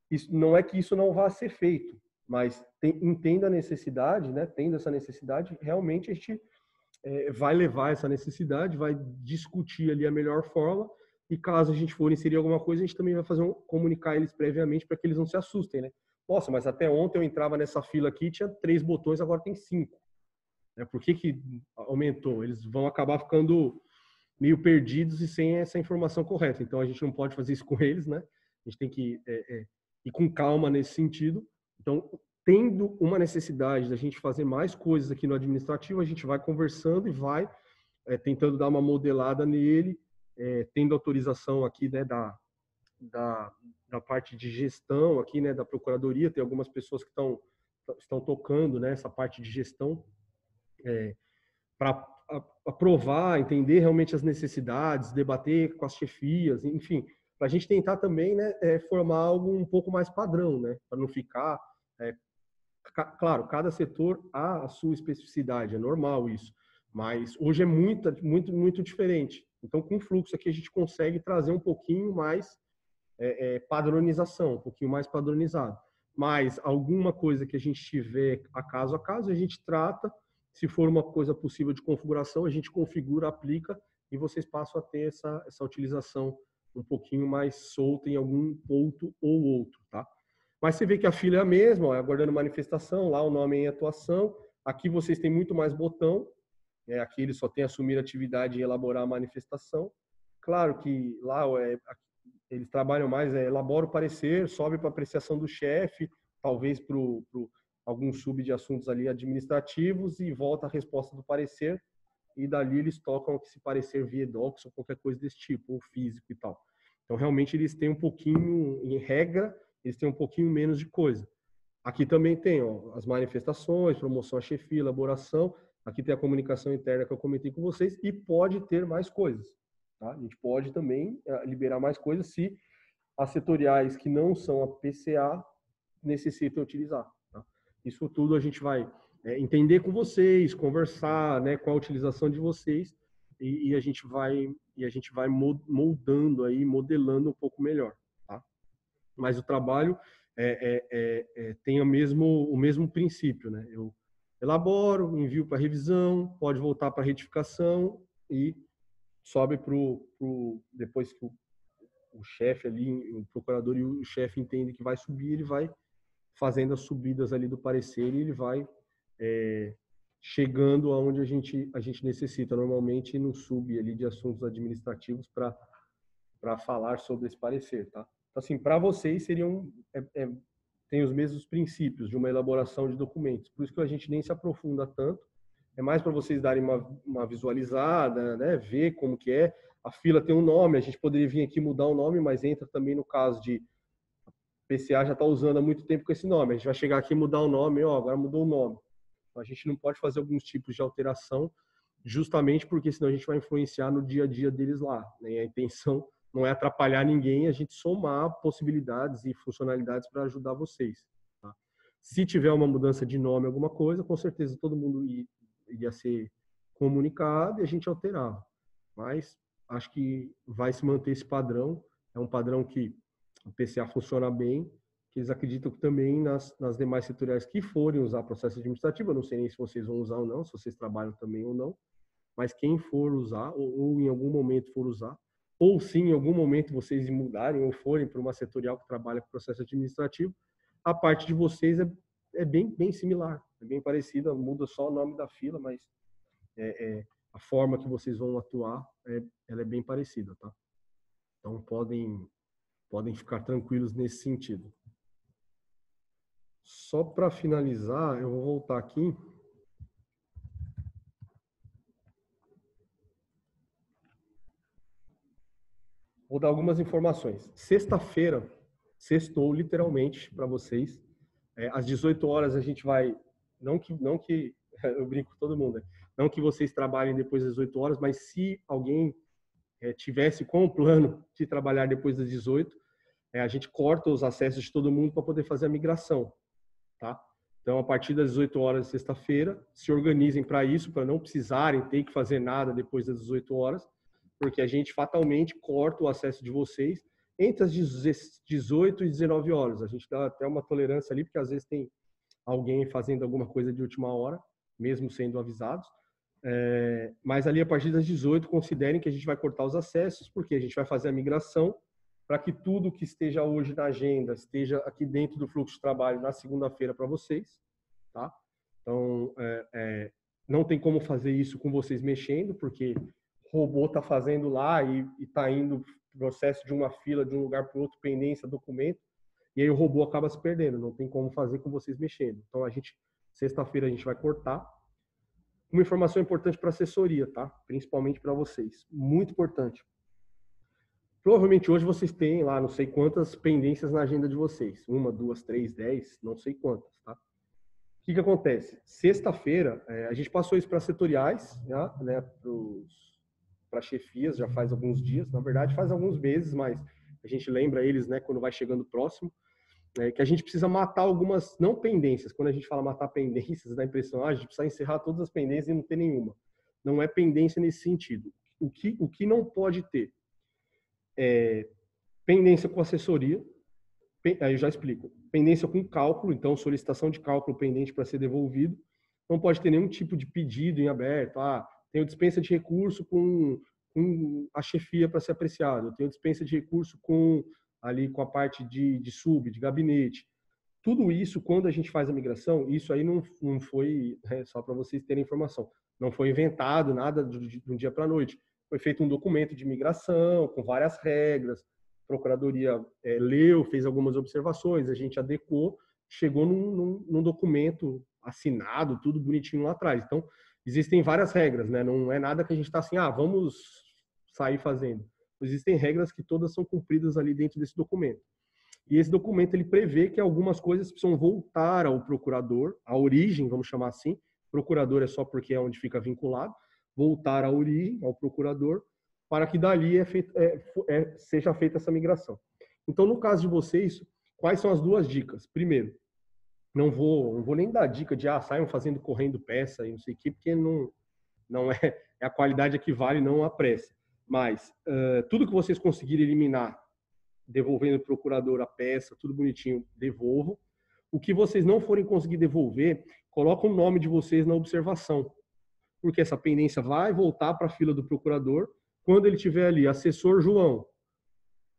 S1: Isso, não é que isso não vá ser feito, mas entenda a necessidade, né? Tendo essa necessidade, realmente a gente vai levar essa necessidade, vai discutir ali a melhor forma, e caso a gente for inserir alguma coisa, a gente também vai comunicar eles previamente para que eles não se assustem, né? Nossa, mas até ontem eu entrava nessa fila aqui, tinha 3 botões, agora tem 5. Por que aumentou? Eles vão acabar ficando meio perdidos e sem essa informação correta. Então, a gente não pode fazer isso com eles, né? A gente tem que ir com calma nesse sentido. Então, tendo uma necessidade da gente fazer mais coisas aqui no administrativo, a gente vai conversando e vai tentando dar uma modelada nele, tendo autorização aqui, né, da parte de gestão aqui, né, da procuradoria. Tem algumas pessoas que estão tocando, né, essa parte de gestão para aprovar, entender realmente as necessidades, debater com as chefias, enfim, para a gente tentar também, né, formar algo um pouco mais padrão, né, para não ficar, claro, cada setor há a sua especificidade, é normal isso, mas hoje é muito diferente. Então, com o fluxo aqui a gente consegue trazer um pouquinho mais padronização, um pouquinho mais padronizado. Mas alguma coisa que a gente tiver a caso, a gente trata. Se for uma coisa possível de configuração, a gente configura, aplica, e vocês passam a ter essa utilização um pouquinho mais solta em algum ponto ou outro, tá? Mas você vê que a fila é a mesma, aguardando manifestação, lá o nome é em atuação. Aqui vocês têm muito mais botão, aqui eles só têm assumir atividade e elaborar a manifestação. Claro que lá eles trabalham mais, elabora o parecer, sobe para apreciação do chefe, talvez para algum sub de assuntos ali administrativos, e volta a resposta do parecer, e dali eles tocam esse parecer via docs ou qualquer coisa desse tipo, ou físico e tal. Então, realmente, eles têm um pouquinho, em regra, eles têm um pouquinho menos de coisa. Aqui também tem as manifestações, promoção à chefia, elaboração, aqui tem a comunicação interna que eu comentei com vocês, e pode ter mais coisas. Tá? A gente pode também liberar mais coisas se as setoriais que não são a PCA necessitam utilizar. Tá? Isso tudo a gente vai entender com vocês, conversar, né, com a utilização de vocês, e a gente vai moldando aí, modelando um pouco melhor, tá? Mas o trabalho tem o mesmo princípio, né? Eu elaboro, envio para revisão, pode voltar para retificação e sobe depois que o chefe ali, o procurador e o chefe entendem que vai subir, ele vai fazendo as subidas ali do parecer e ele vai chegando aonde a gente necessita normalmente no sub ali de assuntos administrativos para falar sobre esse parecer, tá? Então, assim, para vocês seriam tem os mesmos princípios de uma elaboração de documentos, por isso que a gente nem se aprofunda tanto, é mais para vocês darem uma visualizada, né, ver como que é. A fila tem um nome, a gente poderia vir aqui mudar o nome, mas entra também no caso de PCA já está usando há muito tempo com esse nome. A gente vai chegar aqui e mudar o nome, ó, agora mudou o nome. Então, a gente não pode fazer alguns tipos de alteração, justamente porque senão a gente vai influenciar no dia a dia deles lá, né? A intenção não é atrapalhar ninguém, a gente somar possibilidades e funcionalidades para ajudar vocês, tá? Se tiver uma mudança de nome, alguma coisa, com certeza todo mundo iria ser comunicado e a gente alterava. Mas acho que vai se manter esse padrão. É um padrão que o PCA funciona bem, que eles acreditam que também nas demais setoriais que forem usar processo administrativo, eu não sei nem se vocês vão usar ou não, se vocês trabalham também ou não, mas quem for usar, ou em algum momento for usar, ou se em algum momento vocês mudarem ou forem para uma setorial que trabalha com processo administrativo, a parte de vocês é bem similar, é bem parecida, muda só o nome da fila, mas a forma que vocês vão atuar, ela é bem parecida, tá? Então podem ficar tranquilos nesse sentido. Só para finalizar, eu vou voltar aqui. Vou dar algumas informações. Sexta-feira, sextou literalmente para vocês. Às 18 horas a gente vai, não que eu brinco com todo mundo, né? Não que vocês trabalhem depois das 18 horas, mas se alguém tivesse com o plano de trabalhar depois das 18, a gente corta os acessos de todo mundo para poder fazer a migração, tá? Então, a partir das 18 horas de sexta-feira, se organizem para isso, para não precisarem ter que fazer nada depois das 18 horas, porque a gente fatalmente corta o acesso de vocês entre as 18 e 19 horas. A gente dá até uma tolerância ali, porque às vezes tem alguém fazendo alguma coisa de última hora, mesmo sendo avisados. Mas ali, a partir das 18, considerem que a gente vai cortar os acessos, porque a gente vai fazer a migração para que tudo que esteja hoje na agenda esteja aqui dentro do fluxo de trabalho na segunda-feira para vocês, tá? Então, não tem como fazer isso com vocês mexendo, porque o robô está fazendo lá e está indo processo de uma fila de um lugar para o outro, pendência, documento, e aí o robô acaba se perdendo, não tem como fazer com vocês mexendo. Então, sexta-feira a gente vai cortar. Uma informação importante para a assessoria, tá? Principalmente para vocês. Muito importante. Provavelmente hoje vocês têm lá não sei quantas pendências na agenda de vocês. 1, 2, 3, 10, não sei quantas, tá? O que acontece? Sexta-feira, a gente passou isso para setoriais, né, para chefias, já faz alguns dias. Na verdade, faz alguns meses, mas a gente lembra eles, né, quando vai chegando próximo, que a gente precisa matar algumas, não pendências. Quando a gente fala matar pendências, dá a impressão, a gente precisa encerrar todas as pendências e não ter nenhuma. Não é pendência nesse sentido. O que não pode ter? Pendência com assessoria, aí eu já explico. Pendência com cálculo, então solicitação de cálculo pendente para ser devolvido. Não pode ter nenhum tipo de pedido em aberto. Tenho dispensa de recurso com a chefia para ser apreciado. Eu tenho dispensa de recurso com a parte de sub, de gabinete. Tudo isso, quando a gente faz a migração, isso aí não foi, só para vocês terem informação, não foi inventado nada de um dia para a noite. Foi feito um documento de migração, com várias regras, a Procuradoria leu, fez algumas observações, a gente adequou, chegou num documento assinado, tudo bonitinho lá atrás. Então, existem várias regras, né? Não é nada que a gente está assim, vamos sair fazendo. Existem regras que todas são cumpridas ali dentro desse documento. E esse documento, ele prevê que algumas coisas precisam voltar ao procurador, à origem, vamos chamar assim. Procurador é só porque é onde fica vinculado. Voltar à origem, ao procurador, para que dali seja feita essa migração. Então, no caso de vocês, quais são as duas dicas? Primeiro, não vou nem dar dica de saiam fazendo correndo peça e não sei o que, porque não é a qualidade que vale, não a pressa. Mas tudo que vocês conseguirem eliminar, devolvendo o procurador a peça, tudo bonitinho, devolvo. O que vocês não forem conseguir devolver, coloca o nome de vocês na observação, porque essa pendência vai voltar para a fila do procurador. Quando ele tiver ali, assessor João,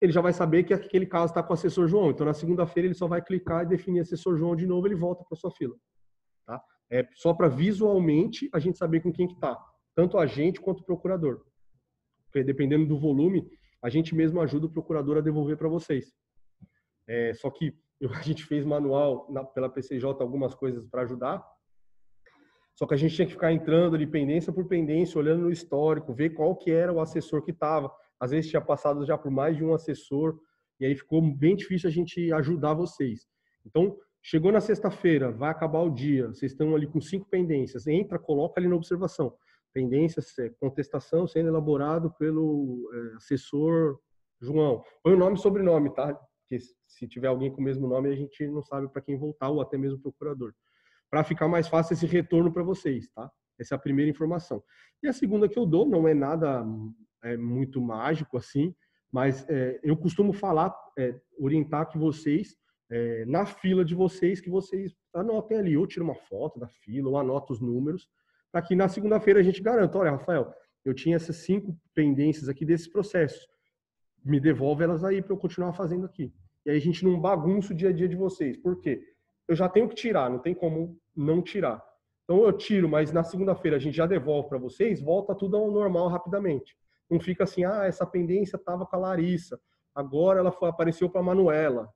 S1: ele já vai saber que aquele caso está com o assessor João. Então, na segunda-feira, ele só vai clicar e definir assessor João de novo, ele volta para sua fila. Tá? É só para visualmente a gente saber com quem que está, tanto a gente quanto o procurador. Porque dependendo do volume, a gente mesmo ajuda o procurador a devolver para vocês. Só que a gente fez manual pela PCJ algumas coisas para ajudar, só que a gente tinha que ficar entrando ali pendência por pendência, olhando no histórico, ver qual que era o assessor que estava. Às vezes tinha passado já por mais de um assessor, e aí ficou bem difícil a gente ajudar vocês. Então, chegou na sexta-feira, vai acabar o dia, vocês estão ali com 5 pendências, entra, coloca ali na observação. Pendências, contestação sendo elaborado pelo assessor João. Põe o nome e sobrenome, tá? Porque se tiver alguém com o mesmo nome, a gente não sabe para quem voltar, ou até mesmo o procurador. Para ficar mais fácil esse retorno para vocês, tá? Essa é a primeira informação. E a segunda que eu dou, não é nada muito mágico assim, mas eu costumo falar, orientar que vocês, na fila de vocês, que vocês anotem ali, ou tira uma foto da fila, ou anota os números, para que na segunda-feira a gente garanta, olha, Rafael, eu tinha essas 5 pendências aqui desses processos, me devolve elas aí para eu continuar fazendo aqui. E aí a gente não bagunça o dia a dia de vocês. Por quê? Eu já tenho que tirar, não tem como não tirar. Então eu tiro, mas na segunda-feira a gente já devolve para vocês, volta tudo ao normal rapidamente. Não fica assim, essa pendência estava com a Larissa, agora ela apareceu para a Manuela.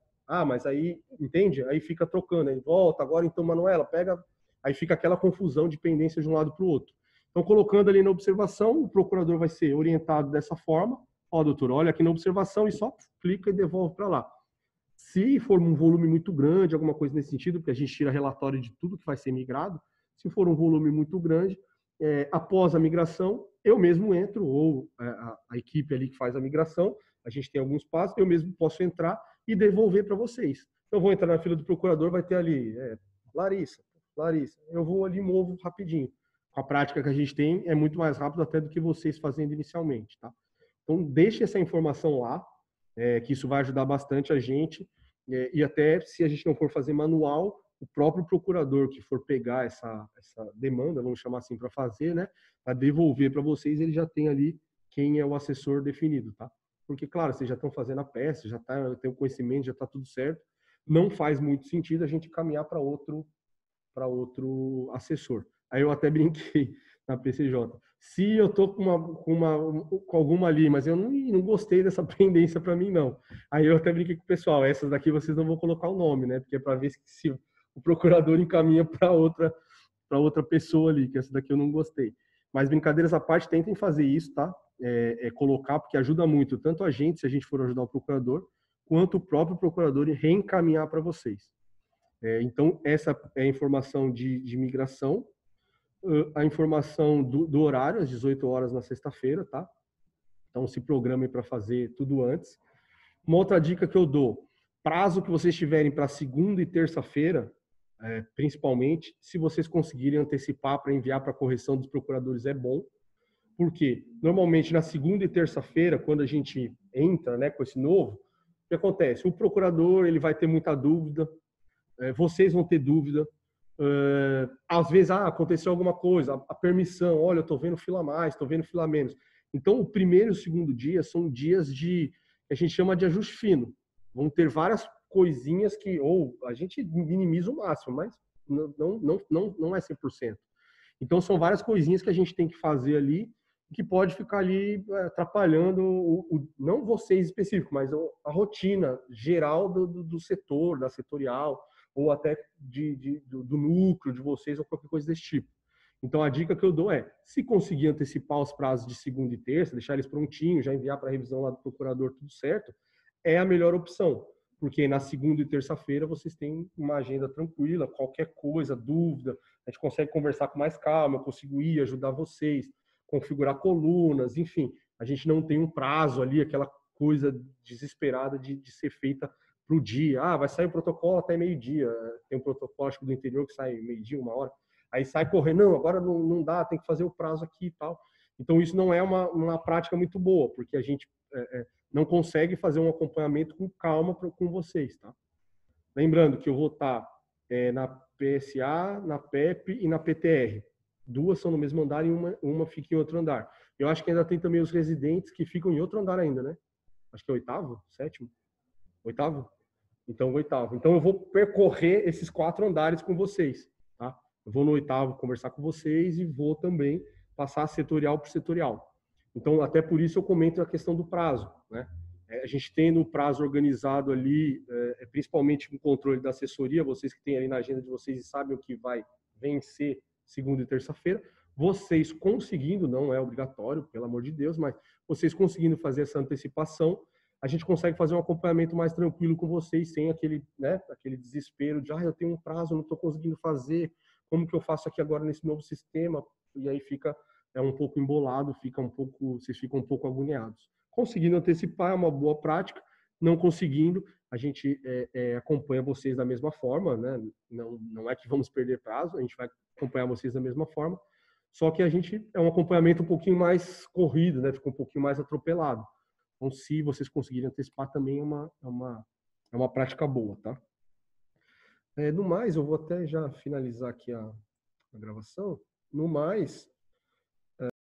S1: Mas aí, entende? Aí fica trocando, aí volta, agora então Manuela, pega. Aí fica aquela confusão de pendência de um lado para o outro. Então, colocando ali na observação, o procurador vai ser orientado dessa forma. Doutor, olha aqui na observação e só clica e devolve para lá. Se for um volume muito grande, alguma coisa nesse sentido, porque a gente tira relatório de tudo que vai ser migrado, se for um volume muito grande, após a migração, eu mesmo entro, ou a equipe ali que faz a migração, a gente tem alguns passos, eu mesmo posso entrar e devolver para vocês. Eu vou entrar na fila do procurador, vai ter ali, Larissa, eu vou ali e movo rapidinho. Com a prática que a gente tem, é muito mais rápido até do que vocês fazendo inicialmente, tá? Então, deixe essa informação lá, que isso vai ajudar bastante a gente, e até se a gente não for fazer manual, o próprio procurador que for pegar essa demanda, vamos chamar assim, para fazer, né, para devolver para vocês, ele já tem ali quem é o assessor definido, tá? Porque, claro, vocês já estão fazendo a peça, já tem o conhecimento, já está tudo certo, não faz muito sentido a gente caminhar para outro assessor. Aí eu até brinquei na PCJ. Se eu tô com alguma ali, mas eu não gostei dessa pendência para mim, não. Aí eu até brinquei com o pessoal, essas daqui vocês não vão colocar o nome, né? Porque é para ver se o procurador encaminha para outra pessoa ali, que essa daqui eu não gostei. Mas brincadeiras à parte, tentem fazer isso, tá? Colocar, porque ajuda muito, tanto a gente, se a gente for ajudar o procurador, quanto o próprio procurador reencaminhar para vocês. Então, essa é a informação de migração. A informação do horário, às 18 horas na sexta-feira, tá? Então, se programem para fazer tudo antes. Uma outra dica que eu dou, prazo que vocês tiverem para segunda e terça-feira, principalmente, se vocês conseguirem antecipar para enviar para a correção dos procuradores, é bom. Porque, normalmente, na segunda e terça-feira, quando a gente entra, né, com esse novo, o que acontece? O procurador ele vai ter muita dúvida, vocês vão ter dúvida, às vezes aconteceu alguma coisa, a permissão, olha, eu estou vendo fila mais, estou vendo fila menos. Então, o primeiro e o segundo dia são dias que a gente chama de ajuste fino. Vão ter várias coisinhas que, ou a gente minimiza o máximo, mas não é 100%. Então, são várias coisinhas que a gente tem que fazer ali, que pode ficar ali atrapalhando, não vocês específicos, mas a rotina geral do setor, da setorial, ou até do núcleo de vocês, ou qualquer coisa desse tipo. Então, a dica que eu dou é, se conseguir antecipar os prazos de segunda e terça, deixar eles prontinhos, já enviar para a revisão lá do procurador, tudo certo, é a melhor opção. Porque na segunda e terça-feira vocês têm uma agenda tranquila, qualquer coisa, dúvida, a gente consegue conversar com mais calma, eu consigo ir, ajudar vocês, configurar colunas, enfim. A gente não tem um prazo ali, aquela coisa desesperada de ser feita para o dia. Ah, vai sair o protocolo até meio-dia. Tem um protocolo, acho que do interior, que sai meio-dia, 1 hora. Aí sai correndo, não, agora não dá, tem que fazer o prazo aqui e tal. Então, isso não é uma prática muito boa, porque a gente não consegue fazer um acompanhamento com calma com vocês, tá? Lembrando que eu vou estar na PSA, na PEP e na PTR. Duas são no mesmo andar e uma fica em outro andar. Eu acho que ainda tem também os residentes que ficam em outro andar ainda, né? Acho que é oitavo, sétimo? Oitavo? Então, oitavo. Então, eu vou percorrer esses 4 andares com vocês, tá? Eu vou no oitavo conversar com vocês e vou também passar setorial por setorial. Então, até por isso eu comento a questão do prazo, né? A gente tendo o prazo organizado ali, principalmente com o controle da assessoria, vocês que têm ali na agenda de vocês e sabem o que vai vencer segunda e terça-feira, vocês conseguindo, não é obrigatório, pelo amor de Deus, mas vocês conseguindo fazer essa antecipação, a gente consegue fazer um acompanhamento mais tranquilo com vocês, sem aquele, né, aquele desespero de, eu tenho um prazo, não estou conseguindo fazer, como que eu faço aqui agora nesse novo sistema? E aí fica um pouco embolado, vocês ficam um pouco agoniados. Conseguindo antecipar é uma boa prática, não conseguindo, a gente acompanha vocês da mesma forma, né? Não é que vamos perder prazo, a gente vai acompanhar vocês da mesma forma, só que a gente é um acompanhamento um pouquinho mais corrido, né? Fica um pouquinho mais atropelado. Então, se vocês conseguirem antecipar, também é uma prática boa, tá? No mais, eu vou até já finalizar aqui a gravação. No mais,